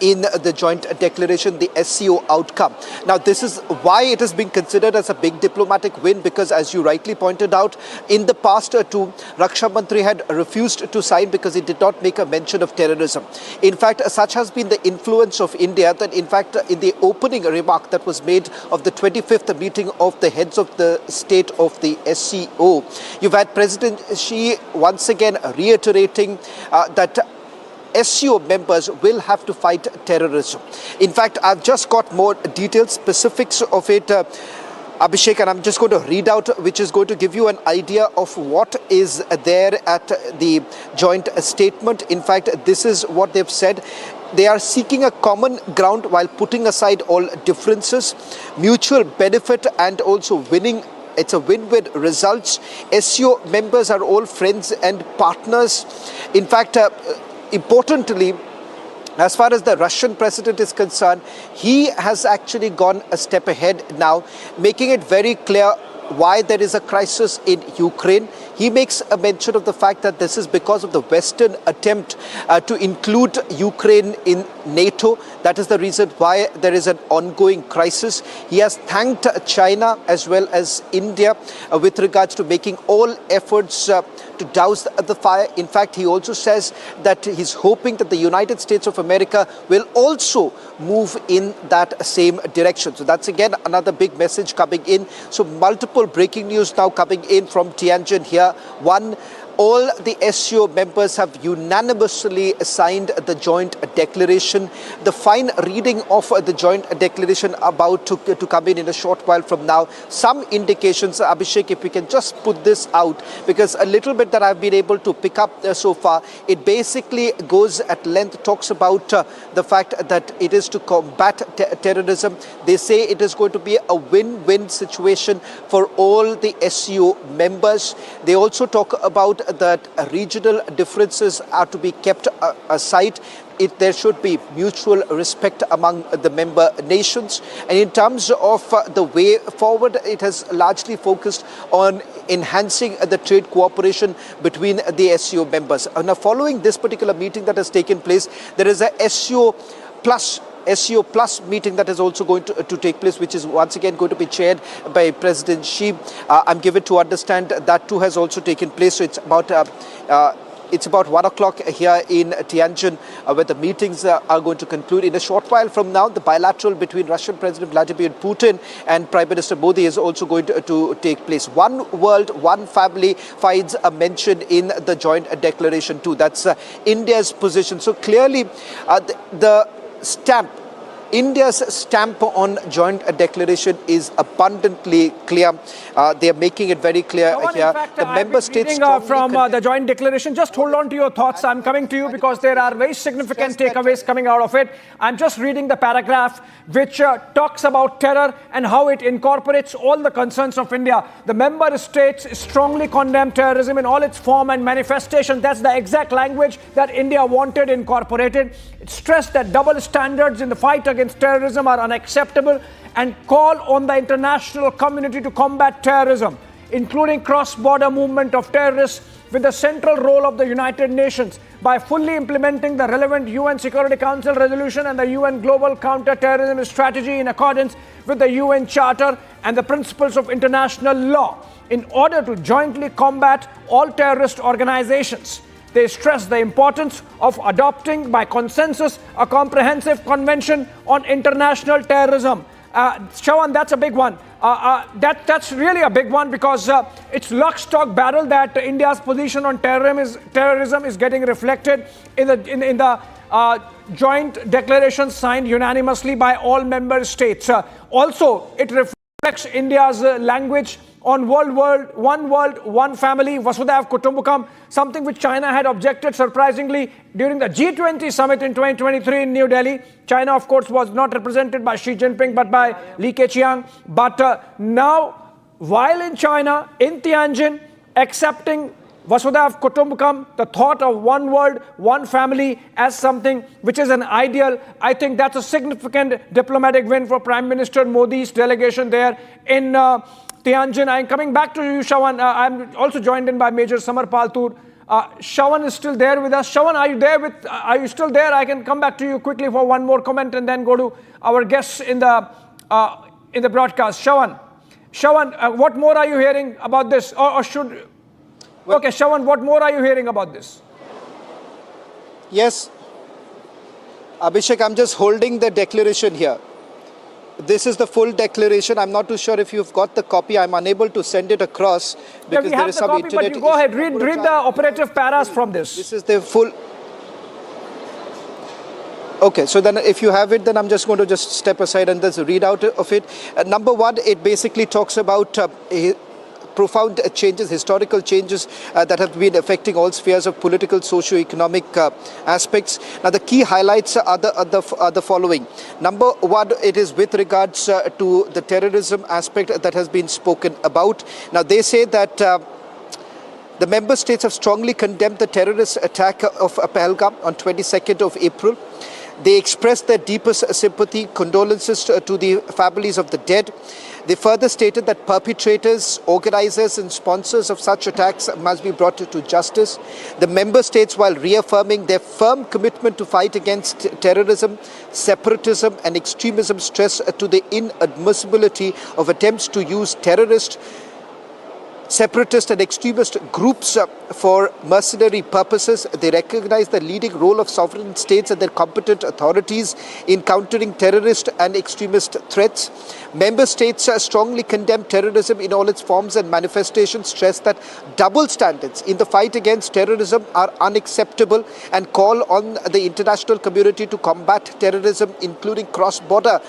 in the joint declaration, the SCO outcome. Now, this is why it has been considered as a big diplomatic win, because as you rightly pointed out, in the past too, Raksha Mantri had refused to sign because he did not make a mention of terrorism. In fact, such has been the influence of India that in fact in the opening remark that was made of the 25th meeting of the heads of the state of the SCO, you've had President Xi once again reiterating that SCO members will have to fight terrorism. In fact, I've just got more detailed specifics of it, Abhishek, and I'm just going to read out, which is going to give you an idea of what is there at the joint statement. In fact, this is what they've said. They are seeking a common ground while putting aside all differences, mutual benefit, and also winning. It's a win-win results. SCO members are all friends and partners. In fact, importantly, as far as the Russian president is concerned, he has actually gone a step ahead now, making it very clear why there is a crisis in Ukraine. He makes a mention of the fact that this is because of the Western attempt to include Ukraine in NATO. That is the reason why there is an ongoing crisis. He has thanked China as well as India with regards to making all efforts to douse the fire. In fact, he also says that he's hoping that the United States of America will also move in that same direction. So that's again another big message coming in. So multiple breaking news now coming in from Tianjin here. One, all the SCO members have unanimously signed the joint declaration. The fine reading of the joint declaration about to come in a short while from now. Some indications, Abhishek, if we can just put this out, because a little bit that I've been able to pick up so far, it basically goes at length, talks about the fact that it is to combat terrorism. They say it is going to be a win-win situation for all the SCO members. They also talk about that regional differences are to be kept aside. There should be mutual respect among the member nations. And in terms of the way forward, it has largely focused on enhancing the trade cooperation between the SCO members. Now, following this particular meeting that has taken place, there is a SCO Plus meeting that is also going to take place, which is once again going to be chaired by President Xi. I'm given to understand that too has also taken place. So it's about 1 o'clock here in Tianjin, where the meetings are going to conclude. In a short while from now, the bilateral between Russian President Vladimir Putin and Prime Minister Modi is also going to take place. One world, one family finds a mention in the joint declaration too. That's India's position. So clearly, India's stamp on joint declaration is abundantly clear. They are making it very clear here. The member states from the joint declaration. Just hold on to your thoughts. I'm coming to you because there are very significant takeaways coming out of it. I'm just reading the paragraph which talks about terror and how it incorporates all the concerns of India. The member states strongly condemn terrorism in all its form and manifestation. That's the exact language that India wanted incorporated. It stressed that double standards in the fight against against terrorism are unacceptable and call on the international community to combat terrorism, including cross-border movement of terrorists, with the central role of the United Nations by fully implementing the relevant UN Security Council resolution and the UN Global Counter-Terrorism Strategy in accordance with the UN Charter and the principles of international law in order to jointly combat all terrorist organizations. They stress the importance of adopting by consensus a comprehensive convention on international terrorism. Shravan, that's a big one. That's really a big one because it's lock, stock, barrel that India's position on terrorism is getting reflected in the joint declaration signed unanimously by all member states. Also, it reflects India's language on one world, one family, Vasudhaiv Kutumbakam, something which China had objected surprisingly during the G20 summit in 2023 in New Delhi. China, of course, was not represented by Xi Jinping but by Li Keqiang. But now, while in China, in Tianjin, accepting Vasudhaiv Kutumbakam, the thought of one world, one family as something which is an ideal, I think that's a significant diplomatic win for Prime Minister Modi's delegation there in Tianjin. I'm coming back to you, Shravan. I'm also joined in by Major Samar Paltur. Shravan is still there with us. Shravan, are you still there? I can come back to you quickly for one more comment and then go to our guests in the broadcast. Shravan, what more are you hearing about this? Okay, Shravan, what more are you hearing about this? Yes. Abhishek, I'm just holding the declaration here. This is the full declaration. I'm not too sure if you've got the copy. I'm unable to send it across because there is some copy, internet. But you go ahead, read the operative paras from this. This is the full. Okay, so then if you have it, then I'm just going to step aside and just read out of it. Number one, it basically talks about profound changes, historical changes that have been affecting all spheres of political, socio-economic aspects. Now, the key highlights are the following. Number one, it is with regards to the terrorism aspect that has been spoken about. Now, they say that the member states have strongly condemned the terrorist attack of Pahalgam on 22nd of April. They expressed their deepest sympathy, condolences to the families of the dead. They further stated that perpetrators, organizers and sponsors of such attacks must be brought to justice. The member states, while reaffirming their firm commitment to fight against terrorism, separatism and extremism, stress to the inadmissibility of attempts to use terrorist, separatist and extremist groups for mercenary purposes. They recognize the leading role of sovereign states and their competent authorities in countering terrorist and extremist threats. Member states strongly condemn terrorism in all its forms and manifestations, stress that double standards in the fight against terrorism are unacceptable, and call on the international community to combat terrorism, including cross-border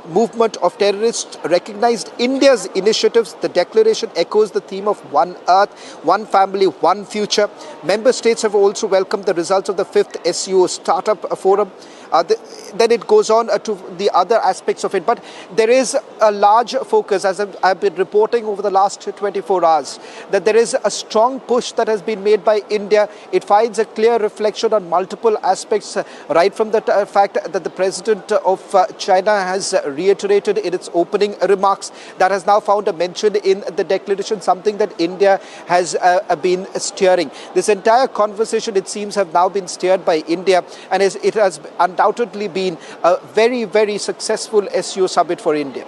movement of terrorists. Recognized India's initiatives. The declaration echoes the theme of one earth, one family, one future. Member states have also welcomed the results of the 5th SCO Startup Forum. Then it goes on to the other aspects of it. But there is a large focus, as I've been reporting over the last 24 hours, that there is a strong push that has been made by India. It finds a clear reflection on multiple aspects, right from the fact that the president of China has reiterated in its opening remarks. That has now found a mention in the declaration, something that India has been steering. This entire conversation, it seems, have now been steered by India, and it has undoubtedly been a very, very successful SCO summit for India.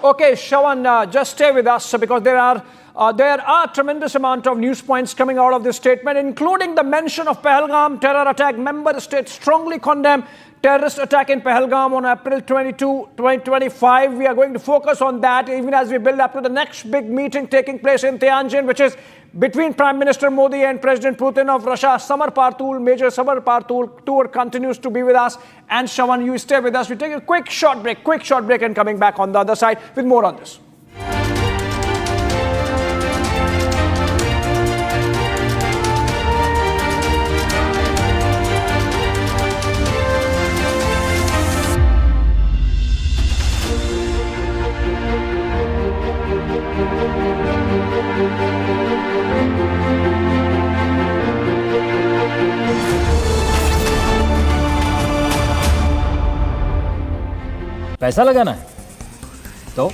Okay, Shravan, just stay with us because there are a tremendous amount of news points coming out of this statement, including the mention of Pahalgam terror attack. Member states strongly condemn terrorist attack in Pahalgam on April 22, 2025. We are going to focus on that even as we build up to the next big meeting taking place in Tianjin, which is between Prime Minister Modi and President Putin of Russia. Samar Partul, Major Samar Partul tour continues to be with us. And Shravan, you stay with us. We take a quick short break and coming back on the other side with more on this. पैसा लगाना है तो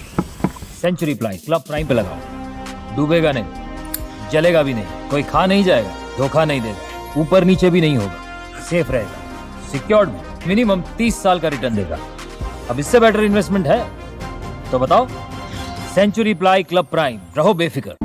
century ply club prime पे लगाओ। डूबेगा नहीं, जलेगा भी नहीं, कोई खा नहीं जाएगा, धोखा नहीं देगा, ऊपर नीचे भी नहीं होगा, सेफ रहेगा, सिक्योर्ड भी, मिनिमम 30 साल का रिटर्न देगा। अब इससे बेटर इन्वेस्टमेंट है तो बताओ। सेंचुरी प्लाई क्लब प्राइम, रहो बेफिक्र।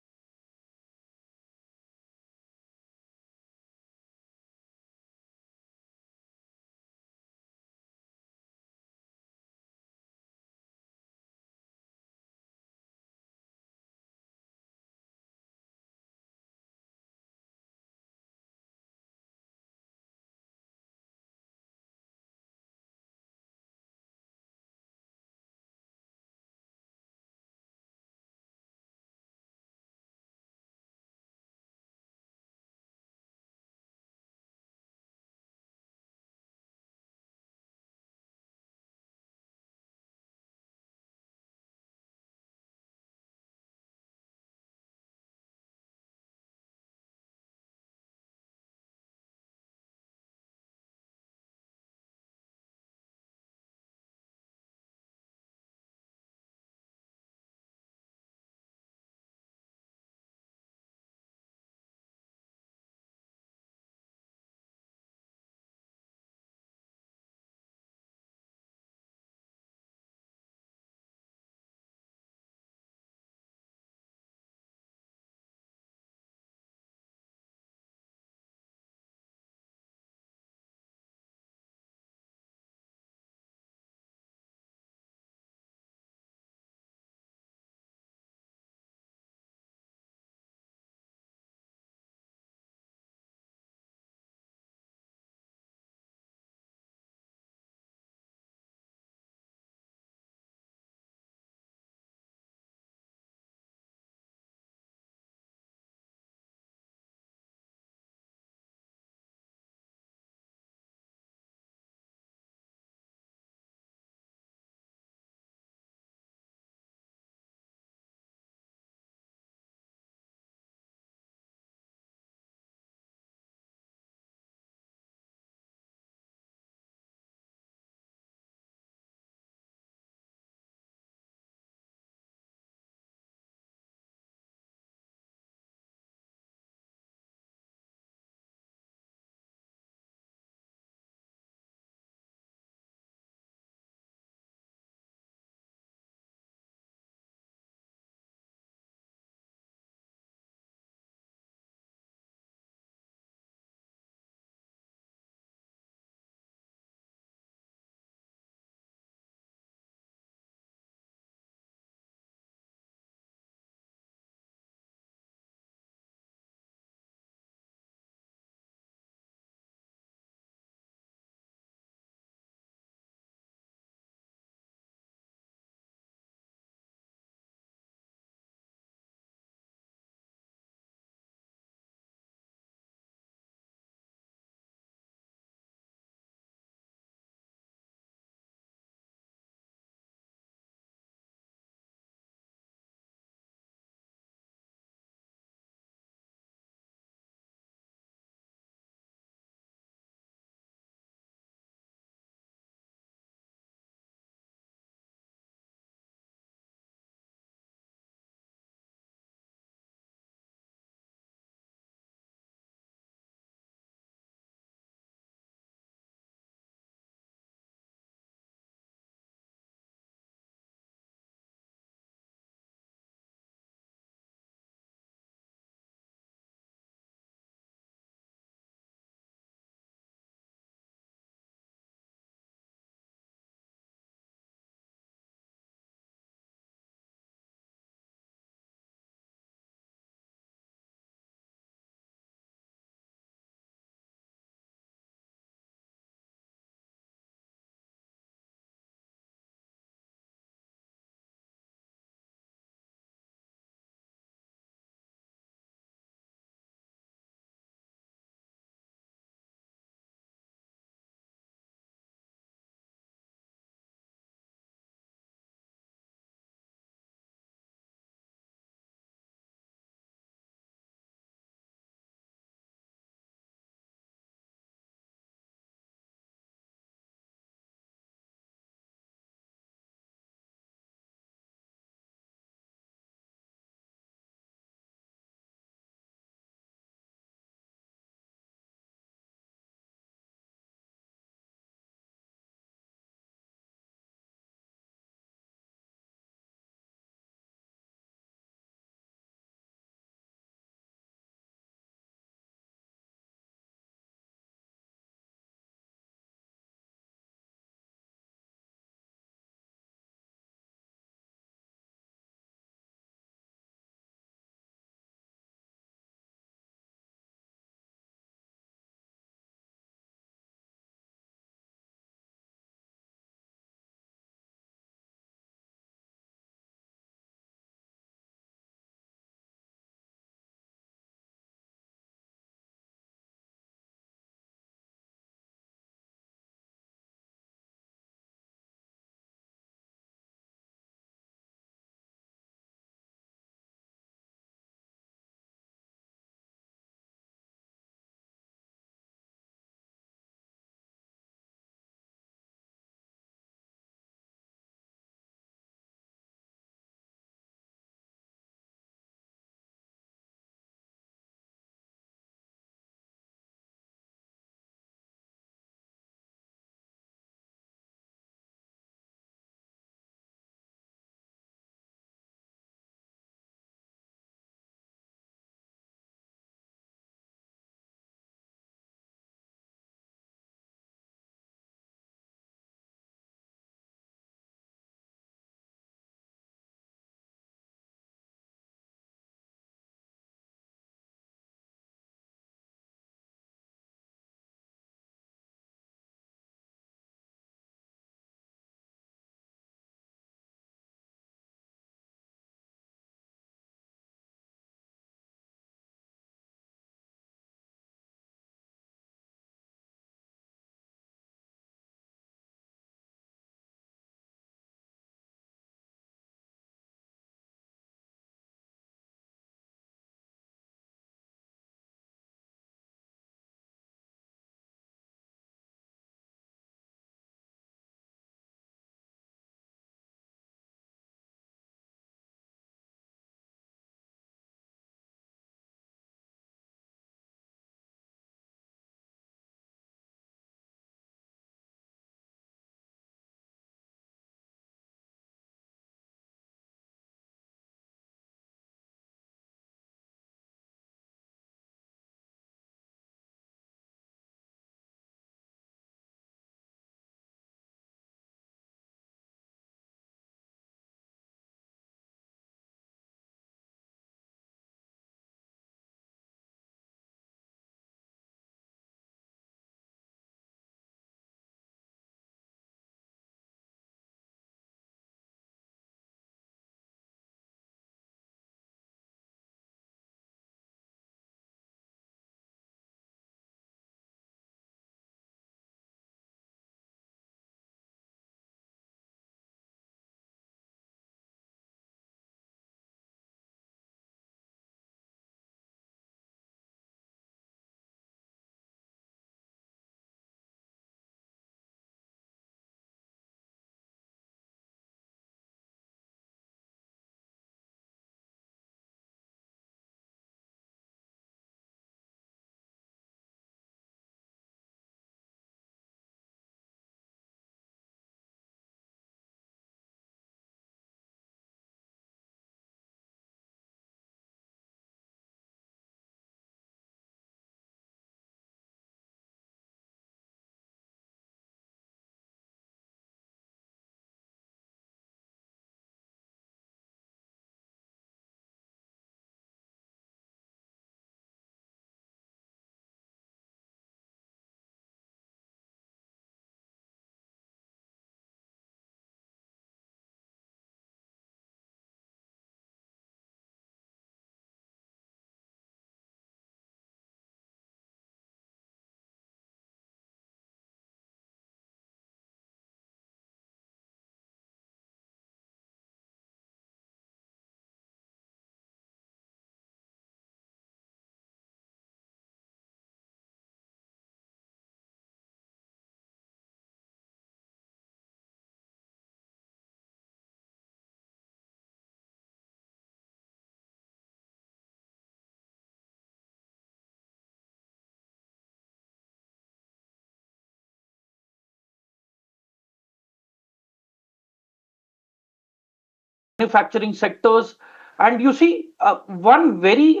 manufacturing sectors. And you see, one very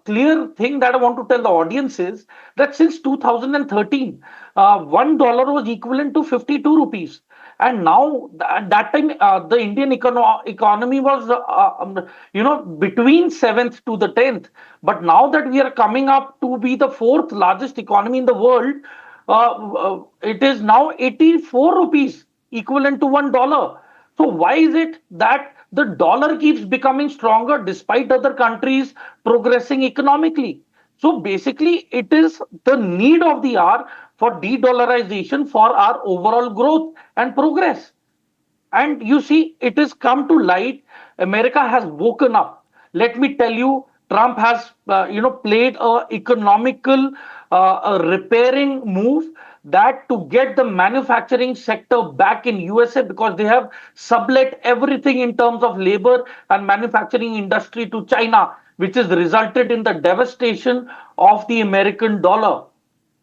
clear thing that I want to tell the audience is that since 2013, $1 was equivalent to 52 rupees. And now, at that time, the Indian economy was, between 7th to the 10th. But now that we are coming up to be the 4th largest economy in the world, it is now 84 rupees, equivalent to $1. So why is it that the dollar keeps becoming stronger despite other countries progressing economically? So basically, it is the need of the hour for de-dollarization for our overall growth and progress. And you see, it has come to light. America has woken up. Let me tell you, Trump has, played a economical, repairing move that to get the manufacturing sector back in USA, because they have sublet everything in terms of labor and manufacturing industry to China, which has resulted in the devastation of the American dollar.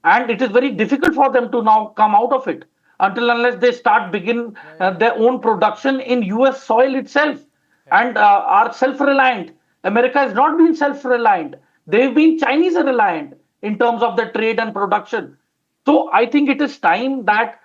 And it is very difficult for them to now come out of it until unless they start begin their own production in US soil itself and are self-reliant. America has not been self-reliant. They've been Chinese reliant in terms of the trade and production. So I think it is time that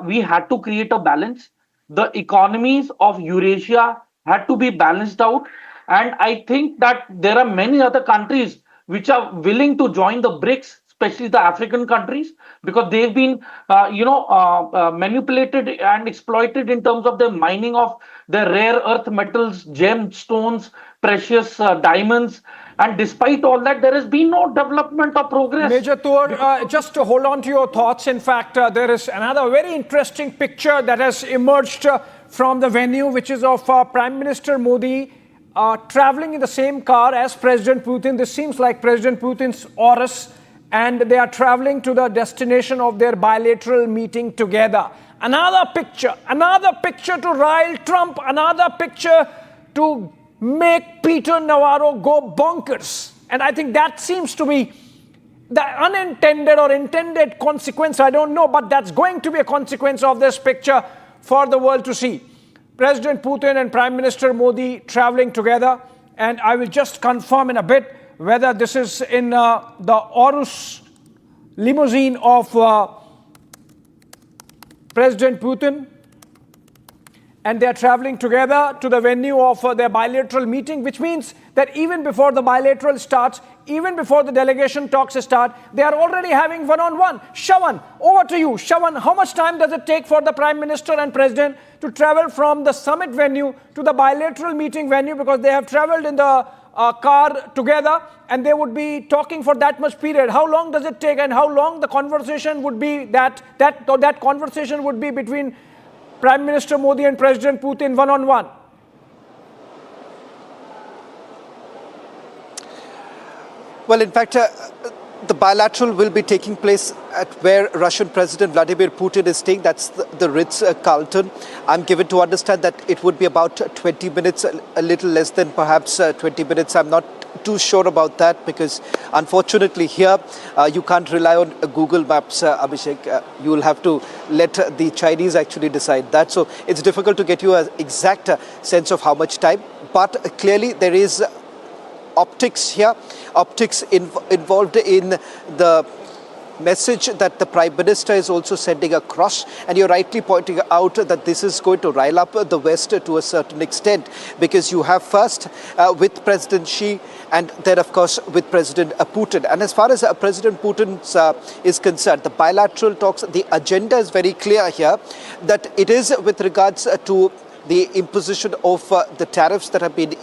we had to create a balance. The economies of Eurasia had to be balanced out. And I think that there are many other countries which are willing to join the BRICS, especially the African countries, because they've been, manipulated and exploited in terms of the mining of the rare earth metals, gemstones, precious diamonds. And despite all that, there has been no development or progress. Major Tour, just to hold on to your thoughts, in fact, there is another very interesting picture that has emerged from the venue, which is of Prime Minister Modi traveling in the same car as President Putin. This seems like President Putin's Aurus, and they are traveling to the destination of their bilateral meeting together. Another picture to rile Trump, another picture to make Peter Navarro go bonkers. And I think that seems to be the unintended or intended consequence, I don't know, but that's going to be a consequence of this picture for the world to see. President Putin and Prime Minister Modi traveling together, and I will just confirm in a bit whether this is in the Aurus limousine of President Putin, and they are traveling together to the venue of their bilateral meeting, which means that even before the bilateral starts, even before the delegation talks start, they are already having one-on-one. Shawan, over to you. Shawan, how much time does it take for the Prime Minister and President to travel from the summit venue to the bilateral meeting venue, because they have traveled in the car together and they would be talking for that much period? How long does it take, and how long the conversation would be that conversation would be between Prime Minister Modi and President Putin one-on-one? Well, in fact, the bilateral will be taking place at where Russian President Vladimir Putin is staying. That's the Ritz-Carlton. I'm given to understand that it would be about 20 minutes, a little less than perhaps 20 minutes. I'm not too sure about that, because unfortunately here you can't rely on Google Maps, Abhishek. You will have to let the Chinese actually decide that. So it's difficult to get you an exact sense of how much time. But clearly there is optics here, optics involved in the message that the Prime Minister is also sending across. And you're rightly pointing out that this is going to rile up the West to a certain extent, because you have first with President Xi and then, of course, with President Putin. And as far as President Putin is concerned, the bilateral talks, the agenda is very clear here, that it is with regards to the imposition of the tariffs that have been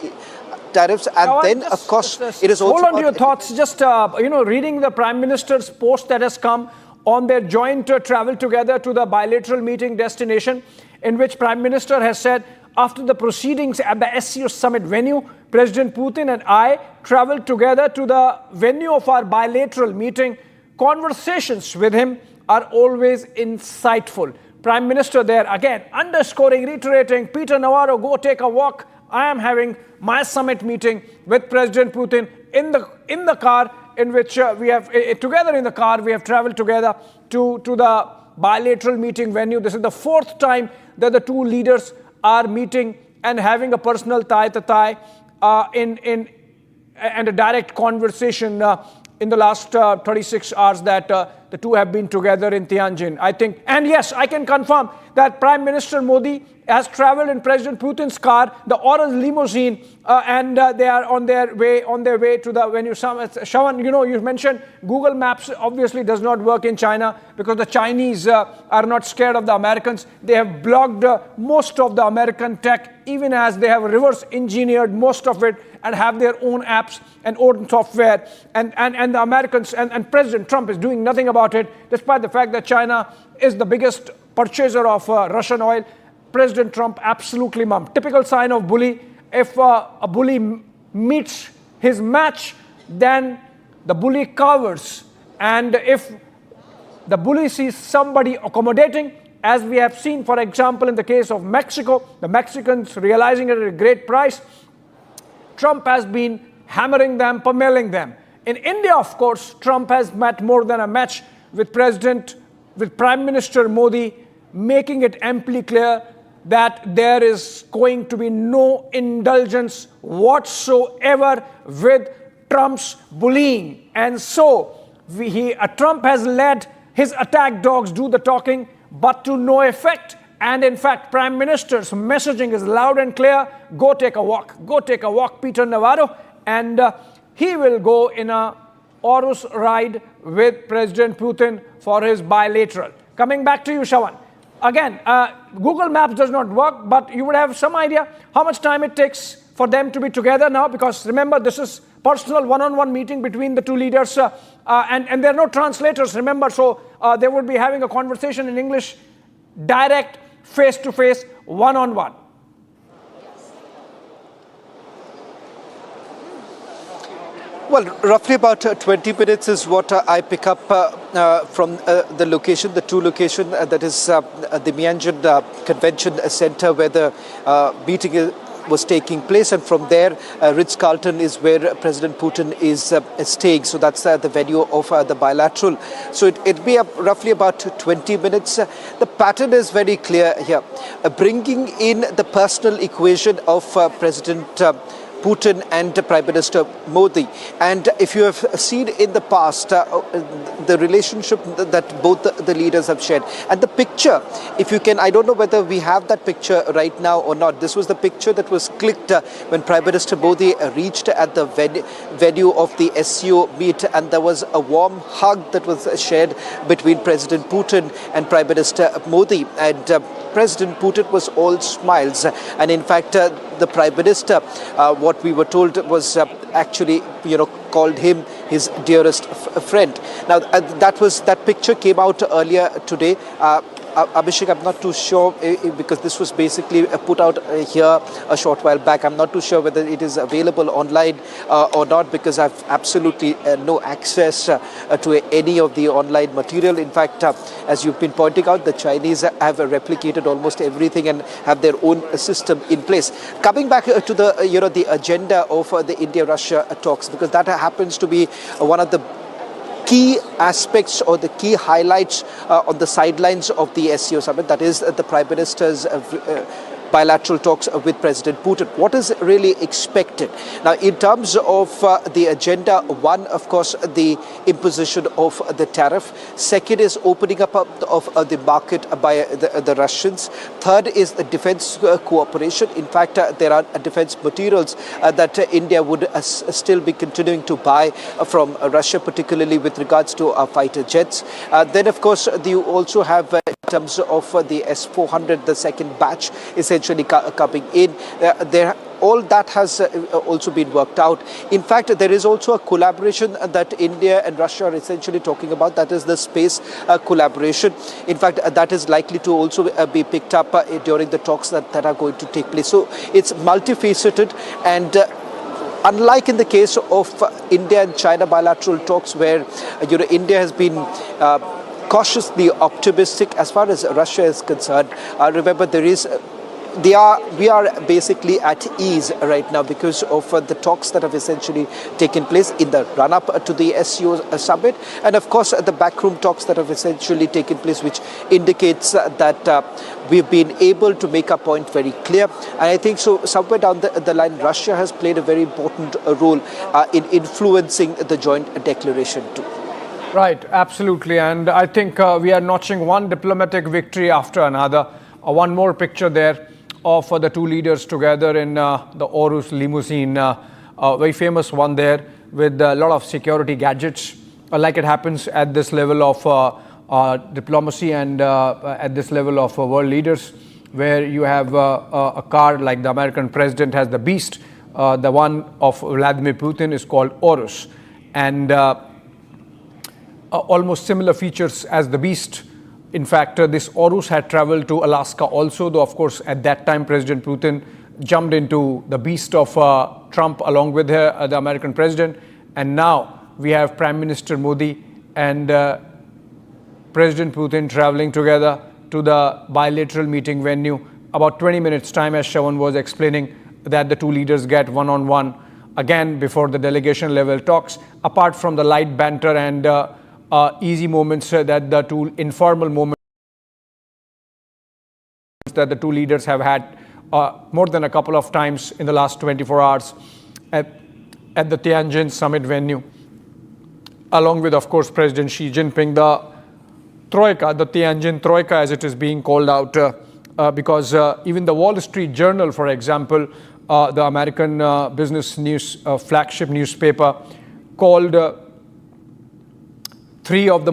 tariffs, and then of course it is also hold on to your thoughts. Just reading the Prime Minister's post that has come on their joint travel together to the bilateral meeting destination, in which Prime Minister has said, after the proceedings at the SCO Summit venue, President Putin and I traveled together to the venue of our bilateral meeting. Conversations with him are always insightful. Prime Minister there again underscoring, reiterating, Peter Navarro, go take a walk. I am having my summit meeting with President Putin in the car, in which we have together in the car we have traveled together to the bilateral meeting venue. This is the fourth time that the two leaders are meeting and having a personal tie-to-tie and a direct conversation in the last 36 hours that the two have been together in Tianjin. I think, and yes, I can confirm that Prime Minister Modi has traveled in President Putin's car, the orange limousine, and they are on their way to the venue. Shawan, you mentioned Google Maps obviously does not work in China because the Chinese are not scared of the Americans. They have blocked most of the American tech, even as they have reverse engineered most of it and have their own apps and own software. And the Americans and President Trump is doing nothing about it, despite the fact that China is the biggest purchaser of Russian oil. President Trump absolutely mum. Typical sign of bully. If a bully meets his match, then the bully covers. And if the bully sees somebody accommodating, as we have seen, for example, in the case of Mexico, the Mexicans realizing it at a great price, Trump has been hammering them, pummeling them. In India, of course, Trump has met more than a match with Prime Minister Modi, making it amply clear that there is going to be no indulgence whatsoever with Trump's bullying. And so Trump has let his attack dogs do the talking, but to no effect. And in fact, Prime Minister's messaging is loud and clear. Go take a walk. Go take a walk, Peter Navarro. And he will go in a Horus ride with President Putin for his bilateral. Coming back to you, Shawan. Again, Google Maps does not work, but you would have some idea how much time it takes for them to be together now, because remember, this is personal one-on-one meeting between the two leaders, and there are no translators, remember, so they would be having a conversation in English, direct, face-to-face, one-on-one. Well, roughly about 20 minutes is what I pick up from the location, the two location, that is the Tianjin Convention Center, where the meeting was taking place, and from there Ritz-Carlton is where President Putin is staying. So that's the venue of the bilateral. So it'd be roughly about 20 minutes. The pattern is very clear here, bringing in the personal equation of President Putin and Prime Minister Modi. And if you have seen in the past the relationship that both the leaders have shared, and the picture, if you can, I don't know whether we have that picture right now or not. This was the picture that was clicked when Prime Minister Modi reached at the venue of the SCO meet, and there was a warm hug that was shared between President Putin and Prime Minister Modi. And President Putin was all smiles, and in fact the Prime Minister, what we were told, was actually called him his dearest friend. Now that picture came out earlier today. Abhishek, I'm not too sure, because this was basically put out here a short while back. I'm not too sure whether it is available online or not, because I've absolutely no access to any of the online material. In fact, as you've been pointing out, the Chinese have replicated almost everything and have their own system in place. Coming back to the agenda of the India-Russia talks, because that happens to be one of the key aspects or the key highlights on the sidelines of the SCO Summit, that is the Prime Minister's bilateral talks with President Putin. What is really expected? Now, in terms of the agenda, one, of course, the imposition of the tariff. Second is opening up of the market by the Russians. Third is the defense cooperation. In fact, there are defense materials that India would still be continuing to buy from Russia, particularly with regards to fighter jets. Then, of course, you also have in terms of the S-400, the second batch essentially coming in. All that has also been worked out. In fact, there is also a collaboration that India and Russia are essentially talking about. That is the space collaboration. In fact, that is likely to also be picked up during the talks that are going to take place. So it's multifaceted, and unlike in the case of India and China bilateral talks, where India has been cautiously optimistic as far as Russia is concerned. Remember, there is we are basically at ease right now because of the talks that have essentially taken place in the run-up to the SCO Summit, and of course the backroom talks that have essentially taken place, which indicates that we've been able to make our point very clear. And I think so somewhere down the line, Russia has played a very important role in influencing the joint declaration too. Right, absolutely. And I think we are notching one diplomatic victory after another. One more picture there of the two leaders together in the Horus limousine, a very famous one there with a lot of security gadgets, like it happens at this level of diplomacy and at this level of world leaders, where you have a car like the American president has the Beast. The one of Vladimir Putin is called Horus, and almost similar features as the Beast. In fact, this Horus had traveled to Alaska also, though of course at that time President Putin jumped into the Beast of Trump along with the American president. And now we have Prime Minister Modi and President Putin traveling together to the bilateral meeting venue. About 20 minutes time, as Shravan was explaining, that the two leaders get one-on-one again before the delegation level talks, apart from the light banter and easy moments that the two informal moments that the two leaders have had more than a couple of times in the last 24 hours at the Tianjin Summit venue, along with, of course, President Xi Jinping, the Troika, the Tianjin Troika as it is being called out, because even the Wall Street Journal, for example, the American business news flagship newspaper, called three of the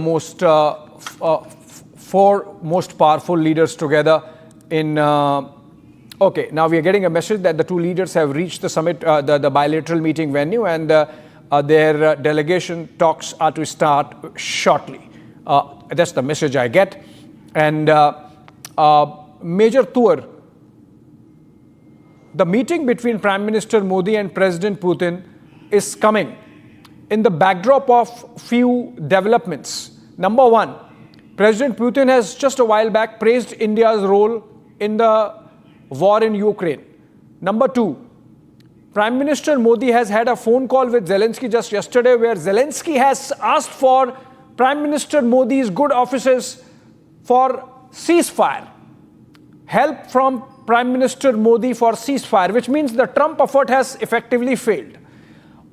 four most powerful leaders together in okay, now we are getting a message that the two leaders have reached the summit, the bilateral meeting venue, and their delegation talks are to start shortly. That's the message I get. And major tour, the meeting between Prime Minister Modi and President Putin is coming in the backdrop of few developments. Number one, President Putin has just a while back praised India's role in the war in Ukraine. Number two, Prime Minister Modi has had a phone call with Zelensky just yesterday, where Zelensky has asked for Prime Minister Modi's good offices for ceasefire, help from Prime Minister Modi for ceasefire, which means the Trump effort has effectively failed.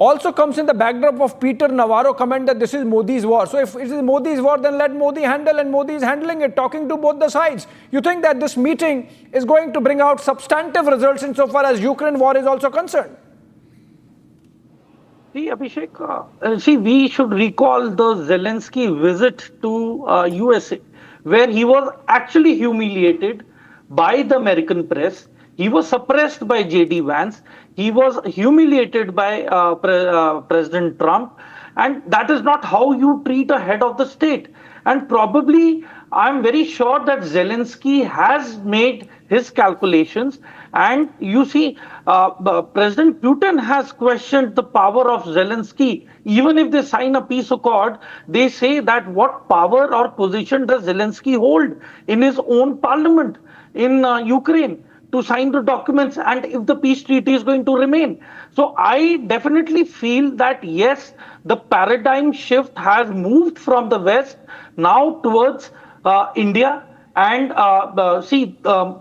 Also comes in the backdrop of Peter Navarro comment that this is Modi's war. So if it is Modi's war, then let Modi handle, and Modi is handling it, talking to both the sides. You think that this meeting is going to bring out substantive results insofar as Ukraine war is also concerned? See, Abhishek, we should recall the Zelensky visit to USA, where he was actually humiliated by the American press. He was suppressed by J.D. Vance. He was humiliated by President Trump. And that is not how you treat a head of the state. And probably, I'm very sure that Zelensky has made his calculations. And you see, President Putin has questioned the power of Zelensky. Even if they sign a peace accord, they say that what power or position does Zelensky hold in his own parliament in Ukraine to sign the documents, and if the peace treaty is going to remain. So I definitely feel that yes, the paradigm shift has moved from the West now towards India, and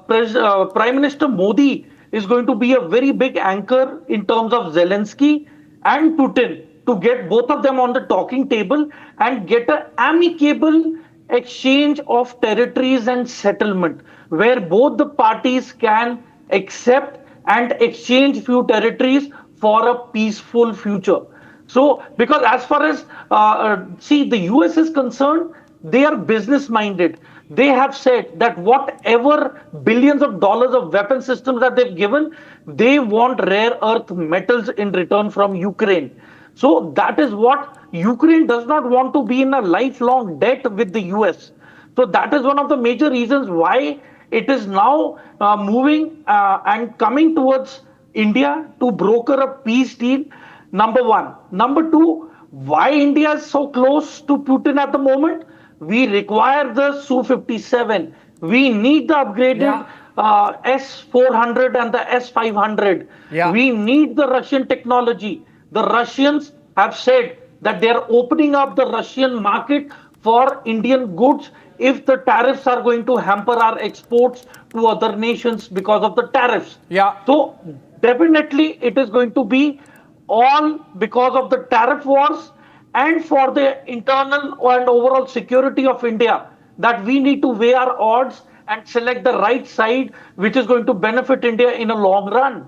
Prime Minister Modi is going to be a very big anchor in terms of Zelensky and Putin to get both of them on the talking table and get an amicable exchange of territories and settlement, where both the parties can accept and exchange few territories for a peaceful future. So, because as far as, the US is concerned, they are business minded. They have said that whatever billions of dollars of weapon systems that they've given, they want rare earth metals in return from Ukraine. So that is what Ukraine does not want to be in a lifelong debt with the US. So that is one of the major reasons why it is now moving and coming towards India to broker a peace deal. Number one. Number two, why India is so close to Putin at the moment? We require the Su-57. We need the upgraded S-400 and the S-500. Yeah. We need the Russian technology. The Russians have said that they are opening up the Russian market for Indian goods if the tariffs are going to hamper our exports to other nations because of the tariffs. Yeah. So definitely it is going to be all because of the tariff wars and for the internal and overall security of India that we need to weigh our odds and select the right side which is going to benefit India in a long run.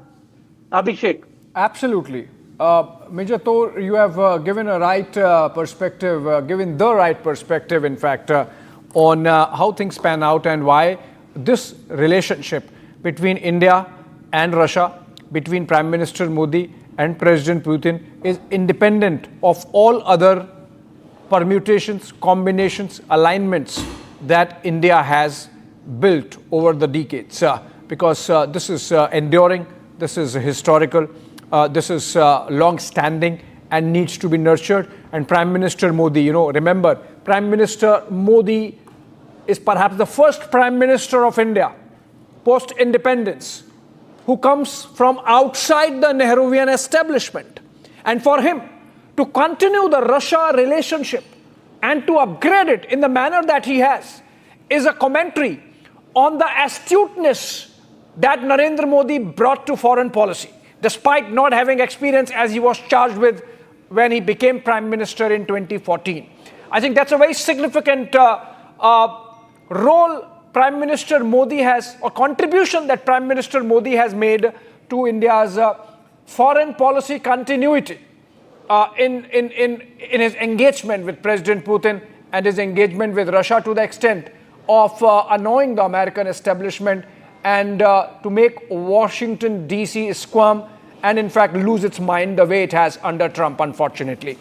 Abhishek. Absolutely. Major Thor, you have given a right perspective, given the right perspective, in fact, on how things pan out and why this relationship between India and Russia, between Prime Minister Modi and President Putin is independent of all other permutations, combinations, alignments that India has built over the decades. Because this is enduring, this is historical, this is long-standing and needs to be nurtured. And Prime Minister Modi, remember, Prime Minister Modi is perhaps the first Prime Minister of India post-independence who comes from outside the Nehruvian establishment. And for him to continue the Russia relationship and to upgrade it in the manner that he has is a commentary on the astuteness that Narendra Modi brought to foreign policy, despite not having experience as he was charged with when he became Prime Minister in 2014. I think that's a very significant role Prime Minister Modi has, or contribution that Prime Minister Modi has made to India's foreign policy continuity in his engagement with President Putin and his engagement with Russia, to the extent of annoying the American establishment and to make Washington DC squirm and in fact lose its mind the way it has under Trump, unfortunately.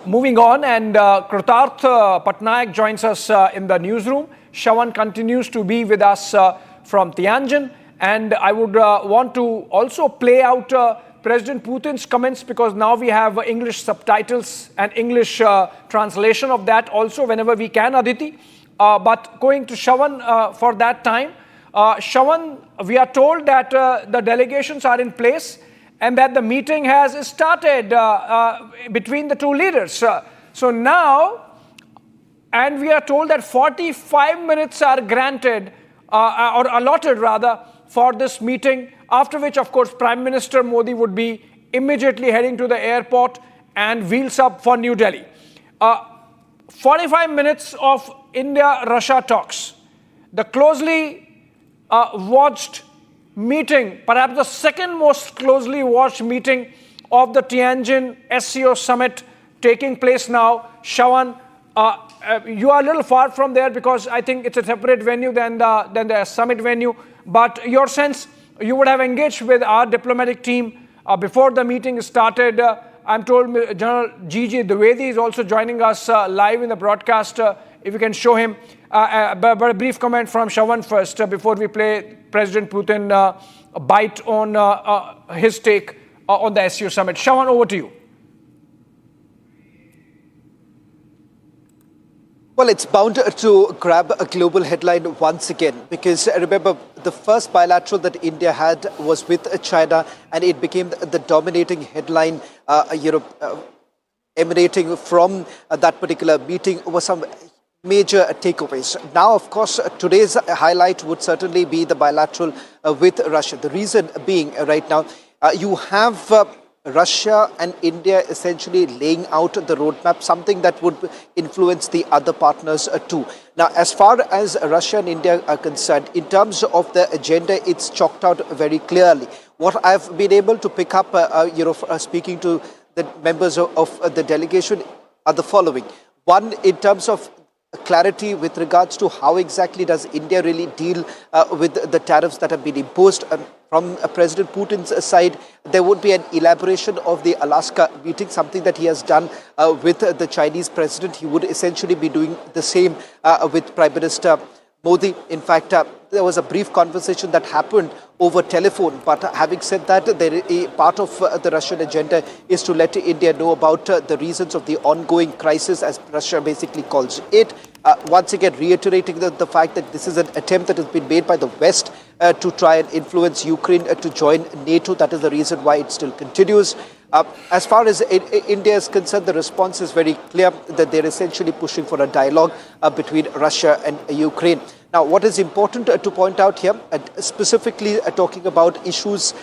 Moving on, and Kritarth Patnaik joins us in the newsroom. Shravan continues to be with us from Tianjin, and I would want to also play out President Putin's comments, because now we have English subtitles and English translation of that also whenever we can, Aditi. But going to Shravan for that time, Shravan, we are told that the delegations are in place and that the meeting has started between the two leaders. So now, and we are told that 45 minutes are granted, or allotted rather, for this meeting, after which, of course, Prime Minister Modi would be immediately heading to the airport and wheels up for New Delhi. 45 minutes of India-Russia talks. The closely watched meeting, perhaps the second most closely watched meeting of the Tianjin SCO Summit taking place now. Shravan, you are a little far from there because I think it's a separate venue than the summit venue. But your sense, you would have engaged with our diplomatic team before the meeting started. I'm told General Gigi Dwindling is also joining us live in the broadcast. If you can show him. But a brief comment from Shravan first before we play President Putin bite on his take on the SCO Summit. Shravan, over to you. Well, it's bound to grab a global headline once again, because remember, the first bilateral that India had was with China, and it became the dominating headline, emanating from that particular meeting was some major takeaways. Now, of course, today's highlight would certainly be the bilateral with Russia. The reason being, right now, you have Russia and India essentially laying out the roadmap, something that would influence the other partners too. Now, as far as Russia and India are concerned, in terms of the agenda, it's chalked out very clearly. What I've been able to pick up, speaking to the members of the delegation, are the following. One, in terms of clarity with regards to how exactly does India really deal with the tariffs that have been imposed. From President Putin's side, there would be an elaboration of the Alaska meeting, something that he has done with the Chinese president. He would essentially be doing the same with Prime Minister Modi. In fact, there was a brief conversation that happened over telephone. But having said that, part of the Russian agenda is to let India know about the reasons of the ongoing crisis, as Russia basically calls it. once again reiterating the fact that this is an attempt that has been made by the West to try and influence Ukraine to join NATO. That is the reason why it still continues. As far as India is concerned, the response is very clear that they're essentially pushing for a dialogue between Russia and Ukraine. Now, what is important to point out here, specifically talking about issues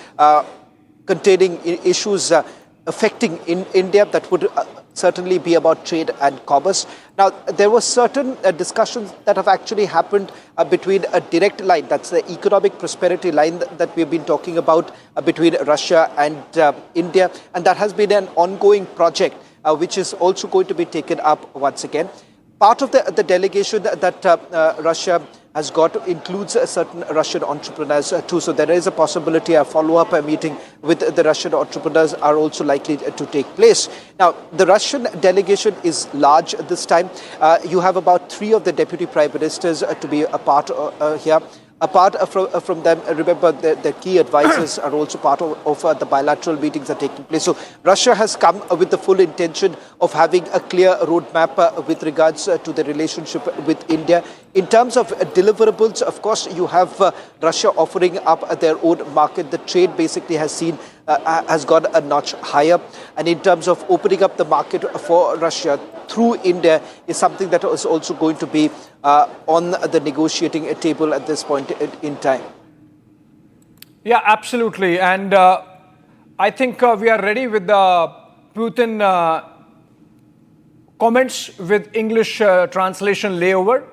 containing issues affecting in India, that would certainly be about trade and commerce. Now, there were certain discussions that have actually happened between a direct line, that's the economic prosperity line that we've been talking about between Russia and India, and that has been an ongoing project which is also going to be taken up once again. Part of the delegation that Russia has got includes certain Russian entrepreneurs too. So there is a possibility a follow-up meeting with the Russian entrepreneurs are also likely to take place. Now, the Russian delegation is large this time. You have about 3 of the deputy prime ministers to be a part here. Apart from them, remember the key advisors are also part of the bilateral meetings that are taking place. So Russia has come with the full intention of having a clear roadmap with regards to the relationship with India. In terms of deliverables, of course, you have Russia offering up their own market. The trade basically has gone a notch higher. And in terms of opening up the market for Russia through India is something that is also going to be on the negotiating table at this point in time. Yeah, absolutely. And I think we are ready with the Putin comments with English translation layover.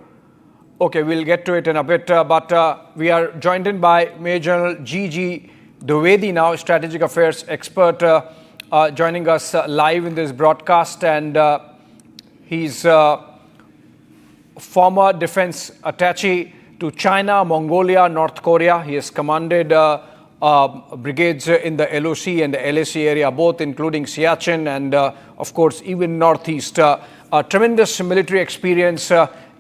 Okay, we'll get to it in a bit, but we are joined in by Major General G.G. Dwindling now, strategic affairs expert, joining us live in this broadcast, and he's former defense attaché to China, Mongolia, North Korea. He has commanded brigades in the LOC and the LAC area, both including Siachen and, of course, even Northeast. Tremendous military experience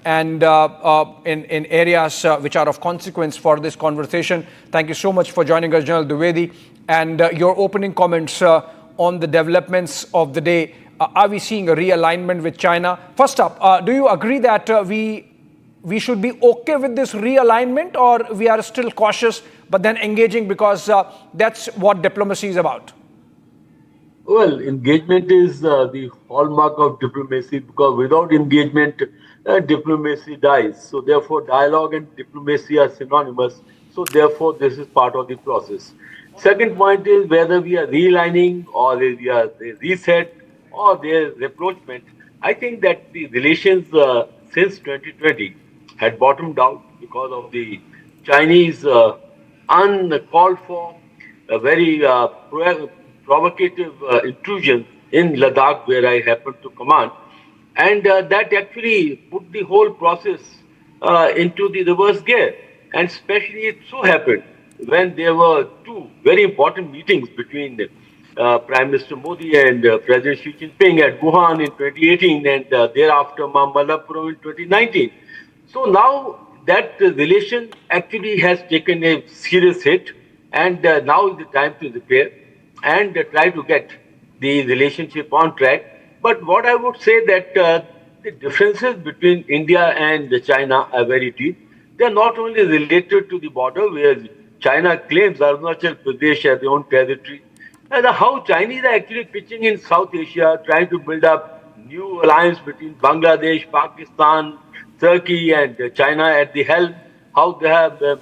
and in areas which are of consequence for this conversation. Thank you so much for joining us, General Dwindling, and your opening comments on the developments of the day. Are we seeing a realignment with China? First up, do you agree that we should be okay with this realignment, or we are still cautious but then engaging because that's what diplomacy is about? Well, engagement is the hallmark of diplomacy, because without engagement, diplomacy dies. So therefore, dialogue and diplomacy are synonymous. So therefore, this is part of the process. Second point is whether we are realigning or we are reset or their rapprochement. I think that the relations since 2020 had bottomed out because of the Chinese uncalled for, very provocative intrusion in Ladakh, where I happen to command. And that actually put the whole process into the reverse gear. And especially it so happened when there were 2 very important meetings between Prime Minister Modi and President Xi Jinping at Wuhan in 2018 and thereafter Mamallapuram in 2019. So now that relation actually has taken a serious hit, and now is the time to repair and try to get the relationship on track. But what I would say that the differences between India and China are very deep. They are not only related to the border, where China claims Arunachal Pradesh as their own territory, and how Chinese are actually pitching in South Asia, trying to build up new alliance between Bangladesh, Pakistan, Turkey and China at the helm, how they have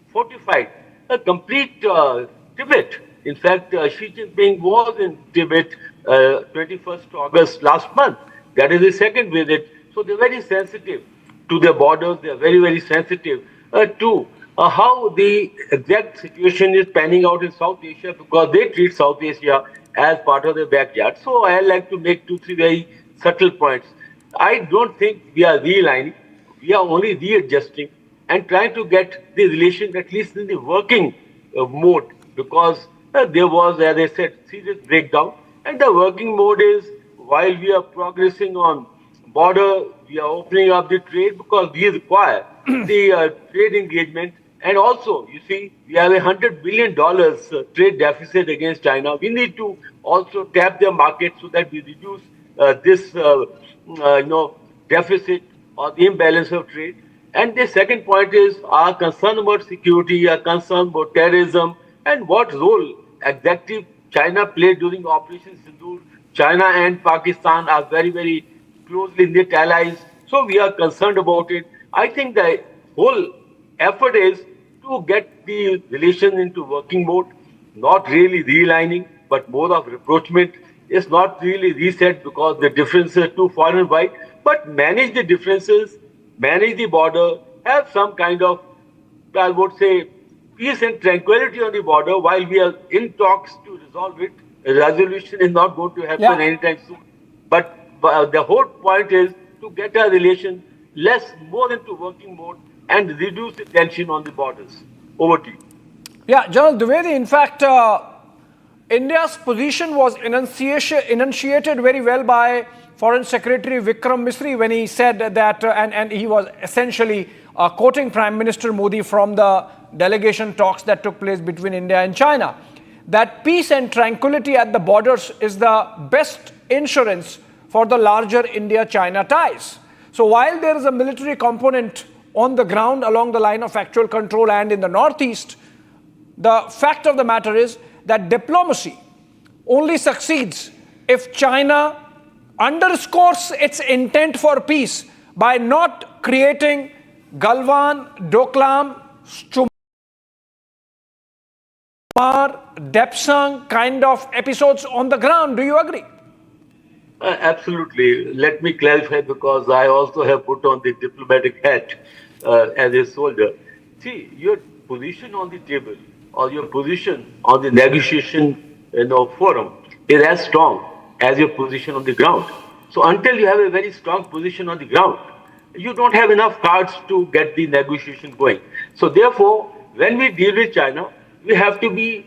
fortified a complete Tibet. In fact, Xi Jinping was in Tibet 21st August last month. That is the second visit. So they're very sensitive to their borders. They're very, very sensitive to how the exact situation is panning out in South Asia, because they treat South Asia as part of their backyard. So I like to make 2-3 very subtle points. I don't think we are realigning. We are only readjusting and trying to get the relation at least in the working mode, because there was, as I said, serious breakdown. And the working mode is, while we are progressing on border, we are opening up the trade because we require the trade engagement. And also, you see, we have $100 billion trade deficit against China. We need to also tap their market so that we reduce this deficit or the imbalance of trade. And the second point is our concern about security, our concern about terrorism, and what role exactly China played during Operation Sindoor. China and Pakistan are very, very closely knit allies, so we are concerned about it. I think the whole effort is to get the relation into working mode, not really realigning, but more of rapprochement. It's not really reset because the differences are too far and wide, but manage the differences, manage the border, have some kind of, I would say, peace and tranquility on the border while we are in talks to resolve it. A resolution is not going to happen anytime soon. But the whole point is to get our relation more into working mode and reduce the tension on the borders. Over to you. Yeah, General Dwindling, in fact, India's position was enunciated very well by Foreign Secretary Vikram Misri when he said that, and he was essentially quoting Prime Minister Modi from the delegation talks that took place between India and China, that peace and tranquility at the borders is the best insurance for the larger India-China ties. So while there is a military component on the ground along the line of actual control and in the northeast, the fact of the matter is that diplomacy only succeeds if China underscores its intent for peace by not creating Galwan, Doklam, Chumar, Depsang kind of episodes on the ground. Do you agree? Absolutely. Let me clarify because I also have put on the diplomatic hat as a soldier. See, your position on the table or your position on the negotiation forum is as strong as your position on the ground. So until you have a very strong position on the ground, you don't have enough cards to get the negotiation going. So therefore, when we deal with China, we have to be,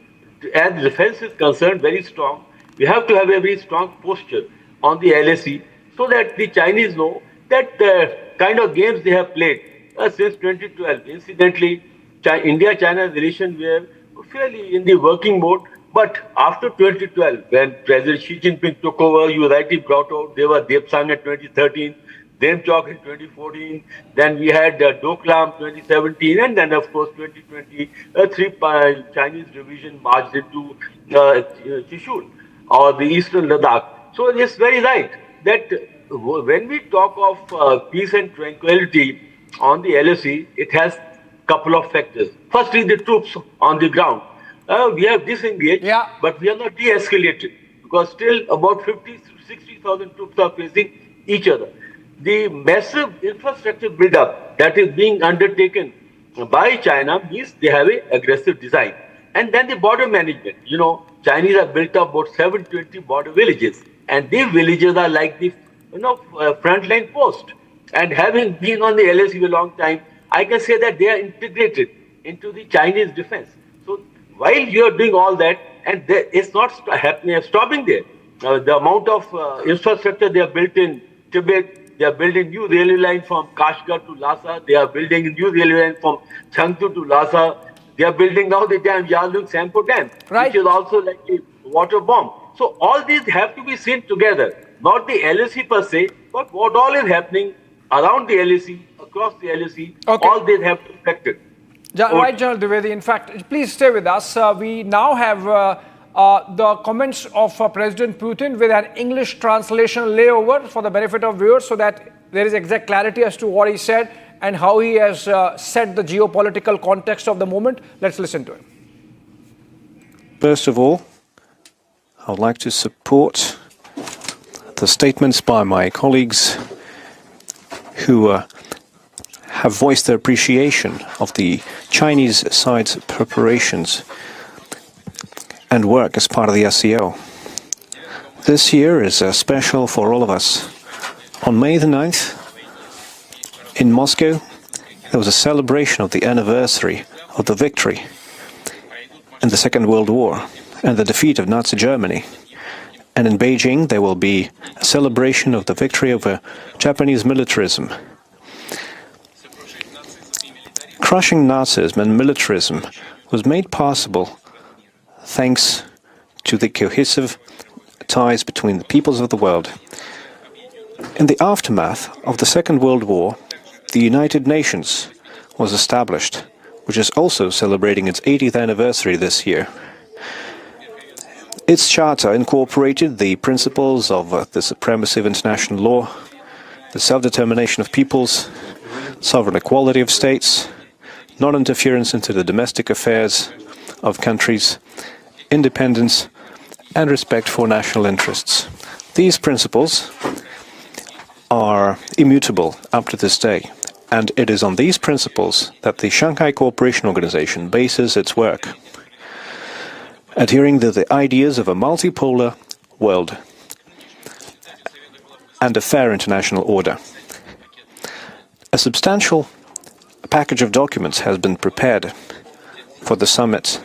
as defense is concerned, very strong. We have to have a very strong posture on the LAC so that the Chinese know that the kind of games they have played since 2012. Incidentally, India-China relations were fairly in the working mode, but after 2012, when President Xi Jinping took over, you rightly brought out, there was Depsang in 2013, Demchok in 2014, then we had Doklam 2017, and then of course 2020, three Chinese division marched into Chishul or the eastern Ladakh. So it's very right that when we talk of peace and tranquility on the LAC, it has a couple of factors. Firstly, the troops on the ground. We have disengaged, but we are not de-escalated because still about 50 to 60,000 troops are facing each other. The massive infrastructure build-up that is being undertaken by China means they have an aggressive design. And then the border management. You know, Chinese have built up about 720 border villages. And these villages are like the frontline post. And having been on the LAC a long time, I can say that they are integrated into the Chinese defense. So while you are doing all that, and it's not stopping there. The amount of infrastructure they have built in Tibet, they are building new railway line from Kashgar to Lhasa. They are building a new railway line from Chengdu to Lhasa. They are building now the dam, Yarlung Sampo Dam, which is also like a water bomb. So all these have to be seen together, not the LAC per se, but what all is happening around the LAC, across the LAC, all these have to be affected. Right, General Dwindling. In fact, please stay with us. We now have the comments of President Putin with an English translation layover for the benefit of viewers so that there is exact clarity as to what he said and how he has set the geopolitical context of the moment. Let's listen to him. First of all, I would like to support the statements by my colleagues who have voiced their appreciation of the Chinese side's preparations and work as part of the SCO. This year is special for all of us. On May the 9th, in Moscow, there was a celebration of the anniversary of the victory in the Second World War and the defeat of Nazi Germany. And in Beijing, there will be a celebration of the victory over Japanese militarism. Crushing Nazism and militarism was made possible thanks to the cohesive ties between the peoples of the world. In the aftermath of the Second World War, the United Nations was established, which is also celebrating its 80th anniversary this year. Its charter incorporated the principles of the supremacy of international law, the self-determination of peoples, sovereign equality of states, non-interference into the domestic affairs of countries, independence, and respect for national interests. These principles are immutable up to this day, and it is on these principles that the Shanghai Cooperation Organization bases its work, adhering to the ideas of a multipolar world and a fair international order. A substantial package of documents has been prepared for the summit.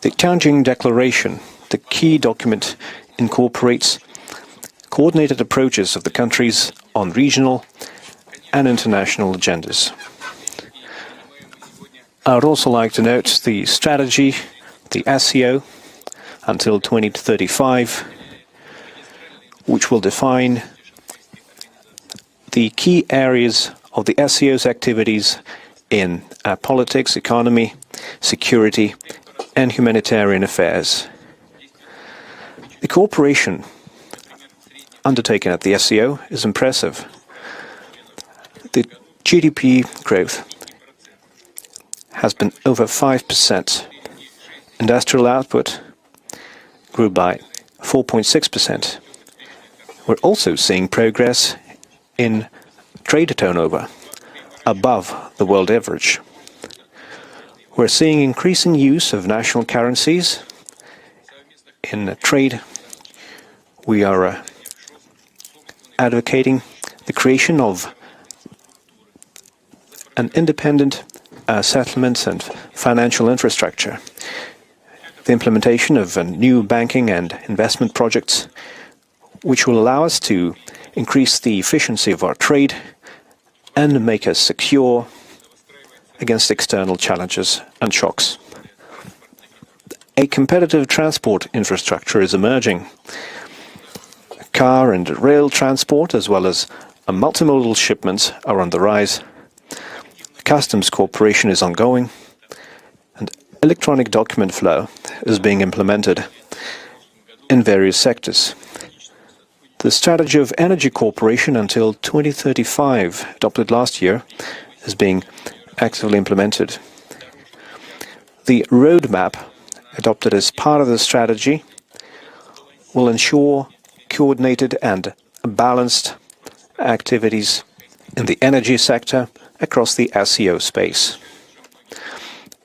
The Tianjin Declaration, the key document, incorporates coordinated approaches of the countries on regional and international agendas. I would also like to note the strategy, the SCO, until 2035, which will define the key areas of the SCO's activities in politics, economy, security, and humanitarian affairs. The cooperation undertaken at the SCO is impressive. The GDP growth has been over 5%. Industrial output grew by 4.6%. We're also seeing progress in trade turnover above the world average. We're seeing increasing use of national currencies in trade. We are advocating the creation of an independent settlement and financial infrastructure, the implementation of new banking and investment projects, which will allow us to increase the efficiency of our trade and make us secure against external challenges and shocks. A competitive transport infrastructure is emerging. Car and rail transport, as well as multimodal shipments, are on the rise. Customs cooperation is ongoing, and electronic document flow is being implemented in various sectors. The strategy of energy cooperation until 2035, adopted last year, is being actively implemented. The roadmap, adopted as part of the strategy, will ensure coordinated and balanced activities in the energy sector across the SCO space.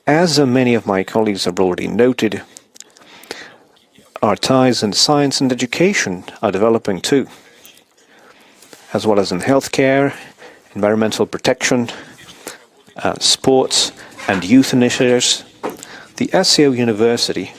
As many of my colleagues have already noted, our ties in science and education are developing too, as well as in healthcare, environmental protection, sports and youth initiatives. The SCO University.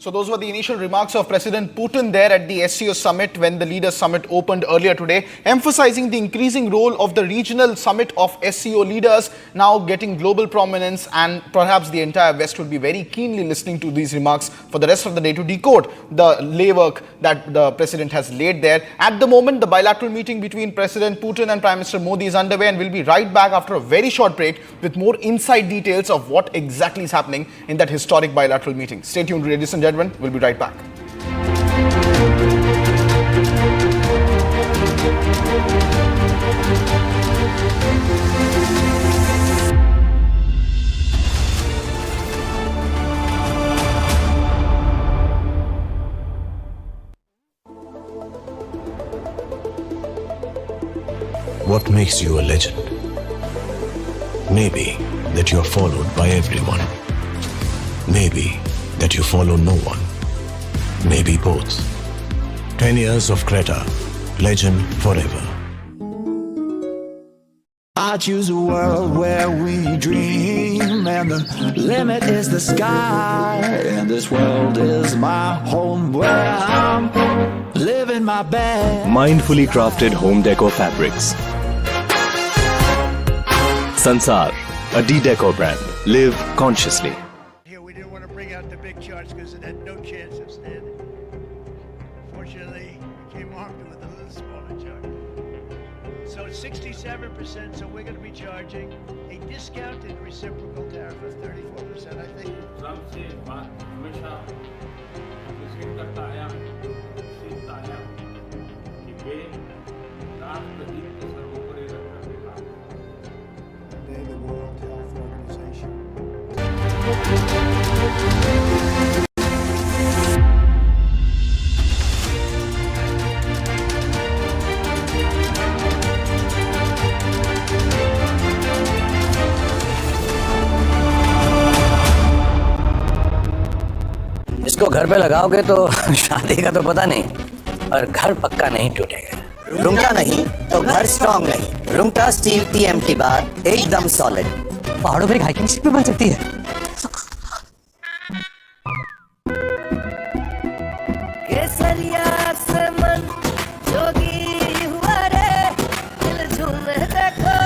So those were the initial remarks of President Putin there at the SCO Summit when the Leaders Summit opened earlier today, emphasizing the increasing role of the regional summit of SCO leaders now getting global prominence, and perhaps the entire West will be very keenly listening to these remarks for the rest of the day to decode the laywork that the President has laid there. At the moment, the bilateral meeting between President Putin and Prime Minister Modi is underway, and we'll be right back after a very short break with more inside details of what exactly is happening in that historic bilateral meeting. Stay tuned, ladies and gentlemen. We'll be right back. What makes you a legend? Maybe that you're followed by everyone. Maybe that you follow no one. Maybe both. 10 years of Creta. Legend forever. I choose a world where we dream, and the limit is the sky. And this world is my home where I'm living my best. Mindfully crafted home decor fabrics. Sansar, a D-Decor brand. Live consciously. Here we didn't want to bring out the big charts because it had no chance of standing. Fortunately, it So it's 67%, so we're going to be charging a discounted reciprocal tariff of 34%, I think. Trump से बात हमेशा appreciate करता आया, सीखता आया कि वे राष्ट्रहित को सर्वोपरि रखने का Today, the World Health Organization इसको घर पे लगाओगे तो शादी का तो पता नहीं, और घर पक्का नहीं टूटेगा। रुंगटा नहीं तो घर स्ट्रॉन्ग नहीं। रुंगटा स्टील TMT बार एकदम सॉलिड। पहाड़ों पे हाइकिंग शिप भी बन सकती है। केसरिया से मन जोगी हुआ रे, दिल झूम देखो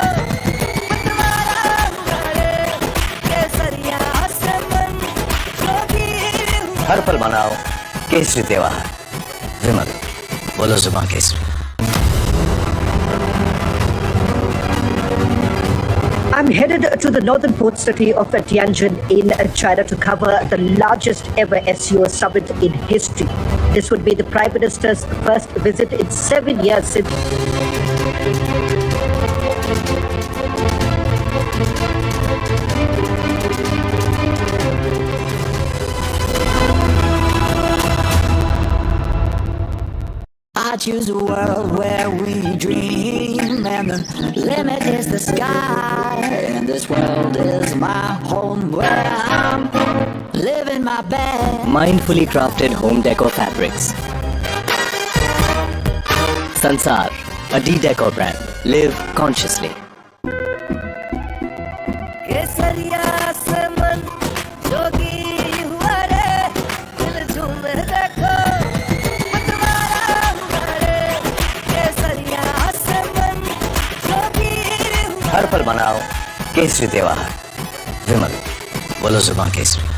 पतवारा हुआ रे। केसरिया से मन जोगी हुआ। हर पल मनाओ केसरी त्योहार। विमल बोलो जुबान Kesari. I'm headed to the northern port city of Tianjin in China to cover the largest ever SCO Summit in history. This would be the Prime Minister's first visit in 7 years since. I choose a world where we dream, and the limit is the sky. And this world is my home where I'm living my best. Mindfully crafted home decor fabrics. Sansar, a decor brand. Live consciously. केसरिया से मन जोगी हुआ रे, दिल झूम देखो पतवारा हुआ रे। केसरिया से मन जोगी हुआ। हर पल मनाओ केसरी त्योहार। विमल बोलो जुबान Kesari.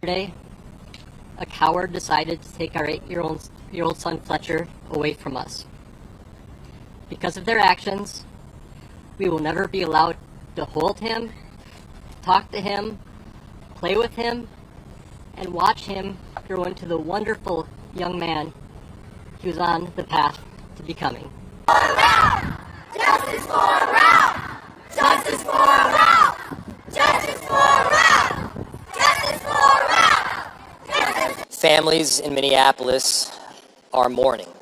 Yesterday, a coward decided to take our 8-year-old son Fletcher away from us. Because of their actions, we will never be allowed to hold him, talk to him, play with him, and watch him grow into the wonderful young man he was on the path to becoming. Justice for Ralph! Justice for Ralph! Justice for Ralph! Justice for Ralph! Families in Minneapolis are mourning.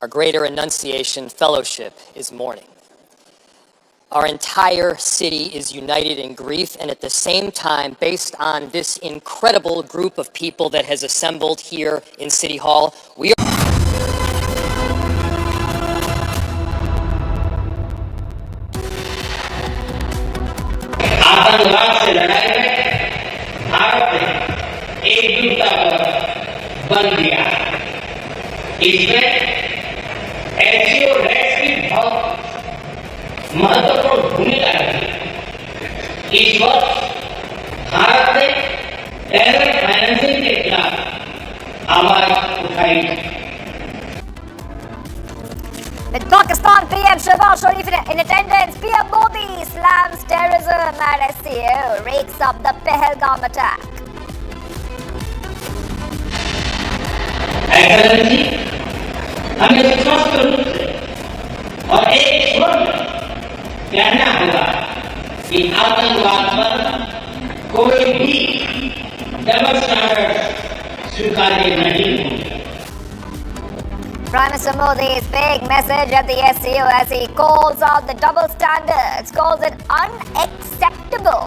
Our Greater Annunciation Fellowship is mourning. Our entire city is united in grief, and at the same time, based on this incredible group of people that has assembled here in City Hall, we are आतंकवाद से लड़ाई में भारत ने एकजुटता पर बल दिया। इसमें एससीओ डेस्क की बहुत महत्वपूर्ण भूमिका रही। इस वक्त भारत ने टेरर फाइनेंसिंग के खिलाफ आवाज उठाई। With Pakistan PM Shehbaz Sharif in attendance, PM Modi slams terrorism and SCO rakes up the Pahalgam attack. Excellency, हमें स्पष्ट रूप से और एक स्वर में कहना होगा कि आतंकवाद पर कोई भी डबल स्टैंडर्ड स्वीकार्य नहीं होंगे। Prime Minister Modi's big message at the SCO as he calls out the double standards, calls it unacceptable.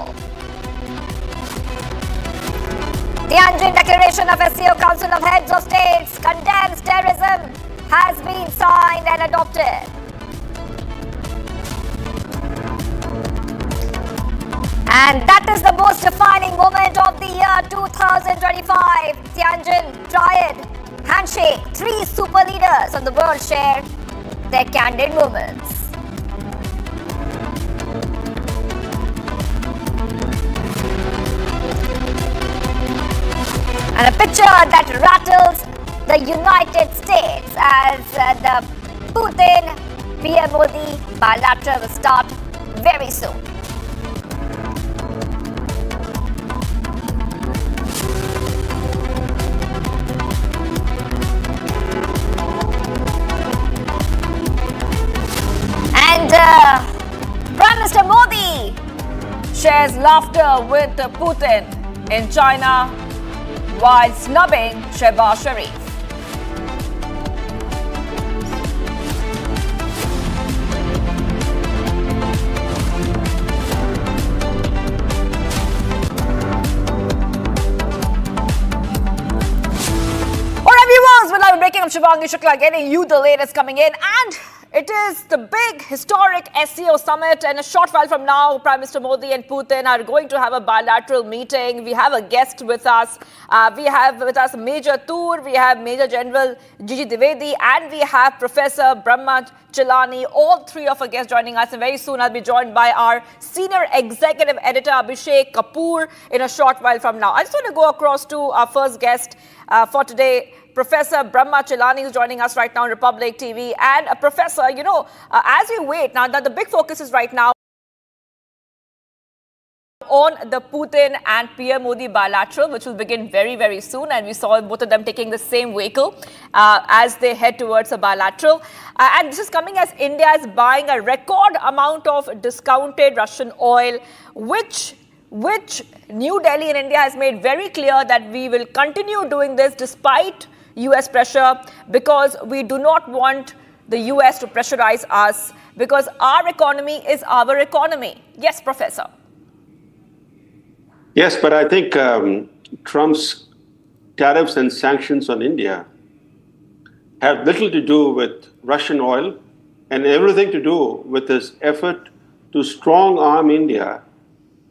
Tianjin Declaration of SCO Council of Heads of States condemns terrorism has been signed and adopted. And that is the most defining moment of the year 2025. Tianjin Triad handshake. 3 super leaders of the world share their candid moments. And a picture that rattles the United States as the Putin PM Modi bilateral will start very soon. And Prime Minister Modi shares laughter with Putin in China while snubbing Shehbaz Sharif. We're breaking up Shivangi Shukla, getting you the latest coming in, and it is the big historic SCO Summit, and a short while from now, Prime Minister Modi and Putin are going to have a bilateral meeting. We have a guest with us. We have with us Major Tur, we have Major General Gigi Dwivedi, and we have Professor Brahma Chilani, all three of our guests joining us. And very soon I'll be joined by our Senior Executive Editor Abhishek Kapoor in a short while from now. I just want to go across to our first guest for today, Professor Brahma Chilani, who's joining us right now on Republic TV. And Professor, as we wait, now that the big focus is right now on the Putin and PM Modi bilateral, which will begin very, very soon. And we saw both of them taking the same vehicle as they head towards a bilateral. And this is coming as India is buying a record amount of discounted Russian oil, which New Delhi in India has made very clear that we will continue doing this despite US pressure, because we do not want the US to pressurize us, because our economy is our economy. Yes, Professor. Yes, but I think Trump's tariffs and sanctions on India have little to do with Russian oil and everything to do with his effort to strong arm India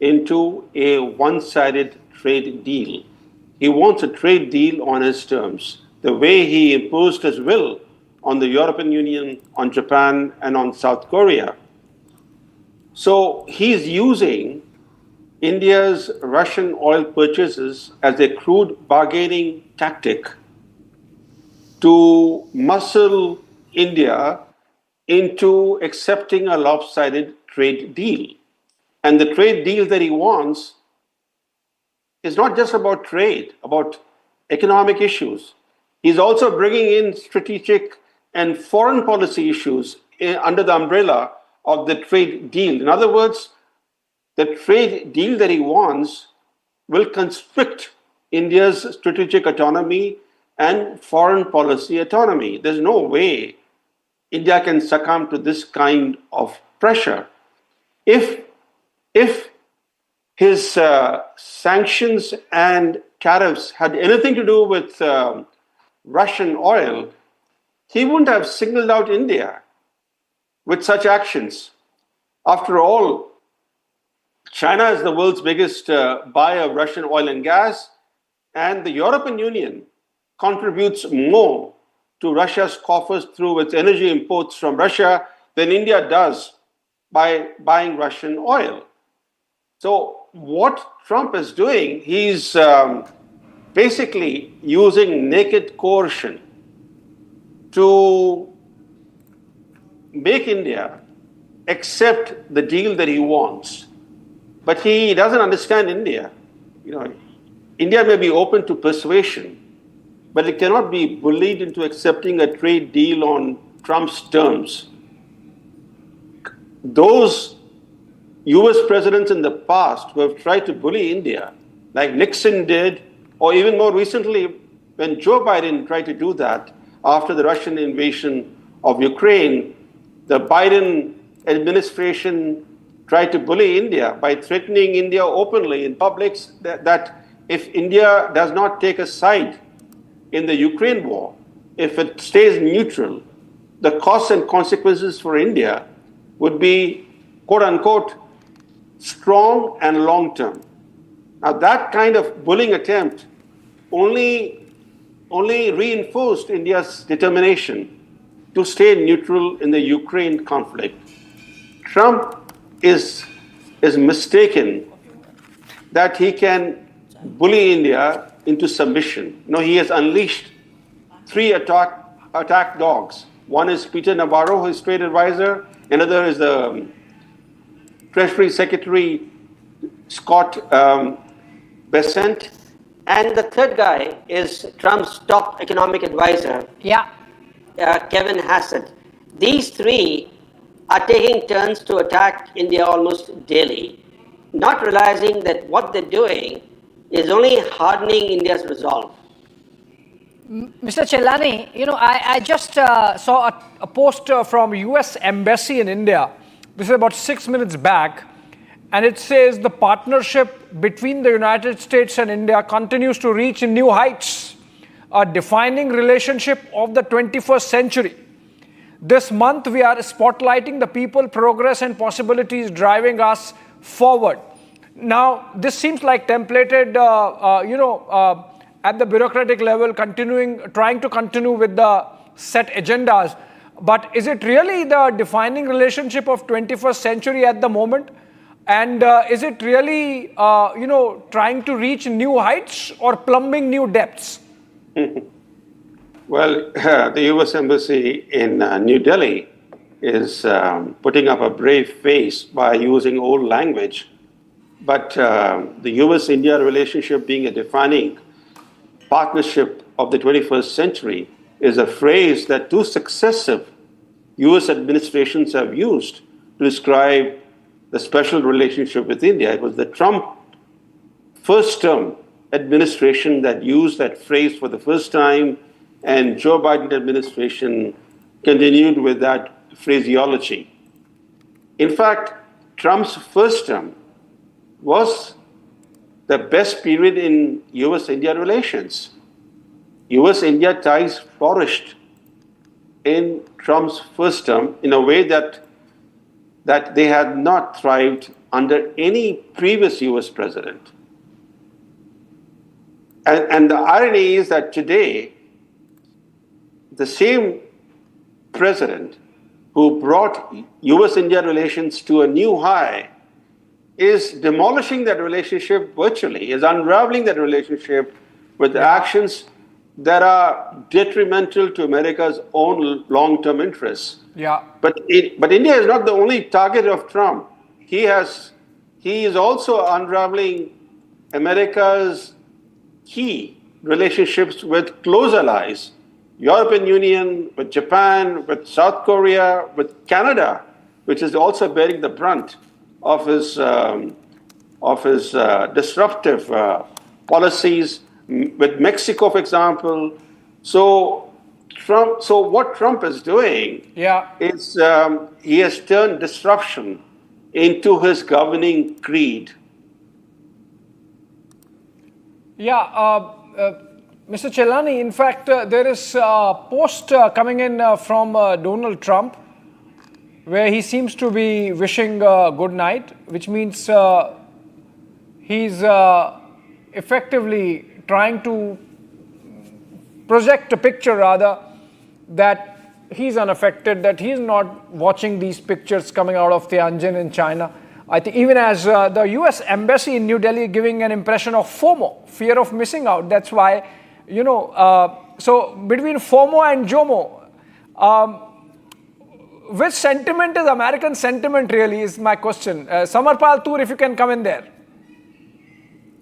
into a one-sided trade deal. He wants a trade deal on his terms, the way he imposed his will on the European Union, on Japan, and on South Korea. So he's using India's Russian oil purchases as a crude bargaining tactic to muscle India into accepting a lopsided trade deal. And the trade deal that he wants is not just about trade, about economic issues. He's also bringing in strategic and foreign policy issues under the umbrella of the trade deal. In other words, the trade deal that he wants will constrict India's strategic autonomy and foreign policy autonomy. There's no way India can succumb to this kind of pressure. If his sanctions and tariffs had anything to do with Russian oil, he wouldn't have singled out India with such actions. After all, China is the world's biggest buyer of Russian oil and gas, and the European Union contributes more to Russia's coffers through its energy imports from Russia than India does by buying Russian oil. So what Trump is doing, he's basically using naked coercion to make India accept the deal that he wants. But he doesn't understand India. India may be open to persuasion, but it cannot be bullied into accepting a trade deal on Trump's terms. Those US presidents in the past who have tried to bully India, like Nixon did, or even more recently when Joe Biden tried to do that after the Russian invasion of Ukraine, the Biden administration tried to bully India by threatening India openly in public that if India does not take a side in the Ukraine war, if it stays neutral, the costs and consequences for India would be, quote unquote, strong and long term. Now, that kind of bullying attempt only only reinforced India's determination to stay neutral in the Ukraine conflict. Trump is mistaken that he can bully India into submission. No, he has unleashed three attack dogs. One is Peter Navarro, his trade advisor. Another is the Treasury Secretary Scott Bessent. And the third guy is Trump's top economic advisor, Kevin Hassett. These three are taking turns to attack India almost daily, not realizing that what they're doing is only hardening India's resolve. Mr. Chelani, I just saw a post from US Embassy in India. This is about 6 minutes back. And it says the partnership between the United States and India continues to reach new heights, a defining relationship of the 21st century. This month, we are spotlighting the people, progress, and possibilities driving us forward. Now, this seems like templated, at the bureaucratic level, trying to continue with the set agendas. But is it really the defining relationship of 21st century at the moment? And is it really, trying to reach new heights or plumbing new depths? Well, the US Embassy in New Delhi is putting up a brave face by using old language. But the US-India relationship being a defining partnership of the 21st century is a phrase that two successive US administrations have used to describe the special relationship with India. It was the Trump first term administration that used that phrase for the first time, and Joe Biden administration continued with that phraseology. In fact, Trump's first term was the best period in US-India relations. US-India ties flourished in Trump's first term in a way that they had not thrived under any previous US president. And the irony is that today, the same president who brought US-India relations to a new high is demolishing that relationship virtually, is unraveling that relationship with actions that are detrimental to America's own long-term interests. Yeah. But India is not the only target of Trump. He is also unraveling America's key relationships with close allies, European Union, with Japan, with South Korea, with Canada, which is also bearing the brunt of his disruptive policies, with Mexico, for example. So what Trump is doing is he has turned disruption into his governing creed. Mr. Chelani, in fact, there is a post coming in from Donald Trump where he seems to be wishing good night, which means he's effectively trying to project a picture, rather, that he's unaffected, that he's not watching these pictures coming out of Tianjin in China. I think even as the US Embassy in New Delhi giving an impression of FOMO, fear of missing out. That's why, so between FOMO and JOMO, which sentiment is American sentiment really is my question. Samarpal Toor, if you can come in there.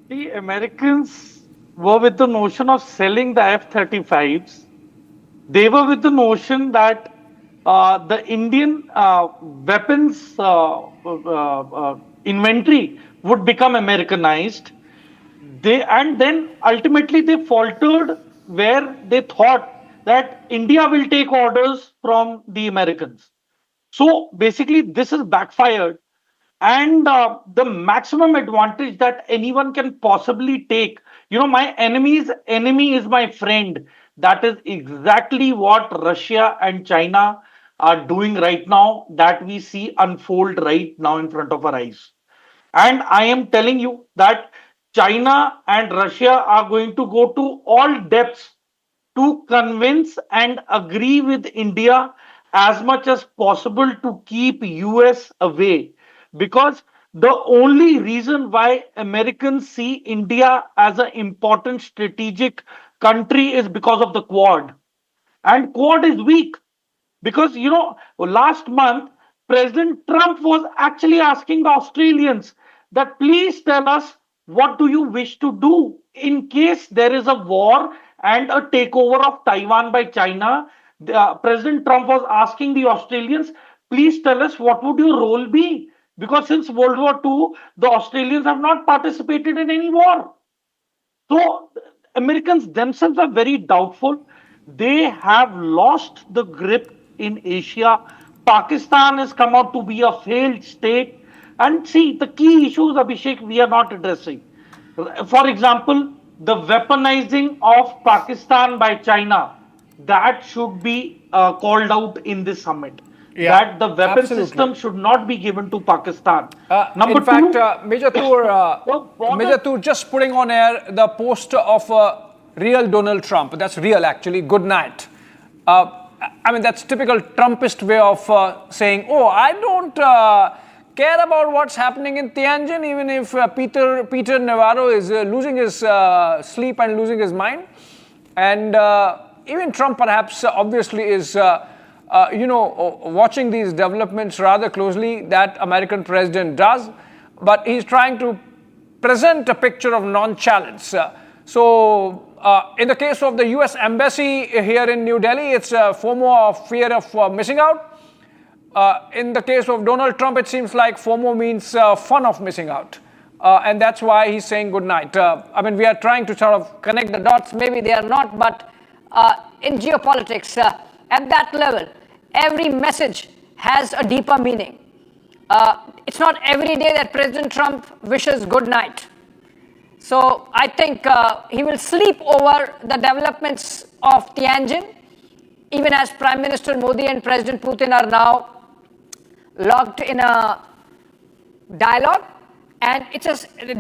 The Americans were with the notion of selling the F-35s. They were with the notion that the Indian weapons inventory would become Americanized. And then ultimately they faltered where they thought that India will take orders from the Americans. So basically this is backfired, and the maximum advantage that anyone can possibly take, my enemy's enemy is my friend. That is exactly what Russia and China are doing right now, that we see unfold right now in front of our eyes. And I am telling you that China and Russia are going to go to all depths to convince and agree with India as much as possible to keep US away, because the only reason why Americans see India as an important strategic country is because of the Quad. And Quad is weak because, last month, President Trump was actually asking the Australians that please tell us what do you wish to do in case there is a war and a takeover of Taiwan by China. President Trump was asking the Australians, please tell us what would your role be? Because since World War II, the Australians have not participated in any war. So Americans themselves are very doubtful. They have lost the grip in Asia. Pakistan has come out to be a failed state. And see, the key issues, Abhishek, we are not addressing. For example, the weaponizing of Pakistan by China, that should be called out in this summit. Yeah, that the weapon system should not be given to Pakistan. In fact, Major Tour, just putting on air the poster of real Donald Trump. That's real, actually. Good night. I mean, that's typical Trumpist way of saying, oh, I don't care about what's happening in Tianjin, even if Peter Navarro is losing his sleep and losing his mind. And even Trump, perhaps, obviously is... watching these developments rather closely, that American president does, but he's trying to present a picture of nonchalance. In the case of the US Embassy here in New Delhi, it's FOMO of fear of missing out. In the case of Donald Trump, it seems like FOMO means fun of missing out. And that's why he's saying good night. I mean, we are trying to sort of connect the dots. Maybe they are not, but in geopolitics, at that level, every message has a deeper meaning. It's not every day that President Trump wishes good night. So I think he will sleep over the developments of Tianjin, even as Prime Minister Modi and President Putin are now locked in a dialogue. And it's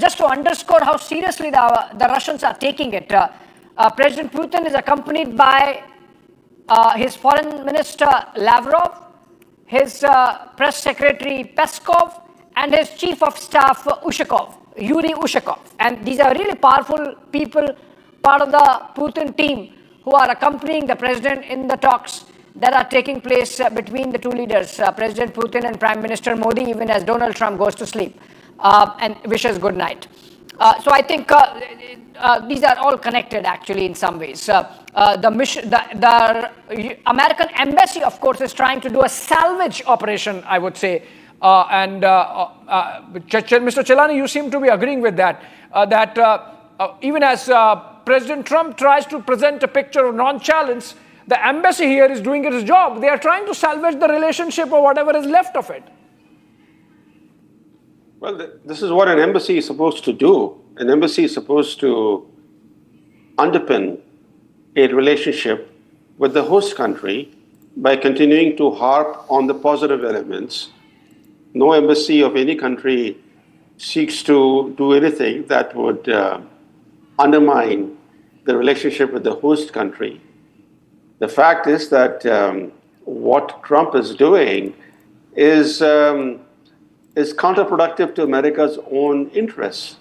just to underscore how seriously the Russians are taking it. President Putin is accompanied by his foreign minister Lavrov, his press secretary Peskov, and his chief of staff Yuri Ushakov. And these are really powerful people, part of the Putin team, who are accompanying the president in the talks that are taking place between the two leaders, President Putin and Prime Minister Modi, even as Donald Trump goes to sleep and wishes good night. So I think these are all connected, actually, in some ways. The American embassy, of course, is trying to do a salvage operation, I would say. Mr. Chelani, you seem to be agreeing with that. Even as President Trump tries to present a picture of nonchalance, the embassy here is doing its job. They are trying to salvage the relationship or whatever is left of it. Well, this is what an embassy is supposed to do. An embassy is supposed to underpin a relationship with the host country by continuing to harp on the positive elements. No embassy of any country seeks to do anything that would undermine the relationship with the host country. The fact is that what Trump is doing is counterproductive to America's own interests.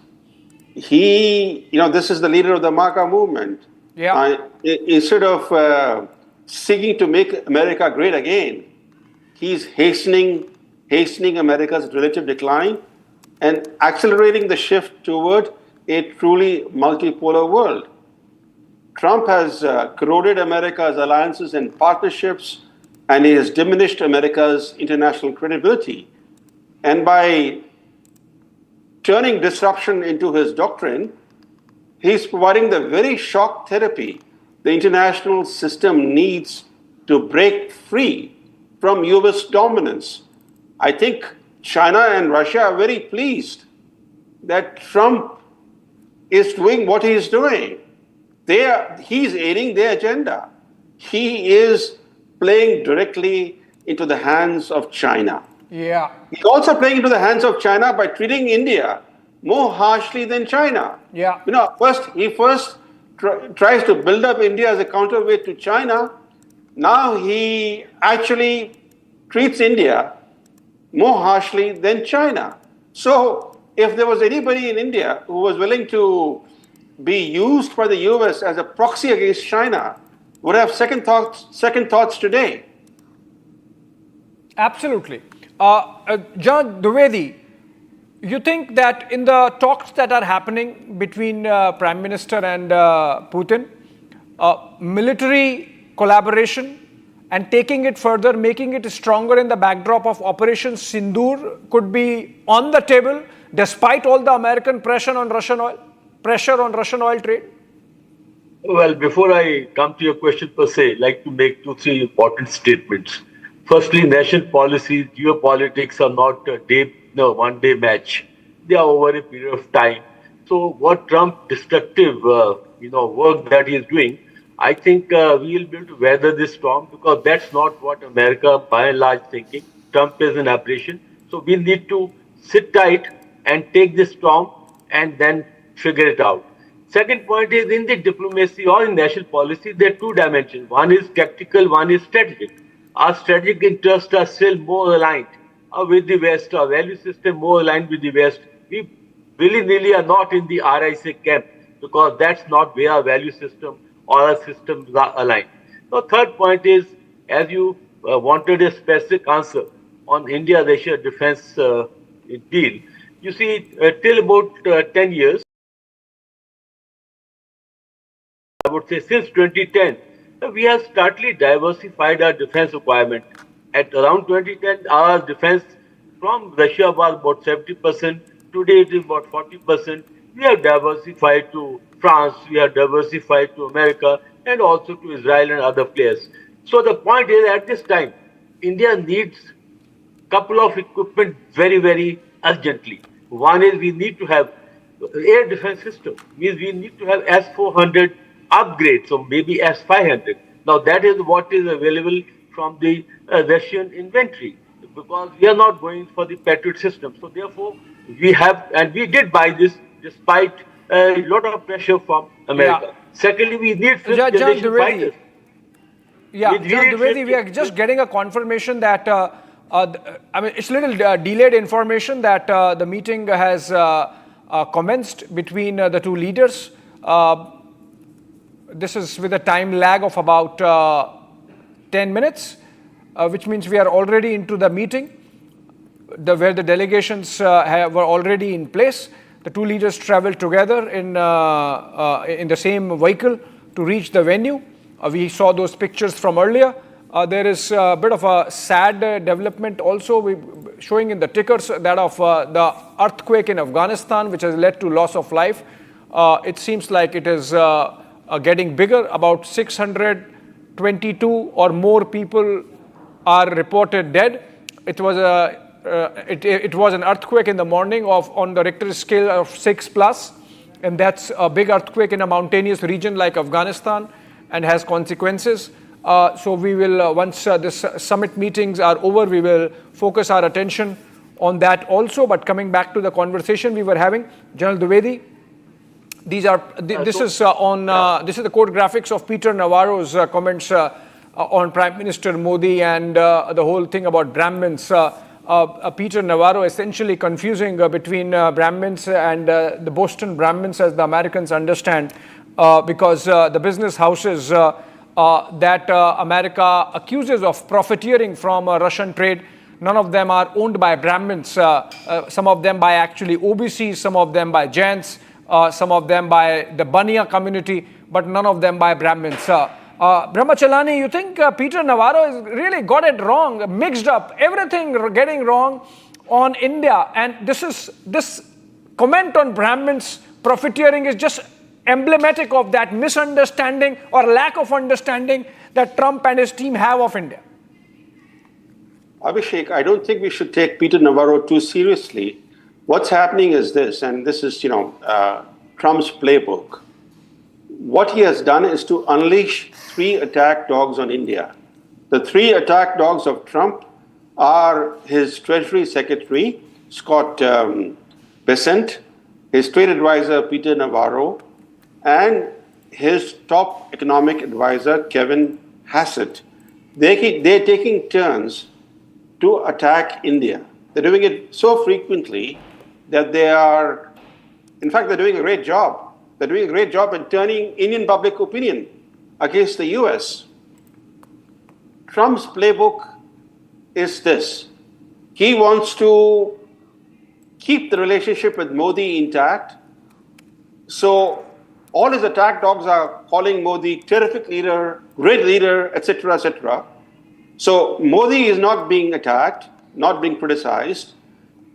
This is the leader of the MAGA movement. Yeah. Instead of seeking to make America great again, he's hastening America's relative decline and accelerating the shift toward a truly multipolar world. Trump has corroded America's alliances and partnerships, and he has diminished America's international credibility. And by turning disruption into his doctrine, he's providing the very shock therapy the international system needs to break free from US dominance. I think China and Russia are very pleased that Trump is doing what he is doing. He's aiding their agenda. He is playing directly into the hands of China. Yeah. He's also playing into the hands of China by treating India more harshly than China. Yeah. He first tries to build up India as a counterweight to China, now he actually treats India more harshly than China. So if there was anybody in India who was willing to be used by the US as a proxy against China, would have second thoughts today. Absolutely. John Dwindling, you think that in the talks that are happening between Prime Minister and Putin, military collaboration and taking it further, making it stronger in the backdrop of Operation Sindoor could be on the table despite all the American pressure on Russian oil trade? Well, before I come to your question per se, I'd like to make 2-3 important statements. Firstly, national policy, geopolitics are not a one-day match. They are over a period of time. So what Trump destructive, work that he is doing, I think we will be able to weather this storm because that's not what America, by and large, thinking. Trump is an aberration. So we need to sit tight and take this storm and then figure it out. Second point is in the diplomacy or in national policy, there are two dimensions. One is tactical, one is strategic. Our strategic interests are still more aligned with the West, our value system more aligned with the West. We willy-nilly are not in the RIC camp because that's not where our value system or our systems are aligned. The third point is, as you wanted a specific answer on India-Russia defense deal, you see, till about 10 years, I would say since 2010, we have starkly diversified our defense requirement. At around 2010, our defense from Russia was about 70%. Today, it is about 40%. We have diversified to France, we have diversified to America, and also to Israel and other players. So the point is, at this time, India needs a couple of equipment very, very urgently. One is we need to have air defense system, means we need to have S-400 upgrades, so maybe S-500. Now that is what is available from the Russian inventory, because we are not going for the Patriot system. So therefore, we have, and we did buy this despite a lot of pressure from America. Yeah. Secondly, we need fifth generation fighters. Yeah, John Dwindling, we are just getting a confirmation that, it's a little delayed information that the meeting has commenced between the two leaders. This is with a time lag of about 10 minutes, which means we are already into the meeting, where the delegations were already in place. The two leaders traveled together in the same vehicle to reach the venue. We saw those pictures from earlier. There is a bit of a sad development also showing in the tickers, that of the earthquake in Afghanistan, which has led to loss of life. It seems like it is getting bigger. About 622 or more people are reported dead. It was an earthquake in the morning on the Richter scale of 6+, and that's a big earthquake in a mountainous region like Afghanistan and has consequences. So we will, once this summit meetings are over, we will focus our attention on that also. But coming back to the conversation we were having, General Dwindling, this is the code graphics of Peter Navarro's comments on Prime Minister Modi and the whole thing about Brahmins. Peter Navarro essentially confusing between Brahmins and the Boston Brahmins, as the Americans understand, because the business houses that America accuses of profiteering from Russian trade, none of them are owned by Brahmins. Some of them by actually OBCs, some of them by Jains, some of them by the Bania community, but none of them by Brahmins. Brahmachalani, you think Peter Navarro has really got it wrong, mixed up, everything getting wrong on India? And this comment on Brahmins profiteering is just emblematic of that misunderstanding or lack of understanding that Trump and his team have of India. Abhishek, I don't think we should take Peter Navarro too seriously. What's happening is this, and this is, Trump's playbook. What he has done is to unleash 3 attack dogs on India. The 3 attack dogs of Trump are his Treasury Secretary, Scott Bessent, his trade advisor, Peter Navarro, and his top economic advisor, Kevin Hassett, they're taking turns to attack India. They're doing it so frequently that they're doing a great job. They're doing a great job in turning Indian public opinion against the US. Trump's playbook is this. He wants to keep the relationship with Modi intact. So all his attack dogs are calling Modi terrific leader, great leader, etc., etc. So Modi is not being attacked, not being criticized,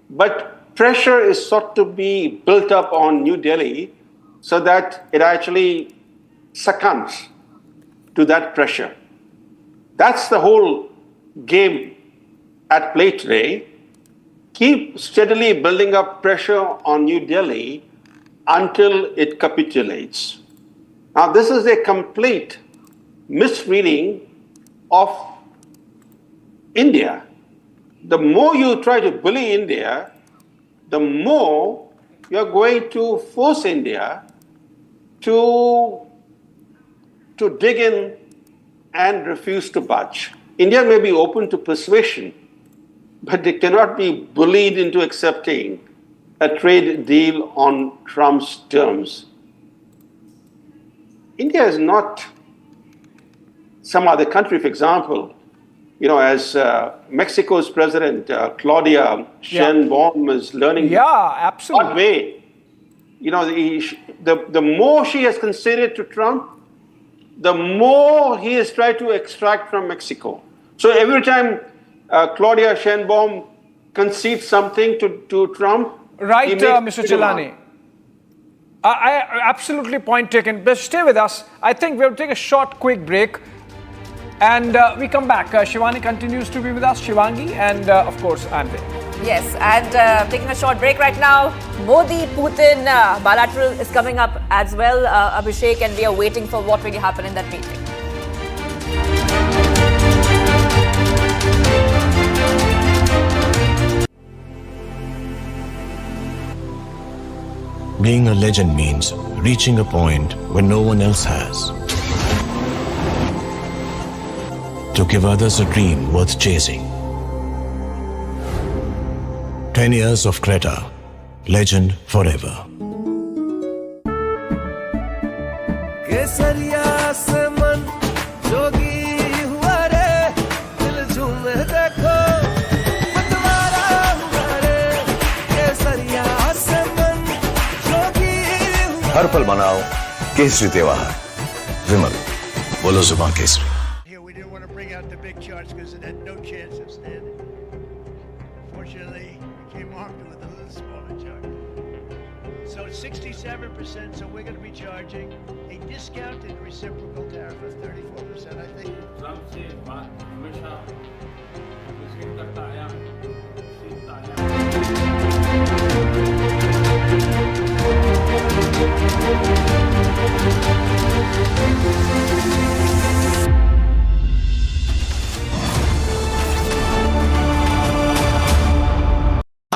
but pressure is sought to be built up on New Delhi so that it actually succumbs to that pressure. That's the whole game at play today. Keep steadily building up pressure on New Delhi until it capitulates. Now, this is a complete misreading of India. The more you try to bully India, the more you're going to force India to dig in and refuse to budge. India may be open to persuasion, but they cannot be bullied into accepting a trade deal on Trump's terms. India is not some other country. For example, as Mexico's president, Claudia Sheinbaum, is learning the hard way. The more she has conceded to Trump, the more he has tried to extract from Mexico. So every time Claudia Sheinbaum concedes something to Trump, right, Mr. Chilani. I absolutely point taken. But stay with us. I think we'll take a short, quick break. And we come back. Shivani continues to be with us, Shivangi, and of course, I'm there. Yes, and taking a short break right now. Modi, Putin, bilateral is coming up as well, Abhishek, and we are waiting for what will happen in that meeting. Being a legend means reaching a point where no one else has. To give others a dream worth chasing. 10 years of Creta, legend forever. हर पल मनाओ केसरी त्योहार विमल बोलो जुबान Kesari Here we didn't want to bring out the big charts because it had no chance of standing. Fortunately, we came armed with a little smaller chart. So it's 67%, so we're going to be charging a discounted reciprocal tariff of 34%, I think. Trump से बात हमेशा visit करता आया सीखता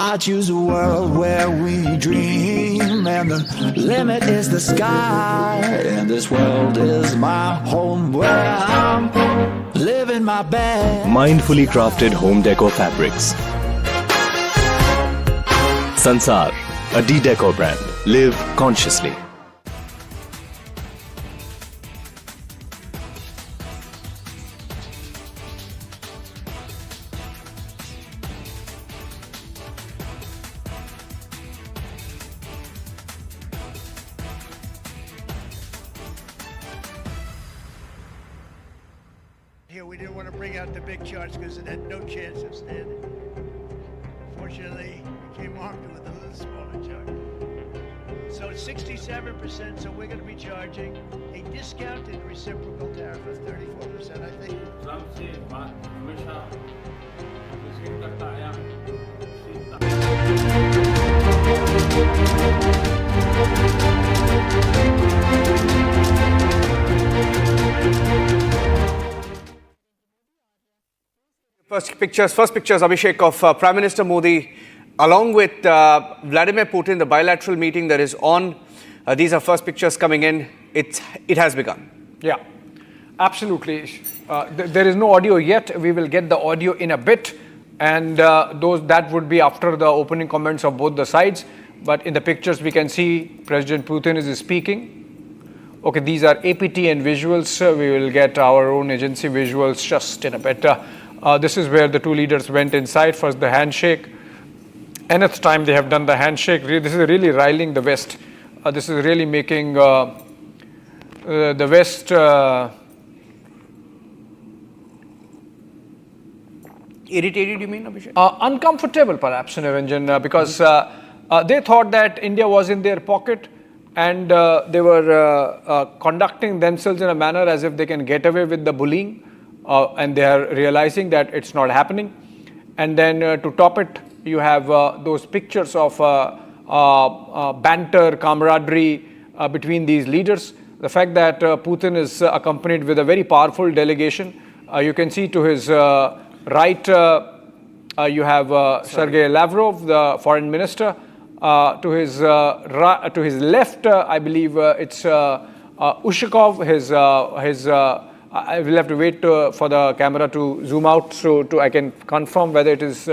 I choose a world where we dream, and the limit is the sky. And this world is my home where I'm living my best. Mindfully crafted home decor fabrics. Sansar, a decor brand. Live consciously. Here we didn't want to bring out the big charts because it had no chance of standing. Fortunately, we came armed with a little smaller chart. So it's 67%, so we're going to be charging a discounted reciprocal tariff of 34%, I think. Trump से बात हमेशा visit करता आया सीखता First pictures, Abhishek, of Prime Minister Modi along with Vladimir Putin, the bilateral meeting that is on. These are first pictures coming in. it has begun. Yeah, absolutely. There is no audio yet. We will get the audio in a bit, and that would be after the opening comments of both the sides. But in the pictures, we can see President Putin is speaking. Okay, these are APT and visuals. We will get our own agency visuals just in a bit. This is where the two leaders went inside. First, the handshake. Nth time they have done the handshake. This is really riling the West. This is really making the West irritated, you mean, Abhishek? Uncomfortable, perhaps, Niranjan, because they thought that India was in their pocket, and they were conducting themselves in a manner as if they can get away with the bullying, and they are realizing that it's not happening. And then to top it, you have those pictures of banter, camaraderie between these leaders. The fact that Putin is accompanied with a very powerful delegation. You can see to his right, you have Sergei Lavrov, the foreign minister. To his left, I believe it's Ushakov. I will have to wait for the camera to zoom out, so I can confirm whether it is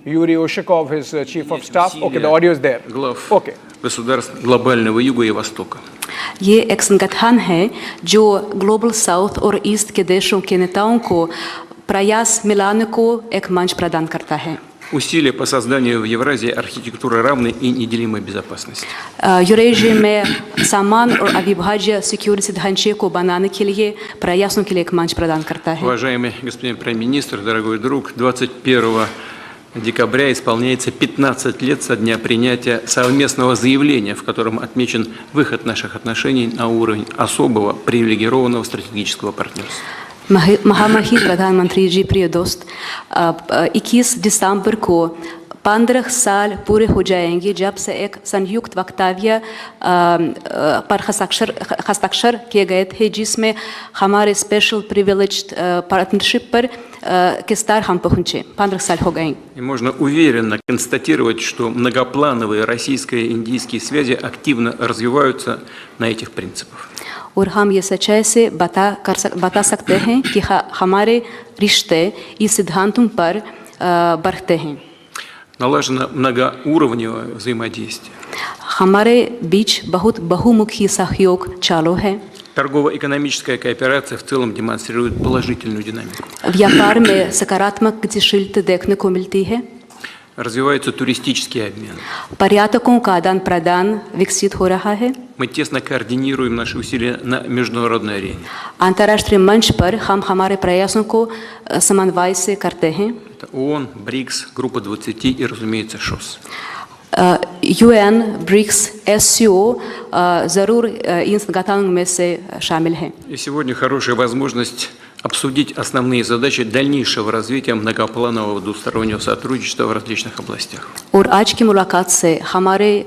Yuri Ushakov, his chief of staff. Okay, the audio is there. Okay. Государств глобального юга и востока. ये एक संगठन है जो global south और east के देशों के नेताओं को प्रयास मिलाने को एक मंच प्रदान करता है. Усилия по созданию в Евразии архитектуры равной и неделимой безопасности. यूरेशिया में समान और अविभाज्य सिक्योरिटी ढांचे को बनाने के लिए प्रयासों के लिए एक मंच प्रदान करता है. Уважаемый господин премьер-министр, дорогой друг, 21 декабря исполняется 15 лет со дня принятия совместного заявления, в котором отмечен выход наших отношений на уровень особого привилегированного стратегического партнерства. महामहिम प्रधानमंत्री जी, प्रिय दोस्त, 21 दिसंबर को 15 साल पूरे हो जाएंगे जब से एक संयुक्त वक्तव्य पर हस्ताक्षर किए गए थे, जिसमें हमारे स्पेशल प्रिविलेज्ड पार्टनरशिप पर किस स्तर हम पहुँचे. 15 साल हो गए. И можно уверенно констатировать, что многоплановые российско-индийские связи активно развиваются на этих принципах. और हम ये सच्चाई से बता सकते हैं कि हमारे रिश्ते इस सिद्धांतों पर बढ़ते हैं. Налажено многоуровневое взаимодействие. हमारे बीच बहुत बहुमुखी सहयोग चालू है. Торгово-экономическая кооперация в целом демонстрирует положительную динамику. व्यापार में सकारात्मक गतिशीलता देखने को मिलती है. Развивается туристический обмен. पर्यटकों का आदान-प्रदान विकसित हो रहा है. Мы тесно координируем наши усилия на международной арене. अंतर्राष्ट्रीय मंच पर हम हमारे प्रयासों को समन्वय से करते हैं. Это ООН, БРИКС, Группа 20 и, разумеется, ШОС. UN, BRICS, SCO जरूर इन संगठनों में से शामिल हैं. И сегодня хорошая возможность обсудить основные задачи дальнейшего развития многопланового двустороннего сотрудничества в различных областях. और आज की मुलाकात से हमारे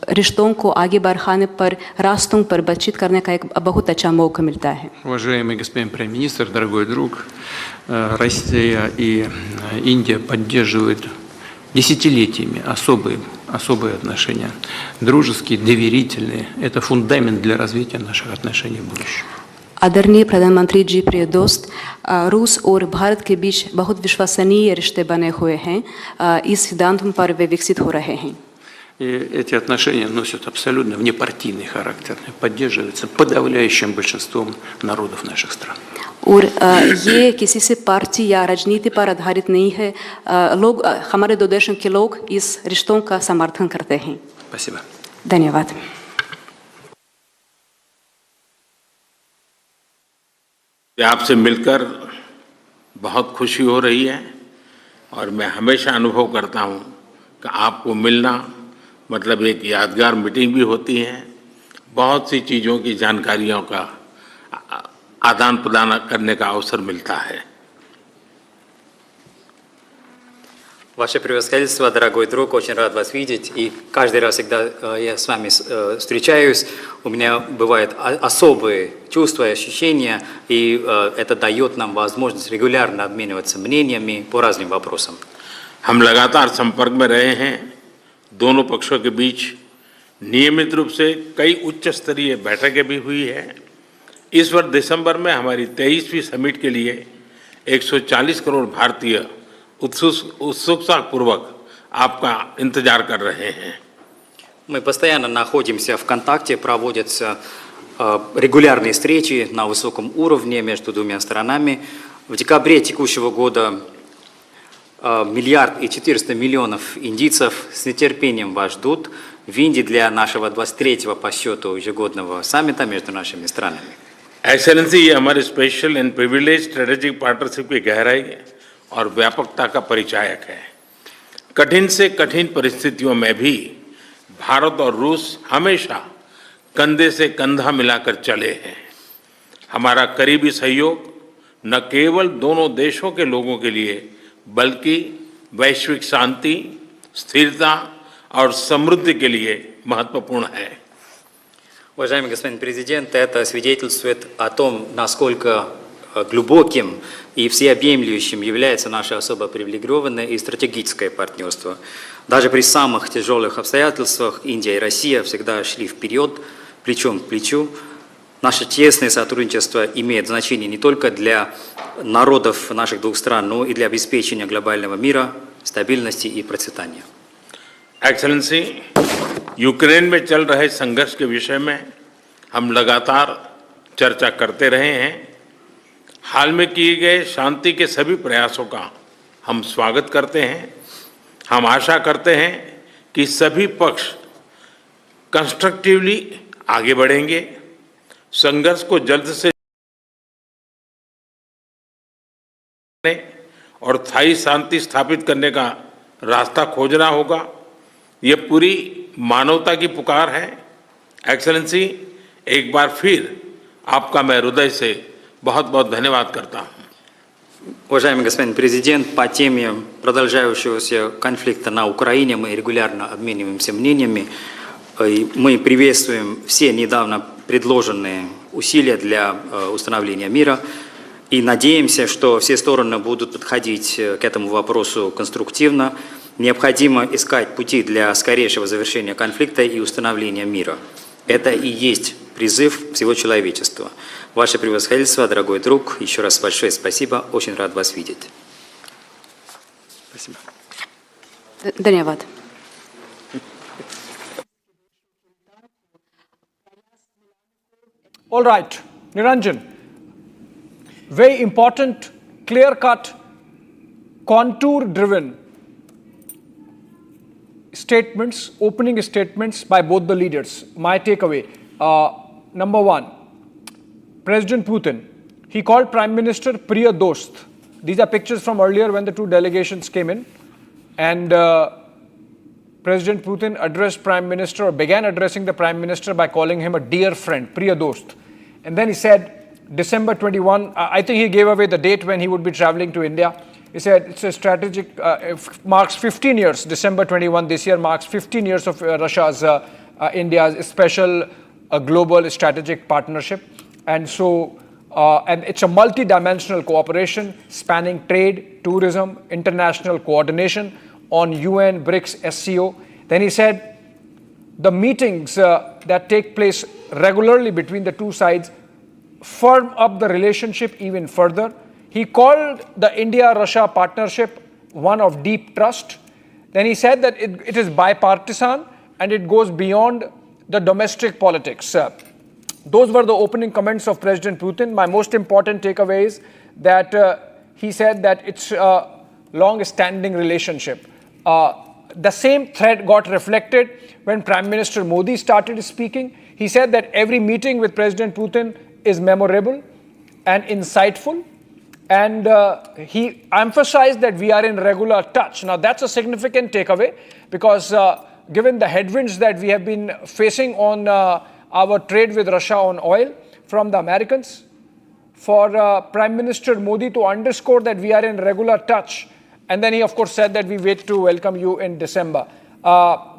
रिश्तों को आगे बढ़ाने पर रास्तों पर बातचीत करने का एक बहुत अच्छा मौका मिलता है. Уважаемый господин премьер-министр, дорогой друг, Россия и Индия поддерживают десятилетиями особые отношения, дружеские, доверительные. Это фундамент для развития наших отношений в будущем. आदरणीय प्रधानमंत्री जी, प्रिय दोस्त, रूस और भारत के बीच बहुत विश्वसनीय रिश्ते बने हुए हैं. इस सिद्धांतों पर वे विकसित हो रहे हैं. И эти отношения носят абсолютно внепартийный характер, поддерживаются подавляющим большинством народов наших стран. और ये किसी से पार्टी या राजनीति पर आधारित नहीं है. लोग, हमारे दो देशों के लोग इस रिश्तों का समर्थन करते हैं. Спасибо. धन्यवाद. आपसे मिलकर बहुत खुशी हो रही है और मैं हमेशा अनुभव करता हूँ कि आपको मिलना मतलब एक यादगार मीटिंग भी होती है. बहुत सी चीज़ों की जानकारियों का आदान प्रदान करने का अवसर मिलता है. Ваше превосходительство, дорогой друг, очень рад вас видеть. И каждый раз, когда я с вами встречаюсь, у меня бывают особые чувства и ощущения, и это дает нам возможность регулярно обмениваться мнениями по разным вопросам. हम लगातार संपर्क में रहे हैं. दोनों पक्षों के बीच नियमित रूप से कई उच्च स्तरीय बैठकें भी हुई है। इस वर्ष दिसंबर में हमारी 23वीं समिट के लिए 140 करोड़ भारतीय उत्सुकतापूर्वक आपका इंतजार कर रहे हैं। Мы постоянно находимся в контакте, проводятся регулярные встречи на высоком уровне между двумя сторонами. В декабре текущего года 1 400 000 000 индийцев с нетерпением вас ждут в Индии для нашего 23-го по счету ежегодного саммита между нашими странами. एक्सेलेंसी, ये हमारे special and privilege strategic partnership की गहराई और व्यापकता का परिचायक है। कठिन से कठिन परिस्थितियों में भी भारत और रूस हमेशा कंधे से कंधा मिलाकर चले हैं। हमारा करीबी सहयोग न केवल दोनों देशों के लोगों के लिए बल्कि वैश्विक शांति, स्थिरता और समृद्धि के लिए महत्वपूर्ण है। Уважаемый господин президент, это свидетельствует о том, насколько глубоким и всеобъемлющим является наше особо привилегированное и стратегическое партнерство. Даже при самых тяжелых обстоятельствах Индия и Россия всегда шли вперед, плечом к плечу. Наше тесное сотрудничество имеет значение не только для народов наших двух стран, но и для обеспечения глобального мира, стабильности и процветания. एक्सेलेंसी, यूक्रेन में चल रहे संघर्ष के विषय में हम लगातार चर्चा करते रहे हैं। हाल में किए गए शांति के सभी प्रयासों का हम स्वागत करते हैं। हम आशा करते हैं कि सभी पक्ष कंस्ट्रक्टिवली आगे बढ़ेंगे। संघर्ष को जल्द से और स्थायी शांति स्थापित करने का रास्ता खोजना होगा। ये पूरी मानवता की पुकार है। एक्सेलेंसी, एक बार फिर आपका मैं हृदय से बहुत बहुत धन्यवाद करता हूँ। Уважаемый господин президент, по теме продолжающегося конфликта на Украине мы регулярно обмениваемся мнениями. Мы приветствуем все недавно предложенные усилия для установления мира и надеемся, что все стороны будут подходить к этому вопросу конструктивно. Необходимо искать пути для скорейшего завершения конфликта и установления мира. Это и есть призыв всего человечества. Ваше превосходительство, дорогой друг, еще раз большое спасибо. Очень рад вас видеть. Спасибо. Dhanyavad. All right, Niranjan. Very important, clear-cut, contour-driven statements, opening statements by both the leaders. My takeaway, number one, President Putin, he called Prime Minister Priya Dost. These are pictures from earlier when the two delegations came in. And President Putin addressed Prime Minister, or began addressing the Prime Minister by calling him a dear friend, Priya Dost. And then he said, December 21, I think he gave away the date when he would be traveling to India. He said it's a strategic, marks 15 years, December 21 this year marks 15 years of Russia's, India's special global strategic partnership. And so, and it's a multi-dimensional cooperation spanning trade, tourism, international coordination on UN, BRICS, SCO. Then he said the meetings that take place regularly between the two sides firm up the relationship even further. He called the India-Russia partnership one of deep trust. Then he said that it is bipartisan and it goes beyond the domestic politics. Those were the opening comments of President Putin. My most important takeaway is that he said that it's a long-standing relationship. The same thread got reflected when Prime Minister Modi started speaking. He said that every meeting with President Putin is memorable and insightful. And he emphasized that we are in regular touch. Now, that's a significant takeaway because given the headwinds that we have been facing on our trade with Russia on oil from the Americans, for Prime Minister Modi to underscore that we are in regular touch. And then he, of course, said that we wait to welcome you in December.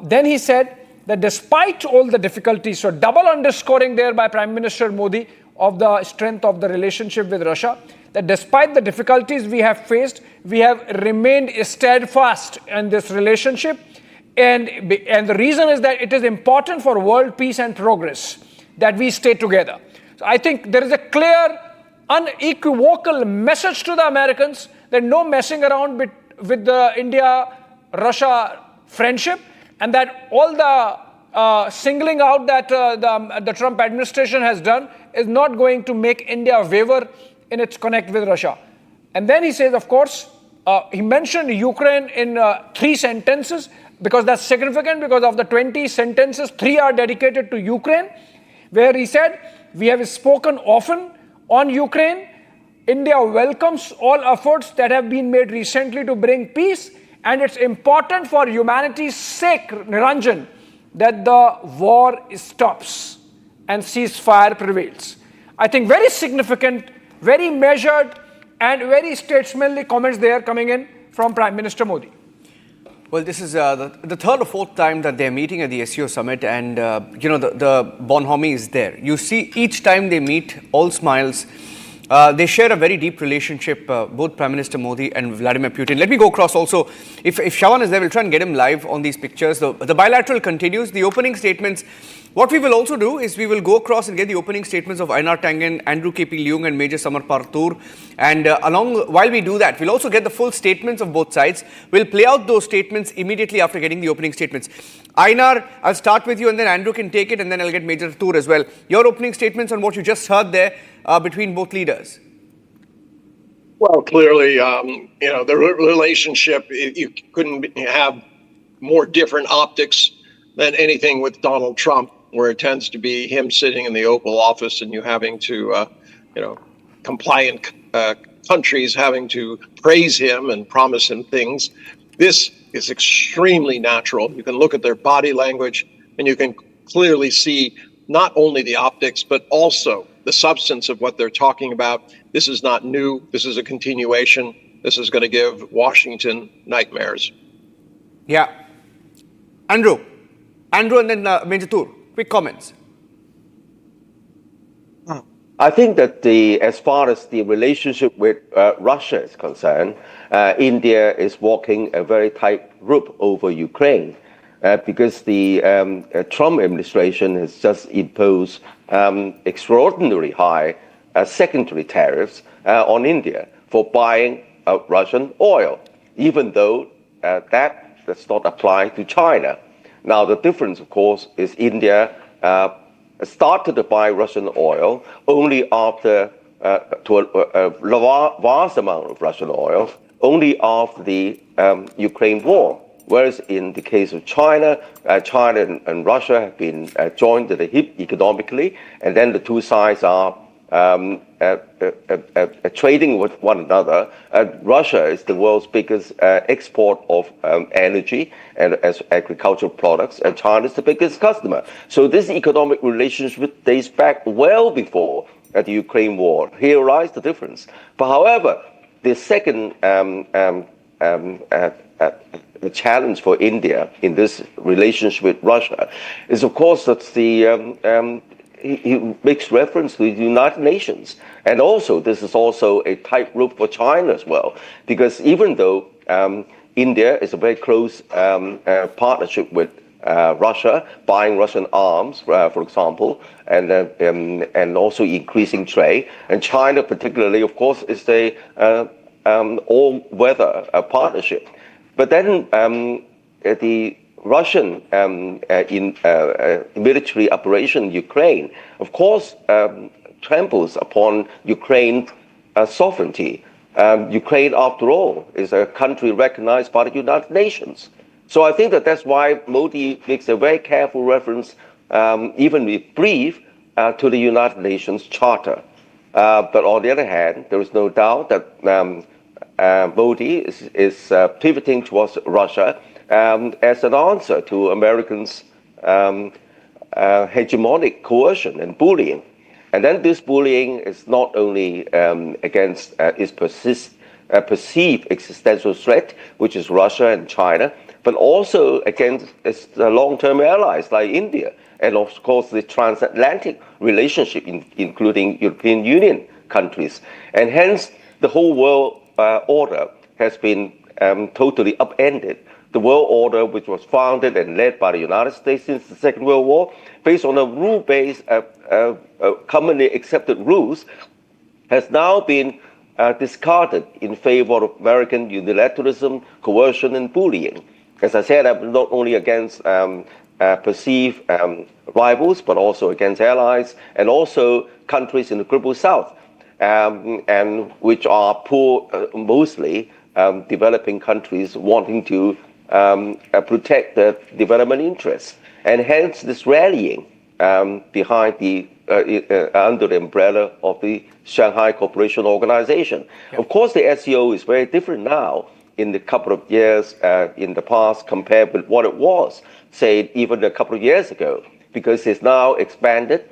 Then he said that despite all the difficulties, so double underscoring there by Prime Minister Modi of the strength of the relationship with Russia, that despite the difficulties we have faced, we have remained steadfast in this relationship And the reason is that it is important for world peace and progress that we stay together. So I think there is a clear, unequivocal message to the Americans that no messing around with the India-Russia friendship, and that all the singling out that the Trump administration has done is not going to make India waver in its connect with Russia. And then he says, of course, he mentioned Ukraine in 3 sentences, because that's significant, because of the 20 sentences, 3 are dedicated to Ukraine, where he said, we have spoken often on Ukraine. India welcomes all efforts that have been made recently to bring peace, and it's important for humanity's sake, Niranjan, that the war stops and ceasefire prevails. I think very significant, very measured, and very statesmanly comments there coming in from Prime Minister Modi. Well, this is the third or fourth time that they're meeting at the SCO Summit, and the bonhomie is there. You see, each time they meet, all smiles. They share a very deep relationship, both Prime Minister Modi and Vladimir Putin. Let me go across also. If Shawan is there, we'll try and get him live on these pictures. The bilateral continues. The opening statements. What we will also do is we will go across and get the opening statements of Einar Tangen, Andrew K.P. Leung and Major Samar Partur. And while we do that, we'll also get the full statements of both sides. We'll play out those statements immediately after getting the opening statements. Einar, I'll start with you, and then Andrew can take it, and then I'll get Major Tour as well. Your opening statements on what you just heard there between both leaders. Well, clearly, the relationship, you couldn't have more different optics than anything with Donald Trump, where it tends to be him sitting in the Oval Office and you having to, compliant countries having to praise him and promise him things. This is extremely natural. You can look at their body language and you can clearly see not only the optics, but also the substance of what they're talking about. This is not new. This is a continuation. This is going to give Washington nightmares. Yeah. Andrew and then Major Tour, quick comments. I think that as far as the relationship with Russia is concerned, India is walking a very tight rope over Ukraine because the Trump administration has just imposed extraordinarily high secondary tariffs on India for buying Russian oil, even though that does not apply to China. Now, the difference, of course, is India started to buy Russian oil only after, to a vast amount of Russian oil, only after the Ukraine war. Whereas in the case of China, China and Russia have been joined at the hip economically, and then the two sides are trading with one another. Russia is the world's biggest export of energy and as agricultural products, and China is the biggest customer. So this economic relationship dates back well before the Ukraine war. Here lies the difference. But however, the second the challenge for India in this relationship with Russia is, of course, that he makes reference to the United Nations. And also, this is also a tightrope for China as well, because even though India is a very close partnership with Russia, buying Russian arms, for example, and also increasing trade, and China particularly, of course, is a all-weather partnership. But then the Russian military operation in Ukraine, of course, tramples upon Ukraine's sovereignty. Ukraine, after all, is a country recognized by the United Nations. So I think that's why Modi makes a very careful reference, even if brief, to the United Nations Charter. But on the other hand, there is no doubt that Modi is pivoting towards Russia as an answer to Americans' hegemonic coercion and bullying. And then this bullying is not only against its perceived existential threat, which is Russia and China, but also against its long-term allies like India, and of course the transatlantic relationship, including European Union countries. And hence, the whole world order has been totally upended. the world order, which was founded and led by the United States since the Second World War, based on a rule-based, commonly accepted rules, has now been discarded in favor of American unilateralism, coercion, and bullying. As I said, I'm not only against perceived rivals, but also against allies, and also countries in the global south, and which are poor, mostly developing countries wanting to protect their development interests, and hence this rallying behind the under the umbrella of the Shanghai Cooperation Organization. Yep. Of course, the SCO is very different now in the couple of years in the past compared with what it was, say, even a couple of years ago, because it's now expanded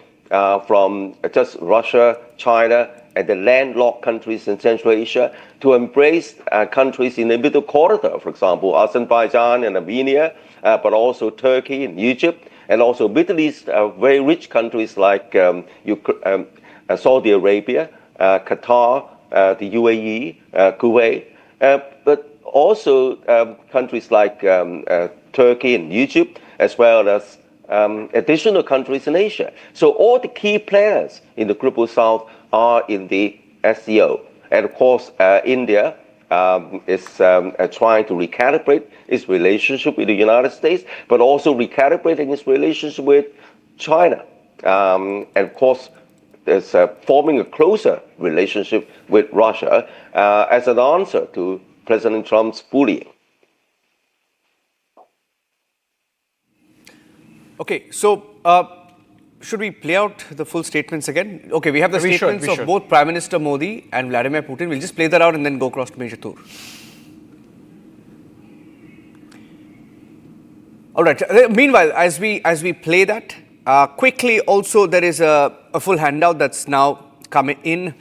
from just Russia, China, and the landlocked countries in Central Asia to embrace countries in the middle corridor, for example, Azerbaijan and Armenia, but also Turkey and Egypt, and also Middle East, very rich countries like Saudi Arabia, Qatar, the UAE, Kuwait, but also countries like Turkey and Egypt, as well as additional countries in Asia. So all the key players in the global south are in the SCO. And of course, India is trying to recalibrate its relationship with the United States, but also recalibrating its relationship with China. And of course, there's forming a closer relationship with Russia as an answer to President Trump's bullying. Okay, so should we play out the full statements again? Okay, we have the statements of both Prime Minister Modi and Vladimir Putin. We'll just play that out and then go across to Major Tour. All right. Meanwhile, as we play that, quickly also there is a full handout that's now coming in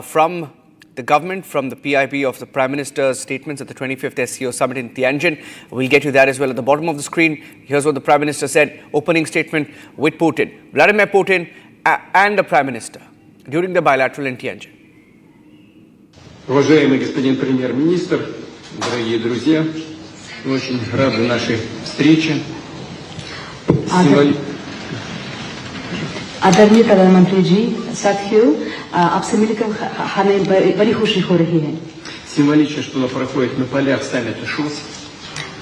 from the government, from the PIB of the Prime Minister's statements at the 25th SCO Summit in Tianjin. We'll get you that as well at the bottom of the screen. Here's what the Prime Minister said, opening statement with Putin. Vladimir Putin and the Prime Minister during the bilateral in Tianjin. Уважаемый господин премьер-министр, дорогие друзья, очень рады нашей встрече. आदरणीय प्रधानमंत्री जी, साथियों, आपसे मिलकर हमें बड़ी खुशी हो रही है। Символично, что она проходит на полях саммита ШОС.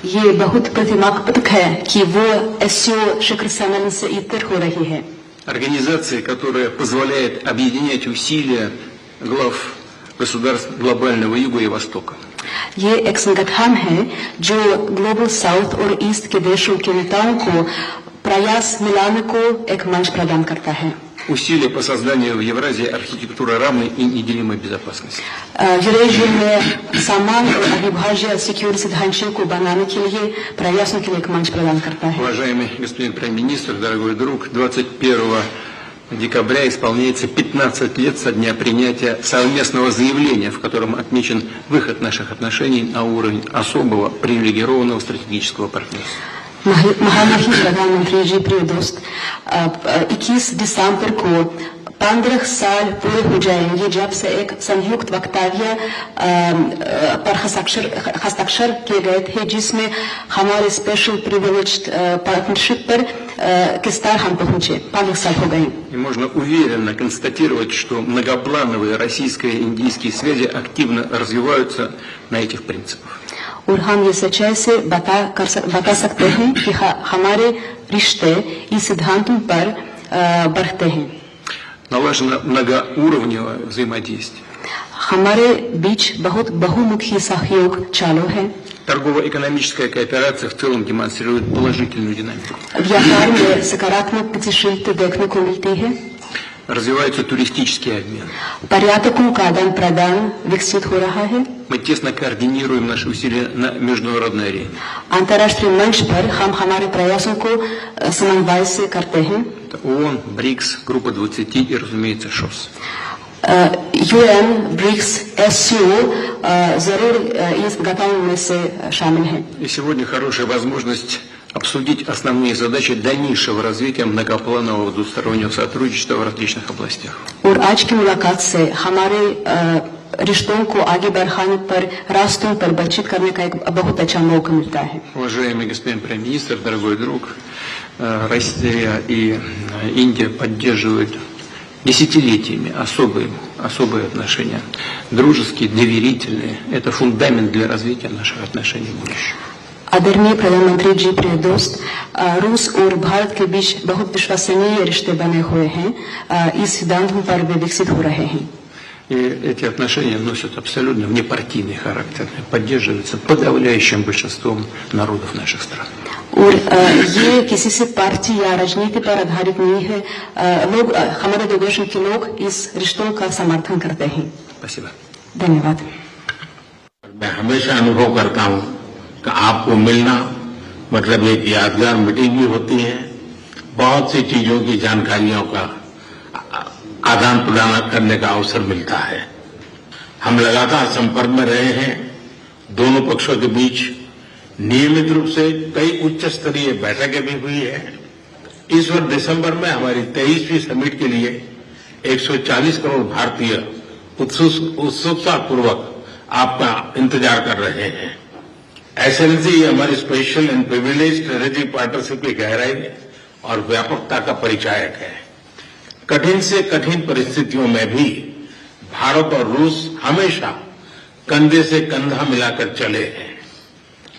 ये बहुत प्रतिमात्मक है कि वो SCO शिखर सम्मेलन से इतर हो रही है। Организация, которая позволяет объединять усилия глав государств глобального Юга и Востока. ये एक संगठन है जो ग्लोबल साउथ और ईस्ट के देशों के नेताओं को प्रयास मिलाने को एक मंच प्रदान करता है। Усилия по созданию в Евразии архитектуры равной и неделимой безопасности. यूरेशिया में समान और अविभाज्य सिक्योरिटी ढांचे को बनाने के लिए प्रयासों के लिए एक मंच प्रदान करता है। Уважаемый господин премьер-министр, дорогой друг, 21 декабря исполняется 15 лет со дня принятия совместного заявления, в котором отмечен выход наших отношений на уровень особого привилегированного стратегического партнерства. महामहिम प्रधानमंत्री जी, प्रिय दोस्त, 21 दिसंबर को 15 साल पूरे हो जाएंगे जब से एक संयुक्त वक्तव्य पर हस्ताक्षर किए गए थे, जिसमें हमारे स्पेशल प्रिविलेज्ड पार्टनरशिप पर किस तरह हम पहुंचे। 15 साल हो गए। И можно уверенно констатировать, что многоплановые российско-индийские связи активно развиваются на этих принципах. और हम ये सच्चाई से बता सकते हैं कि हमारे रिश्ते इस सिद्धांतों पर बढ़ते हैं। Налажено многоуровневое взаимодействие. हमारे बीच बहुत बहुमुखी सहयोग चालू है। Торгово-экономическая кооперация в целом демонстрирует положительную динамику. व्यापार में सकारात्मक गतिशीलता देखने को मिलती है। Развивается туристический обмен. पर्यटकों का आदान-प्रदान विकसित हो रहा है। Мы тесно координируем наши усилия на международной арене. अंतर्राष्ट्रीय मंच पर हम हमारे प्रयासों को समन्वय से करते हैं। ООН, БРИКС, группа 20 и, разумеется, ШОС. UN, BRICS, SCO जरूर इस गठन में से शामिल हैं। И сегодня хорошая возможность обсудить основные задачи дальнейшего развития многопланового двустороннего сотрудничества в различных областях. और आज की मुलाकात से हमारे रिश्तों को आगे बढ़ाने पर, रास्तों पर बातचीत करने का एक बहुत अच्छा मौका मिलता है। Уважаемый господин премьер-министр, дорогой друг, Россия и Индия поддерживают десятилетиями особые отношения, дружеские, доверительные. Это фундамент для развития наших отношений в будущем. आदरणीय प्रधानमंत्री जी, प्रिय दोस्त, रूस और भारत के बीच बहुत विश्वसनीय रिश्ते बने हुए हैं। इस सिद्धांतों पर वे विकसित हो रहे हैं। И эти отношения носят абсолютно внепартийный характер, поддерживаются подавляющим большинством народов наших стран. और ये किसी से पार्टी या राजनीति पर आधारित नहीं है। लोग, हमारे देश के लोग इस रिश्तों का समर्थन करते हैं। Спасибо. धन्यवाद। मैं हमेशा अनुभव करता हूं कि आपको मिलना मतलब एक यादगार मीटिंग भी होती है, बहुत सी चीजों की जानकारियों का आदान प्रदान करने का अवसर मिलता है। हम लगातार संपर्क में रहे हैं। दोनों पक्षों के बीच नियमित रूप से कई उच्च स्तरीय बैठकें भी हुई है। इस वर्ष दिसंबर में हमारी 23वीं समिट के लिए 140 करोड़ भारतीय उत्सुकता पूर्वक आपका इंतजार कर रहे हैं। एक्सेलेंसी, ये हमारी special and privilege strategic partnership की गहराई और व्यापकता का परिचायक है। कठिन से कठिन परिस्थितियों में भी भारत और रूस हमेशा कंधे से कंधा मिलाकर चले हैं।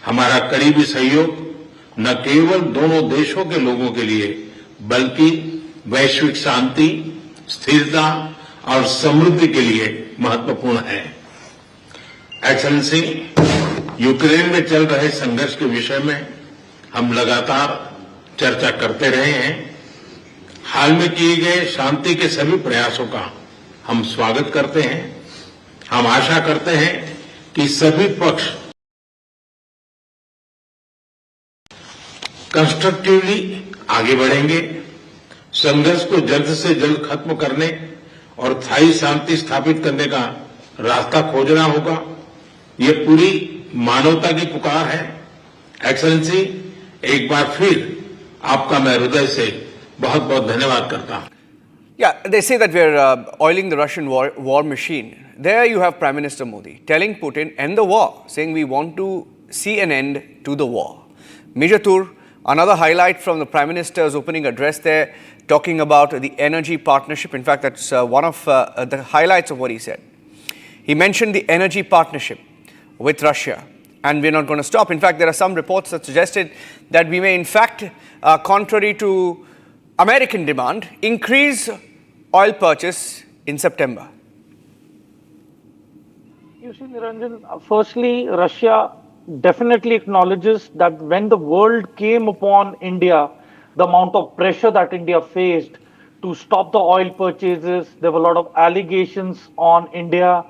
हमारा करीबी सहयोग न केवल दोनों देशों के लोगों के लिए बल्कि वैश्विक शांति, स्थिरता और समृद्धि के लिए महत्वपूर्ण है। एक्सेलेंसी, यूक्रेन में चल रहे संघर्ष के विषय में हम लगातार चर्चा करते रहे हैं। हाल में किए गए शांति के सभी प्रयासों का हम स्वागत करते हैं। हम आशा करते हैं कि सभी पक्ष कंस्ट्रक्टिवली आगे बढ़ेंगे, संघर्ष को जल्द से जल्द खत्म करने और स्थायी शांति स्थापित करने का रास्ता खोजना होगा। ये पूरी मानवता की पुकार है। एक्सेलेंसी, एक बार फिर आपका मैं हृदय से बहुत बहुत धन्यवाद करता हूं। Yeah, they say that we're oiling the Russian war machine. There you have Prime Minister Modi telling Putin, end the war, saying we want to see an end to the war. Mijatur, another highlight from the Prime Minister's opening address there, talking about the energy partnership. In fact, that's one of the highlights of what he said. He mentioned the energy partnership with Russia, and we're not going to stop. In fact, there are some reports that suggested that we may, in fact, contrary to American demand, increase oil purchase in September. You see, Niranjan, firstly, Russia definitely acknowledges that when the world came upon India, the amount of pressure that India faced to stop the oil purchases, there were a lot of allegations on India.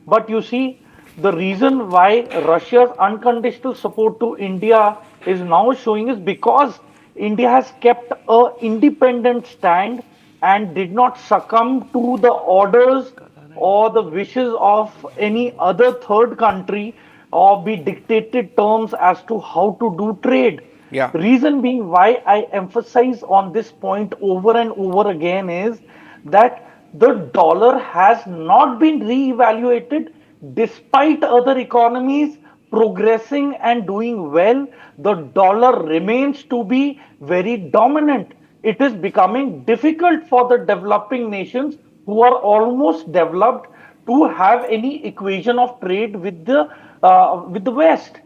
But you see, the reason why Russia's unconditional support to India is now showing is because India has kept an independent stand and did not succumb to the orders or the wishes of any other third country or be dictated terms as to how to do trade. Yeah. Reason being why I emphasize on this point over and over again is that the dollar has not been re-evaluated despite other economies progressing and doing well. The dollar remains to be very dominant. It is becoming difficult for the developing nations who are almost developed to have any equation of trade with the West.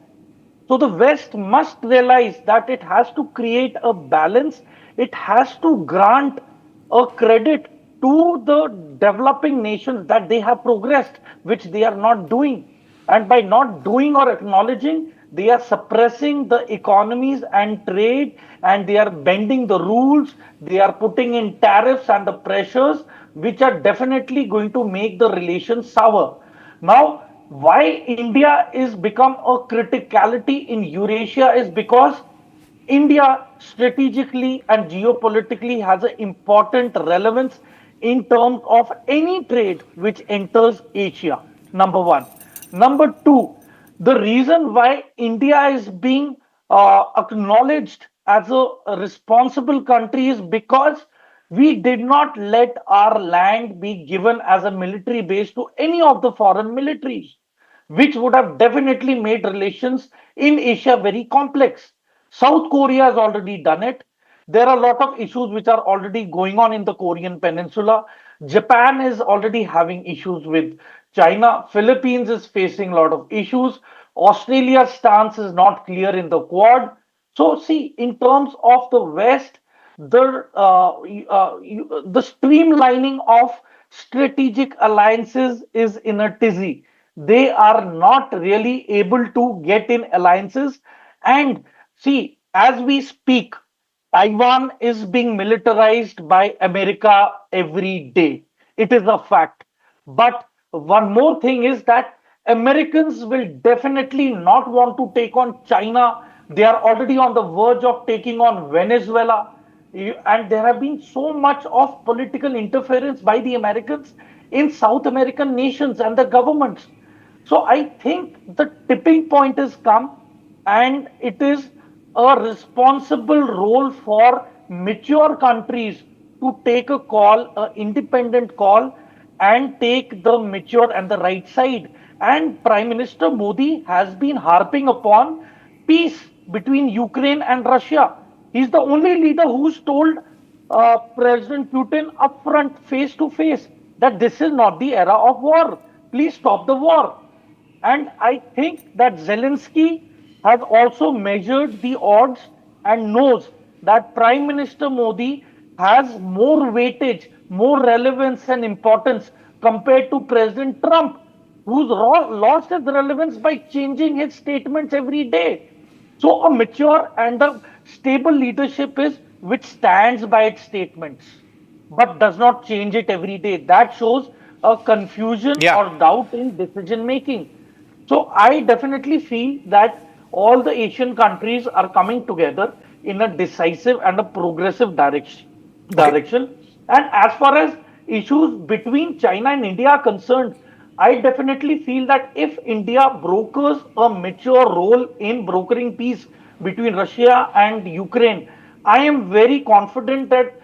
So the West must realize that it has to create a balance. It has to grant a credit to the developing nations that they have progressed, which they are not doing. And by not doing or acknowledging, they are suppressing the economies and trade, and they are bending the rules. They are putting in tariffs and the pressures, which are definitely going to make the relations sour. Now, why India is become a criticality in Eurasia is because India strategically and geopolitically has an important relevance in terms of any trade which enters Asia, number one. Number two, the reason why India is being acknowledged as a responsible country is because We did not let our land be given as a military base to any of the foreign militaries, which would have definitely made relations in Asia very complex. South Korea has already done it. There are a lot of issues which are already going on in the Korean Peninsula. Japan is already having issues with China. Philippines is facing a lot of issues. Australia's stance is not clear in the Quad. So, see, in terms of the West, the streamlining of strategic alliances is in a tizzy. They are not really able to get in alliances. And see, as we speak, Taiwan is being militarized by America every day. It is a fact. But one more thing is that Americans will definitely not want to take on China. They are already on the verge of taking on Venezuela. And there have been so much of political interference by the Americans in South American nations and the governments. So I think the tipping point has come, and it is a responsible role for mature countries to take a call, an independent call, and take the mature and the right side. And Prime Minister Modi has been harping upon peace between Ukraine and Russia. He's the only leader who's told President Putin upfront, face to face, that this is not the era of war. Please stop the war. And I think that Zelensky has also measured the odds and knows that Prime Minister Modi has more weightage, more relevance and importance compared to President Trump, who's lost his relevance by changing his statements every day. So a mature and a stable leadership is which stands by its statements, but does not change it every day. That shows a confusion or doubt in decision making. So I definitely feel that all the Asian countries are coming together in a decisive and a progressive direction. And as far as issues between China and India are concerned, I definitely feel that if India brokers a mature role in brokering peace between Russia and Ukraine, I am very confident that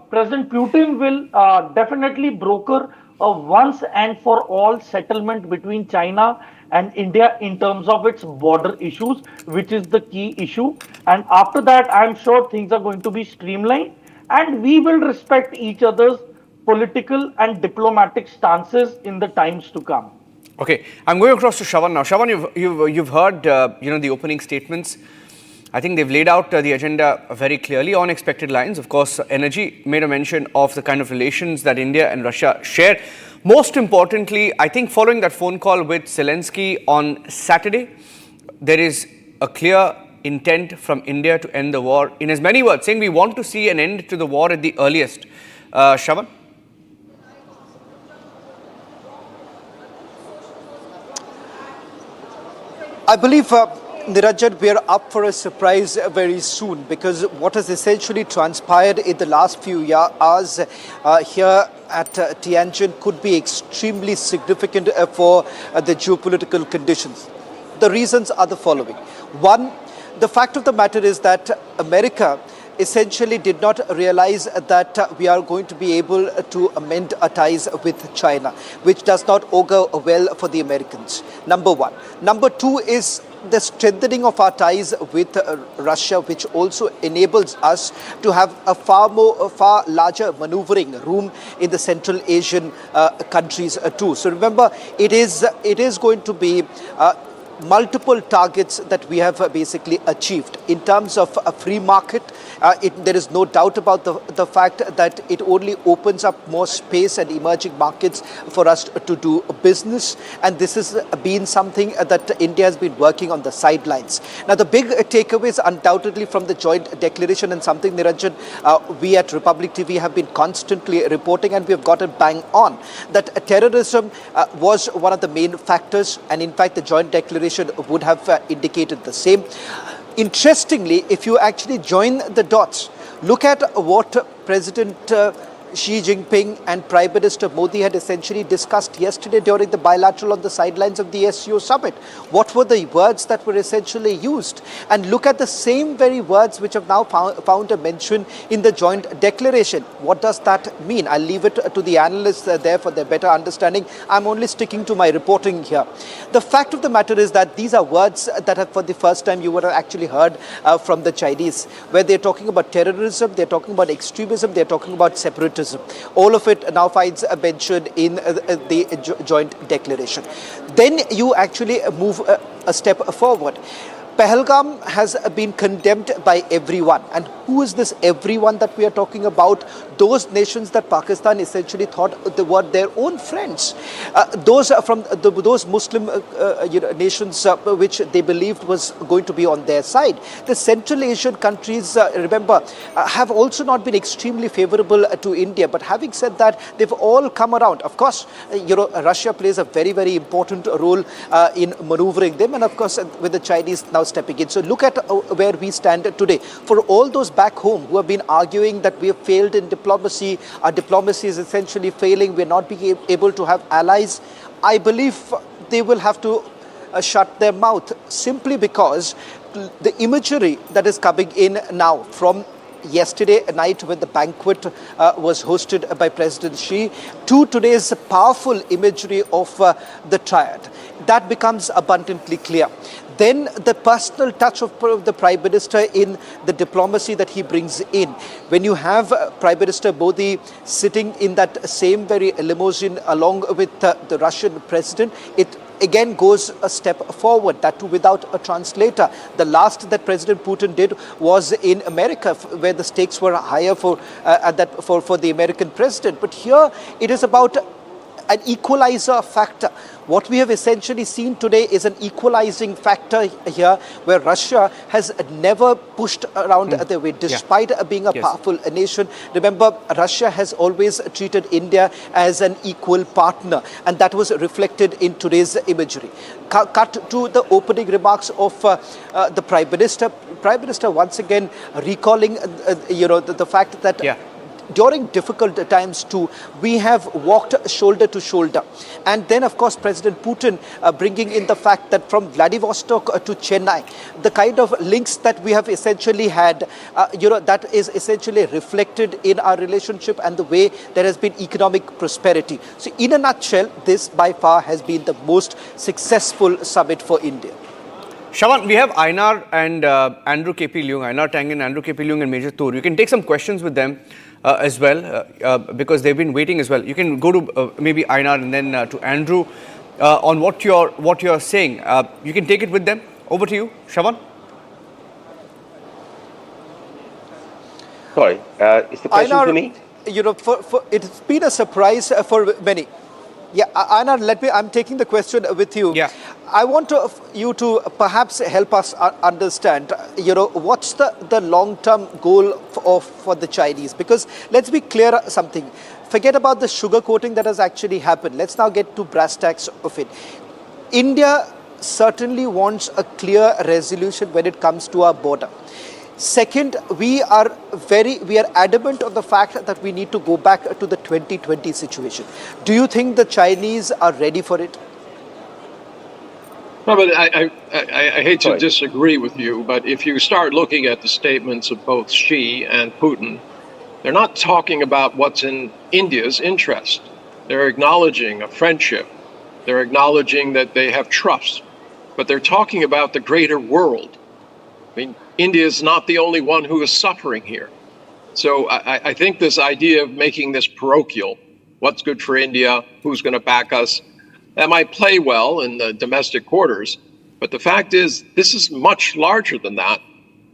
President Putin will definitely broker a once and for all settlement between China and India in terms of its border issues, which is the key issue. And after that, I'm sure things are going to be streamlined, and we will respect each other's political and diplomatic stances in the times to come. Okay, I'm going across to Shravan now. Shravan, you've heard the opening statements. I think they've laid out the agenda very clearly on expected lines. Of course, Energy made a mention of the kind of relations that India and Russia share. Most importantly, I think following that phone call with Zelensky on Saturday, there is a clear intent from India to end the war. In as many words, saying we want to see an end to the war at the earliest. Shravan? I believe, Niranjan, we are up for a surprise very soon, because what has essentially transpired in the last few hours here at Tianjin could be extremely significant for the geopolitical conditions. The reasons are the following. One, the fact of the matter is that America essentially did not realize that we are going to be able to amend our ties with China, which does not augur well for the Americans. Number one. Number two is the strengthening of our ties with Russia, which also enables us to have a far larger maneuvering room in the Central Asian countries too. So remember, it is going to be multiple targets that we have basically achieved in terms of a free market. There is no doubt about the fact that it only opens up more space and emerging markets for us to do business. And this has been something that India has been working on the sidelines. Now, the big takeaways undoubtedly from the joint declaration, and something, Niranjan, we at Republic TV have been constantly reporting, and we have gotten bang on, that terrorism was one of the main factors. And in fact, the joint declaration would have indicated the same. Interestingly, if you actually join the dots, look at what President Xi Jinping and Prime Minister Modi had essentially discussed yesterday during the bilateral on the sidelines of the SCO Summit. What were the words that were essentially used? And look at the same very words which have now found a mention in the joint declaration. What does that mean? I'll leave it to the analysts there for their better understanding. I'm only sticking to my reporting here. The fact of the matter is that these are words that have for the first time you would have actually heard from the Chinese, where they're talking about terrorism, they're talking about extremism, they're talking about separatism. All of it now finds a mention in the joint declaration. Then you actually move a step forward. Pahalgam has been condemned by everyone. And who is this everyone that we are talking about? Those nations that Pakistan essentially thought they were their own friends. Those from those Muslim nations which they believed was going to be on their side. The Central Asian countries, remember, have also not been extremely favorable to India. But having said that, they've all come around. Of course, Russia plays a very, very important role in maneuvering them. And of course, with the Chinese now stepping in. So look at where we stand today. For all those back home who have been arguing that we have failed in diplomacy, our diplomacy is essentially failing, we're not being able to have allies, I believe they will have to shut their mouth, simply because the imagery that is coming in now from yesterday night when the banquet was hosted by President Xi to today's powerful imagery of the Triad, that becomes abundantly clear. Then the personal touch of the Prime Minister in the diplomacy that he brings in. When you have Prime Minister Modi sitting in that same very limousine along with the Russian President, it again goes a step forward, that too without a translator. The last that President Putin did was in America, where the stakes were higher for the American president. But here it is about an equalizer factor. What we have essentially seen today is an equalizing factor here, where Russia has never pushed around their way, despite being a powerful nation. Remember, Russia has always treated India as an equal partner, and that was reflected in today's imagery. Cut to the opening remarks of the Prime Minister. Prime Minister once again recalling, the fact that during difficult times too, we have walked shoulder to shoulder. And then, of course, President Putin bringing in the fact that from Vladivostok to Chennai, the kind of links that we have essentially had, that is essentially reflected in our relationship and the way there has been economic prosperity. So in a nutshell, this by far has been the most successful summit for India. Shawan, we have Einar and Andrew KP Leung, Einar Tang and Andrew KP Leung and Major Toor. You can take some questions with them as well, because they've been waiting as well. You can go to maybe Einar and then to Andrew on what you're saying. You can take it with them. Over to you, Shawan. Sorry, is the question Einar, to me? It's been a surprise for many. Yeah, Einar, I'm taking the question with you. Yeah. I want you to perhaps help us understand, what's the long-term goal for the Chinese? Because let's be clear something. Forget about the sugarcoating that has actually happened. Let's now get to brass tacks of it. India certainly wants a clear resolution when it comes to our border. Second, we are adamant on the fact that we need to go back to the 2020 situation. Do you think the Chinese are ready for it? No, but I hate to disagree with you, but if you start looking at the statements of both Xi and Putin, they're not talking about what's in India's interest. They're acknowledging a friendship. They're acknowledging that they have trust, but they're talking about the greater world. I mean, India is not the only one who is suffering here. So I think this idea of making this parochial, what's good for India, who's going to back us, that might play well in the domestic quarters. But the fact is, this is much larger than that.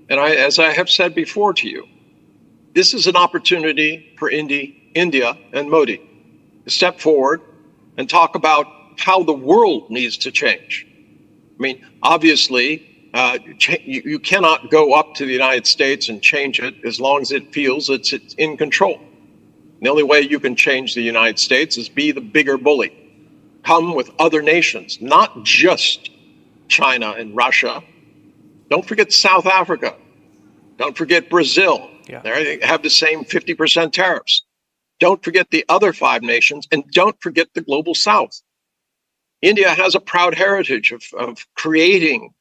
And as I have said before to you, this is an opportunity for India and Modi to step forward and talk about how the world needs to change. I mean, obviously, you cannot go up to the United States and change it as long as it feels it's in control. The only way you can change the United States is be the bigger bully. Come with other nations, not just China and Russia. Don't forget South Africa. Don't forget Brazil. They have the same 50% tariffs. Don't forget the other 5 nations, and don't forget the global South. India has a proud heritage of creating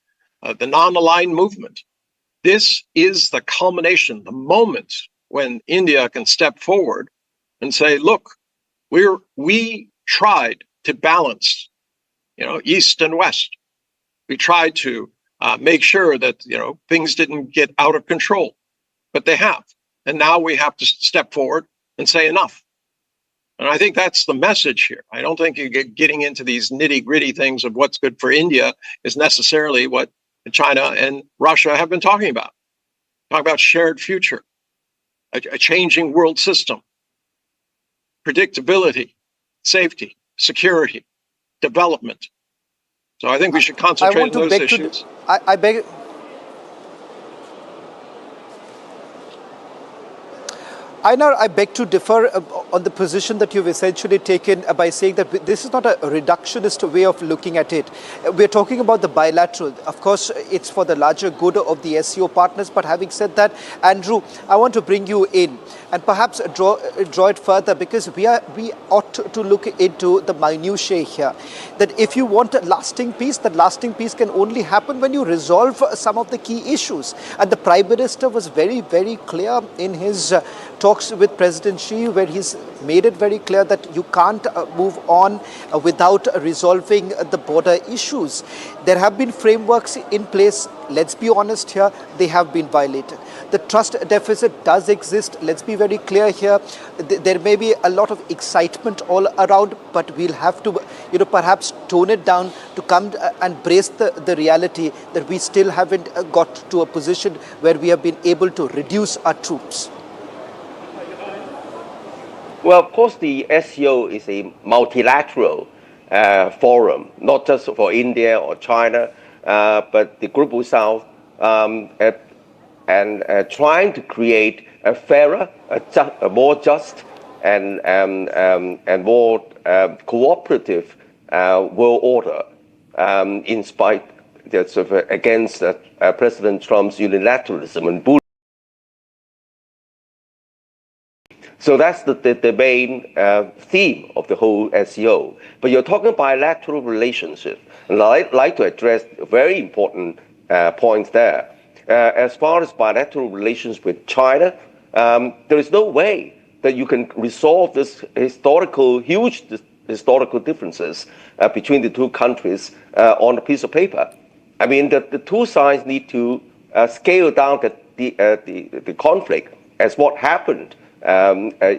the non-aligned movement. This is the culmination, the moment when India can step forward and say, look, we tried to balance, East and West. We tried to make sure that, things didn't get out of control, but they have. And now we have to step forward and say enough. And I think that's the message here. I don't think you get getting into these nitty-gritty things of what's good for India is necessarily what China and Russia have been talking about. Talk about shared future, a changing world system, predictability, safety, security, development. So I think we should concentrate on those issues. I beg. Einar, I beg to differ on the position that you've essentially taken by saying that this is not a reductionist way of looking at it. We're talking about the bilateral. Of course, it's for the larger good of the SCO partners. But having said that, Andrew, I want to bring you in and perhaps draw it further, because we ought to look into the minutiae here. That if you want a lasting peace, that lasting peace can only happen when you resolve some of the key issues. And the Prime Minister was very, very clear in his talks with President Xi, where he's made it very clear that you can't move on without resolving the border issues. There have been frameworks in place. Let's be honest here, they have been violated. The trust deficit does exist. Let's be very clear here. There may be a lot of excitement all around, but we'll have to, perhaps tone it down to come and brace the reality that we still haven't got to a position where we have been able to reduce our troops. Well, of course, the SCO is a multilateral forum, not just for India or China, but the global South, and trying to create a fairer, a more just, and more cooperative world order, in spite against President Trump's unilateralism and bullying. So that's the main theme of the whole SCO. But you're talking bilateral relationship, and I'd like to address a very important points there. As far as bilateral relations with China, there is no way that you can resolve this huge historical differences between the two countries on a piece of paper. I mean, the two sides need to scale down the conflict, as what happened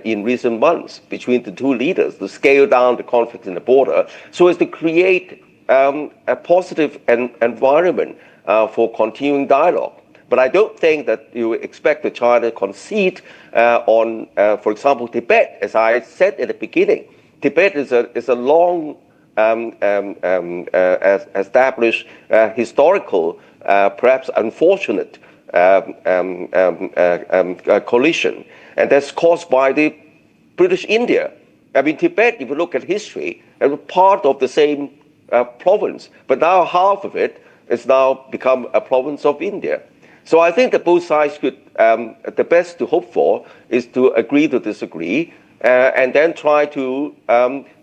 in recent months between the two leaders, to scale down the conflict in the border, so as to create a positive environment for continuing dialogue. But I don't think that you expect the China to concede on, for example, Tibet. As I said at the beginning, Tibet is a long established historical, perhaps unfortunate collision, and that's caused by the British India. I mean, Tibet, if you look at history, it was part of the same province, but now half of it has now become a province of India. So I think that both sides could, the best to hope for is to agree to disagree, and then try to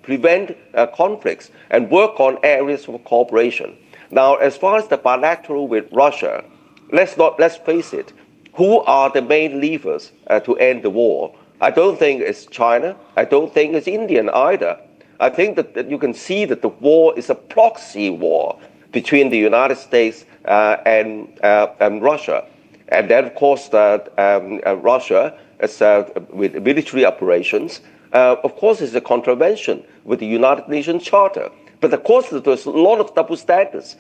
prevent conflicts and work on areas of cooperation. Now, as far as the bilateral with Russia, let's face it, who are the main levers to end the war? I don't think it's China. I don't think it's India either. I think that you can see that the war is a proxy war between the United States and Russia. And then, of course, Russia, with military operations, of course, is a contravention with the United Nations Charter. But of course, there's a lot of double standards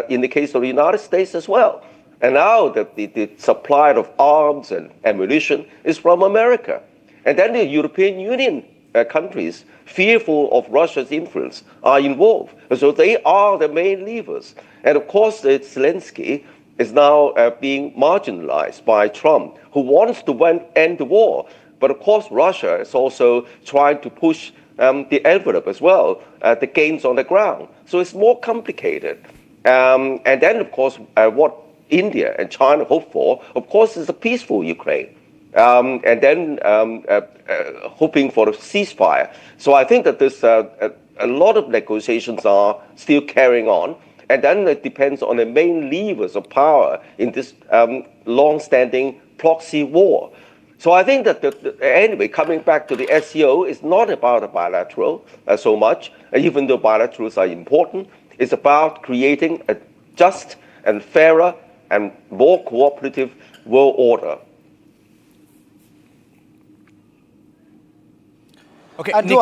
in the case of the United States as well. And now the supply of arms and ammunition is from America. And then the European Union countries, fearful of Russia's influence, are involved. And so they are the main levers. And of course, Zelensky is now being marginalized by Trump, who wants to end the war. But of course, Russia is also trying to push the envelope as well, the gains on the ground. So it's more complicated. And then, of course, what India and China hope for, of course, is a peaceful Ukraine. and then hoping for a ceasefire. So I think that there's a lot of negotiations are still carrying on, and then it depends on the main levers of power in this long-standing proxy war. So I think that, anyway, coming back to the SCO, it's not about a bilateral so much, even though bilaterals are important. It's about creating a just and fairer and more cooperative world order. Okay, Andrew,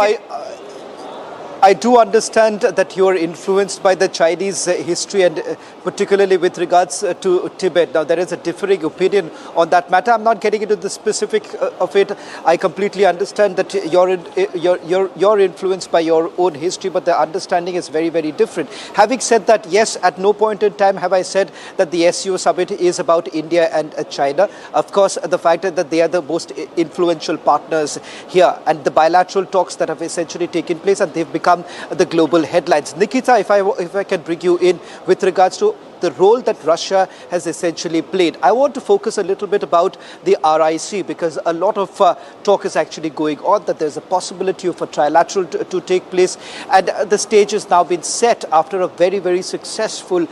I do understand that you are influenced by the Chinese history and particularly with regards to Tibet. Now, there is a differing opinion on that matter. I'm not getting into the specific of it. I completely understand that you're influenced by your own history, but the understanding is very, very different. Having said that, yes, at no point in time have I said that the SCO Summit is about India and China. Of course, the fact that they are the most influential partners here and the bilateral talks that have essentially taken place and they've become the global headlines. Nikita, if I can bring you in with regards to the role that Russia has essentially played. I want to focus a little bit about the RIC because a lot of talk is actually going on that there's a possibility of a trilateral to take place, and the stage has now been set after a very, very successful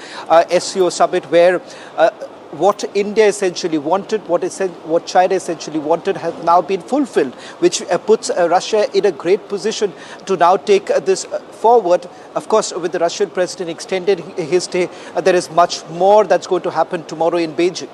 SCO summit where what India essentially wanted, what China essentially wanted has now been fulfilled, which puts Russia in a great position to now take this forward. Of course, with the Russian president extending his stay, there is much more that's going to happen tomorrow in Beijing.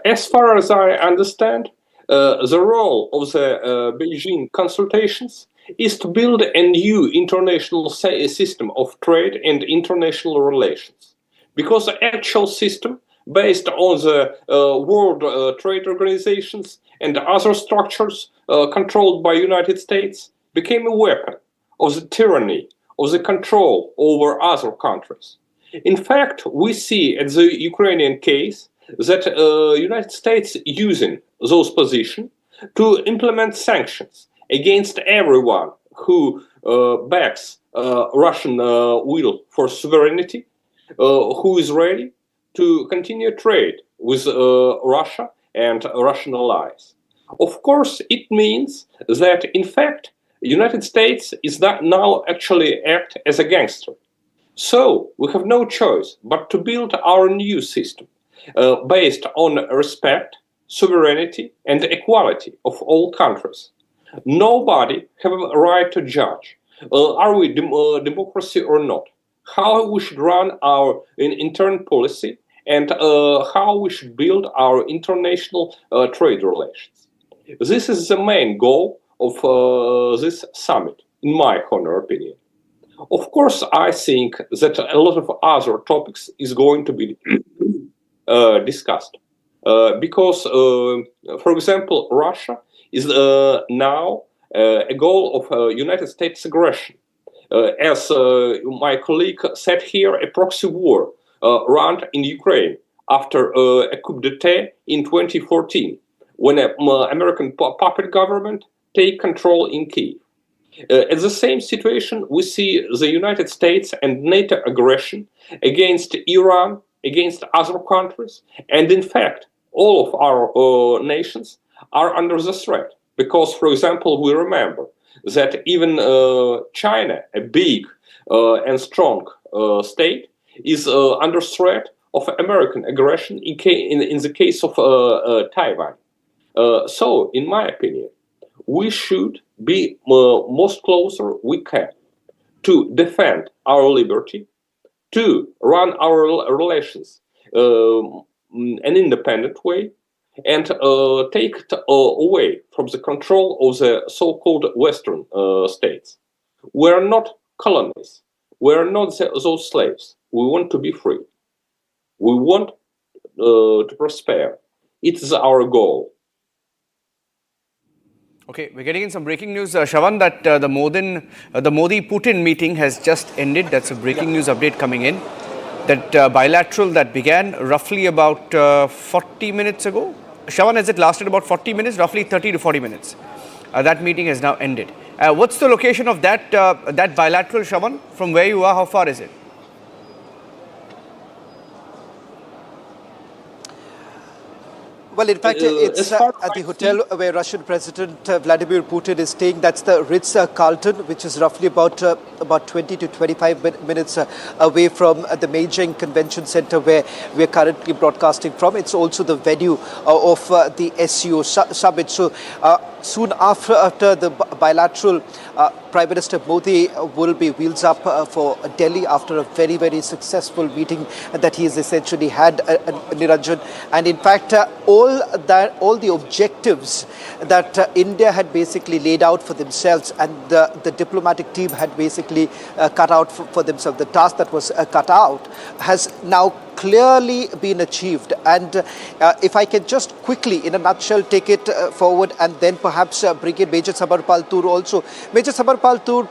As far as I understand, the role of the Beijing consultations is to build a new international system of trade and international relations. Because the actual system, based on the World Trade Organizations and other structures controlled by United States, became a weapon of the tyranny, of the control over other countries. In fact, we see at the Ukrainian case that United States using those positions to implement sanctions against everyone who backs Russian will for sovereignty, who is ready to continue trade with Russia and Russian allies. Of course, it means that, in fact, the United States is now actually act as a gangster. So we have no choice but to build our new system based on respect, sovereignty, and equality of all countries. Nobody has a right to judge are we democracy or not, how we should run our internal policy, and how we should build our international trade relations. This is the main goal of this summit, in my honor opinion. Of course, I think that a lot of other topics is going to be discussed. Because, for example, Russia is now a goal of United States aggression. As my colleague said here, a proxy war run in Ukraine after a coup d'etat in 2014, when an American puppet government take control in Kyiv. At the same situation, we see the United States and NATO aggression against Iran, against other countries, and in fact, all of our nations are under the threat. Because, for example, we remember that even China, a big and strong state, is under threat of American aggression in the case of Taiwan. So, in my opinion, we should be most closer we can to defend our liberty, to run our relations an independent way, and take it away from the control of the so-called Western states. We are not colonies. We are not those slaves. We want to be free. We want to prosper. It is our goal. Okay, we're getting in some breaking news, Shravan, that the Modi-Putin meeting has just ended. That's a breaking news update coming in. That bilateral that began roughly about 40 minutes ago. Shravan, has it lasted about 40 minutes? Roughly 30 to 40 minutes. That meeting has now ended. What's the location of that bilateral, Shravan? From where you are, how far is it? Well, in fact, it's as far as at the I hotel see, where Russian President Vladimir Putin is staying. That's the Ritz-Carlton, which is roughly about 20 to 25 minutes away from the Beijing Convention Center where we're currently broadcasting from. It's also the venue of the SCO Summit. So soon after the bilateral, Prime Minister Modi will be wheels up for Delhi after a very, very successful meeting that he has essentially had, Niranjan. And in fact, all the objectives that India had basically laid out for themselves and the diplomatic team had basically cut out for themselves, the task that was cut out has now clearly been achieved. And if I can just quickly, in a nutshell, take it forward and then perhaps bring in Major Sabarpal Tour also. Major Sabarpal Tour,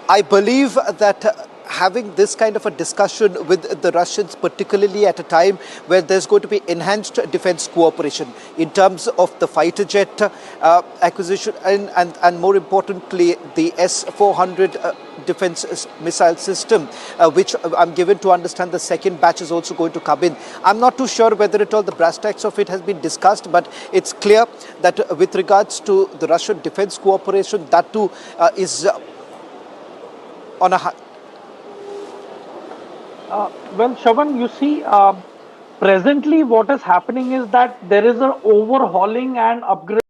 I believe that having this kind of a discussion with the Russians, particularly at a time where there's going to be enhanced defense cooperation in terms of the fighter jet acquisition and more importantly, the S-400 defense missile system, which I'm given to understand the second batch is also going to come in. I'm not too sure whether at all the brass tacks of it has been discussed, but it's clear that with regards to the Russian defense cooperation, that too is on a high. Well, Shravan, you see, presently what is happening is that there is an overhauling and upgrade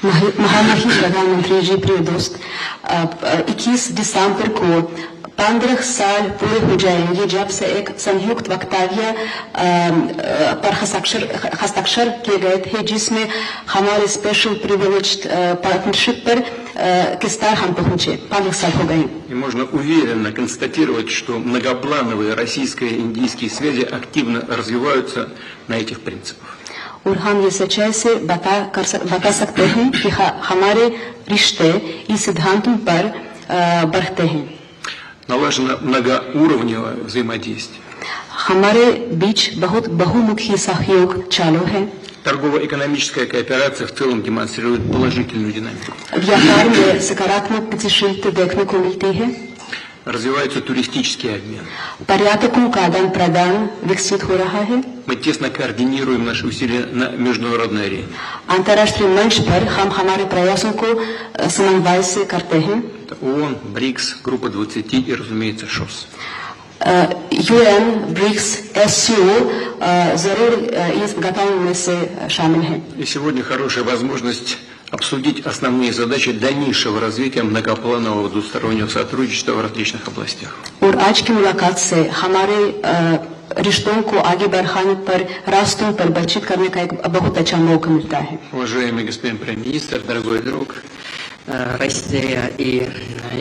महामहिम प्रधानमंत्री जी, प्रिय दोस्त, 21 दिसंबर को 15 साल पूरे हो जाएंगे जब से एक संयुक्त वक्तव्य पर हस्ताक्षर किए गए थे, जिसमें हमारे स्पेशल प्रिविलेज्ड पार्टनरशिप पर किस तरह हम पहुंचे। 15 साल हो गए। И можно уверенно констатировать, что многоплановые российско-индийские связи активно развиваются на этих принципах. और हम ये сочай से बता सकते हैं कि हमारे रिश्ते इस सिद्धांतों पर बढ़ते हैं। Налажено многоуровневое взаимодействие. हमारे बीच बहुत बहुमुखी सहयोग चालू है। Торгово-экономическая кооперация в целом демонстрирует положительную динамику. व्यापार में सकारात्मक गतिशीलता देखने को मिलती है। Развивается туристический обмен. पर्यटकों का आदान प्रदान विकसित हो रहा है। Мы тесно координируем наши усилия на международной арене. अंतर्राष्ट्रीय मंच पर हम हमारे प्रयासों को समन्वय से करते हैं। ООН, БРИКС, группа 20 и, разумеется, ШОС. UN, BRICS, SCO जरूर इस गठन में से शामिल हैं। И сегодня хорошая возможность обсудить основные задачи дальнейшего развития многопланового двустороннего сотрудничества в различных областях. और आज की मुलाकात से हमारे रिश्तों को आगे बढ़ाने पर रास्तों पर बातचीत करने का एक बहुत अच्छा मौका मिलता है। Уважаемый господин премьер-министр, дорогой друг, Россия и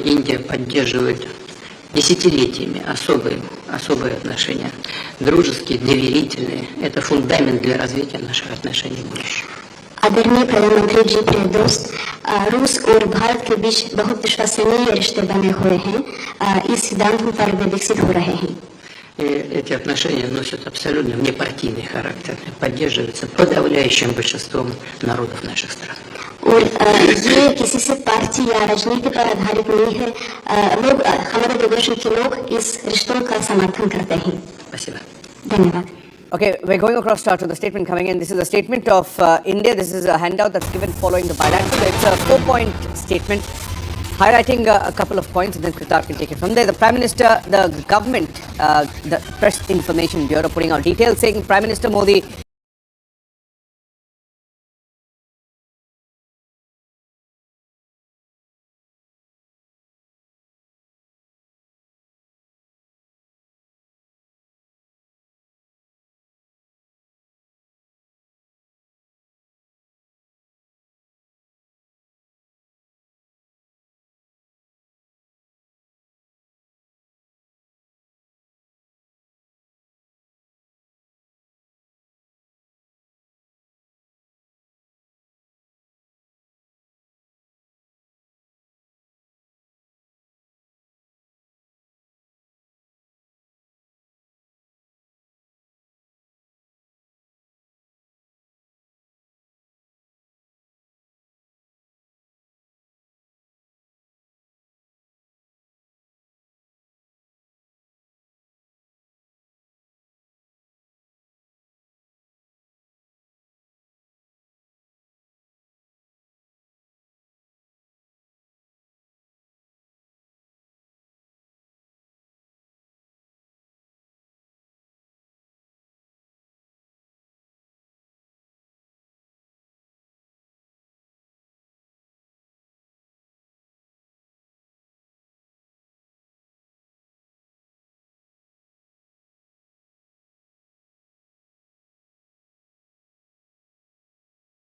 Индия поддерживают десятилетиями особые отношения, дружеские, доверительные. Это фундамент для развития наших отношений в будущем. आदरणीय प्रधानमंत्री जी, प्रिय दोस्त, रूस और भारत के बीच बहुत विश्वसनीय रिश्ते बने हुए हैं। इस सिद्धांतों पर वे विकसित हो रहे हैं। И эти отношения носят абсолютно внепартийный характер, поддерживаются подавляющим большинством народов наших стран. और ये किसी से पार्टी या राजनीति पर आधारित नहीं है। लोग हमारे दूरदर्शन के लोग इस रिश्तों का समर्थन करते हैं। Спасибо. धन्यवाद। Okay, we're going across to the statement coming in. This is a statement of India. This is a handout that's given following the bilateral. It's a 4-point statement highlighting a couple of points, and then Kritar can take it from there. The Prime Minister, the government, the Press Information Bureau putting out details saying Prime Minister Modi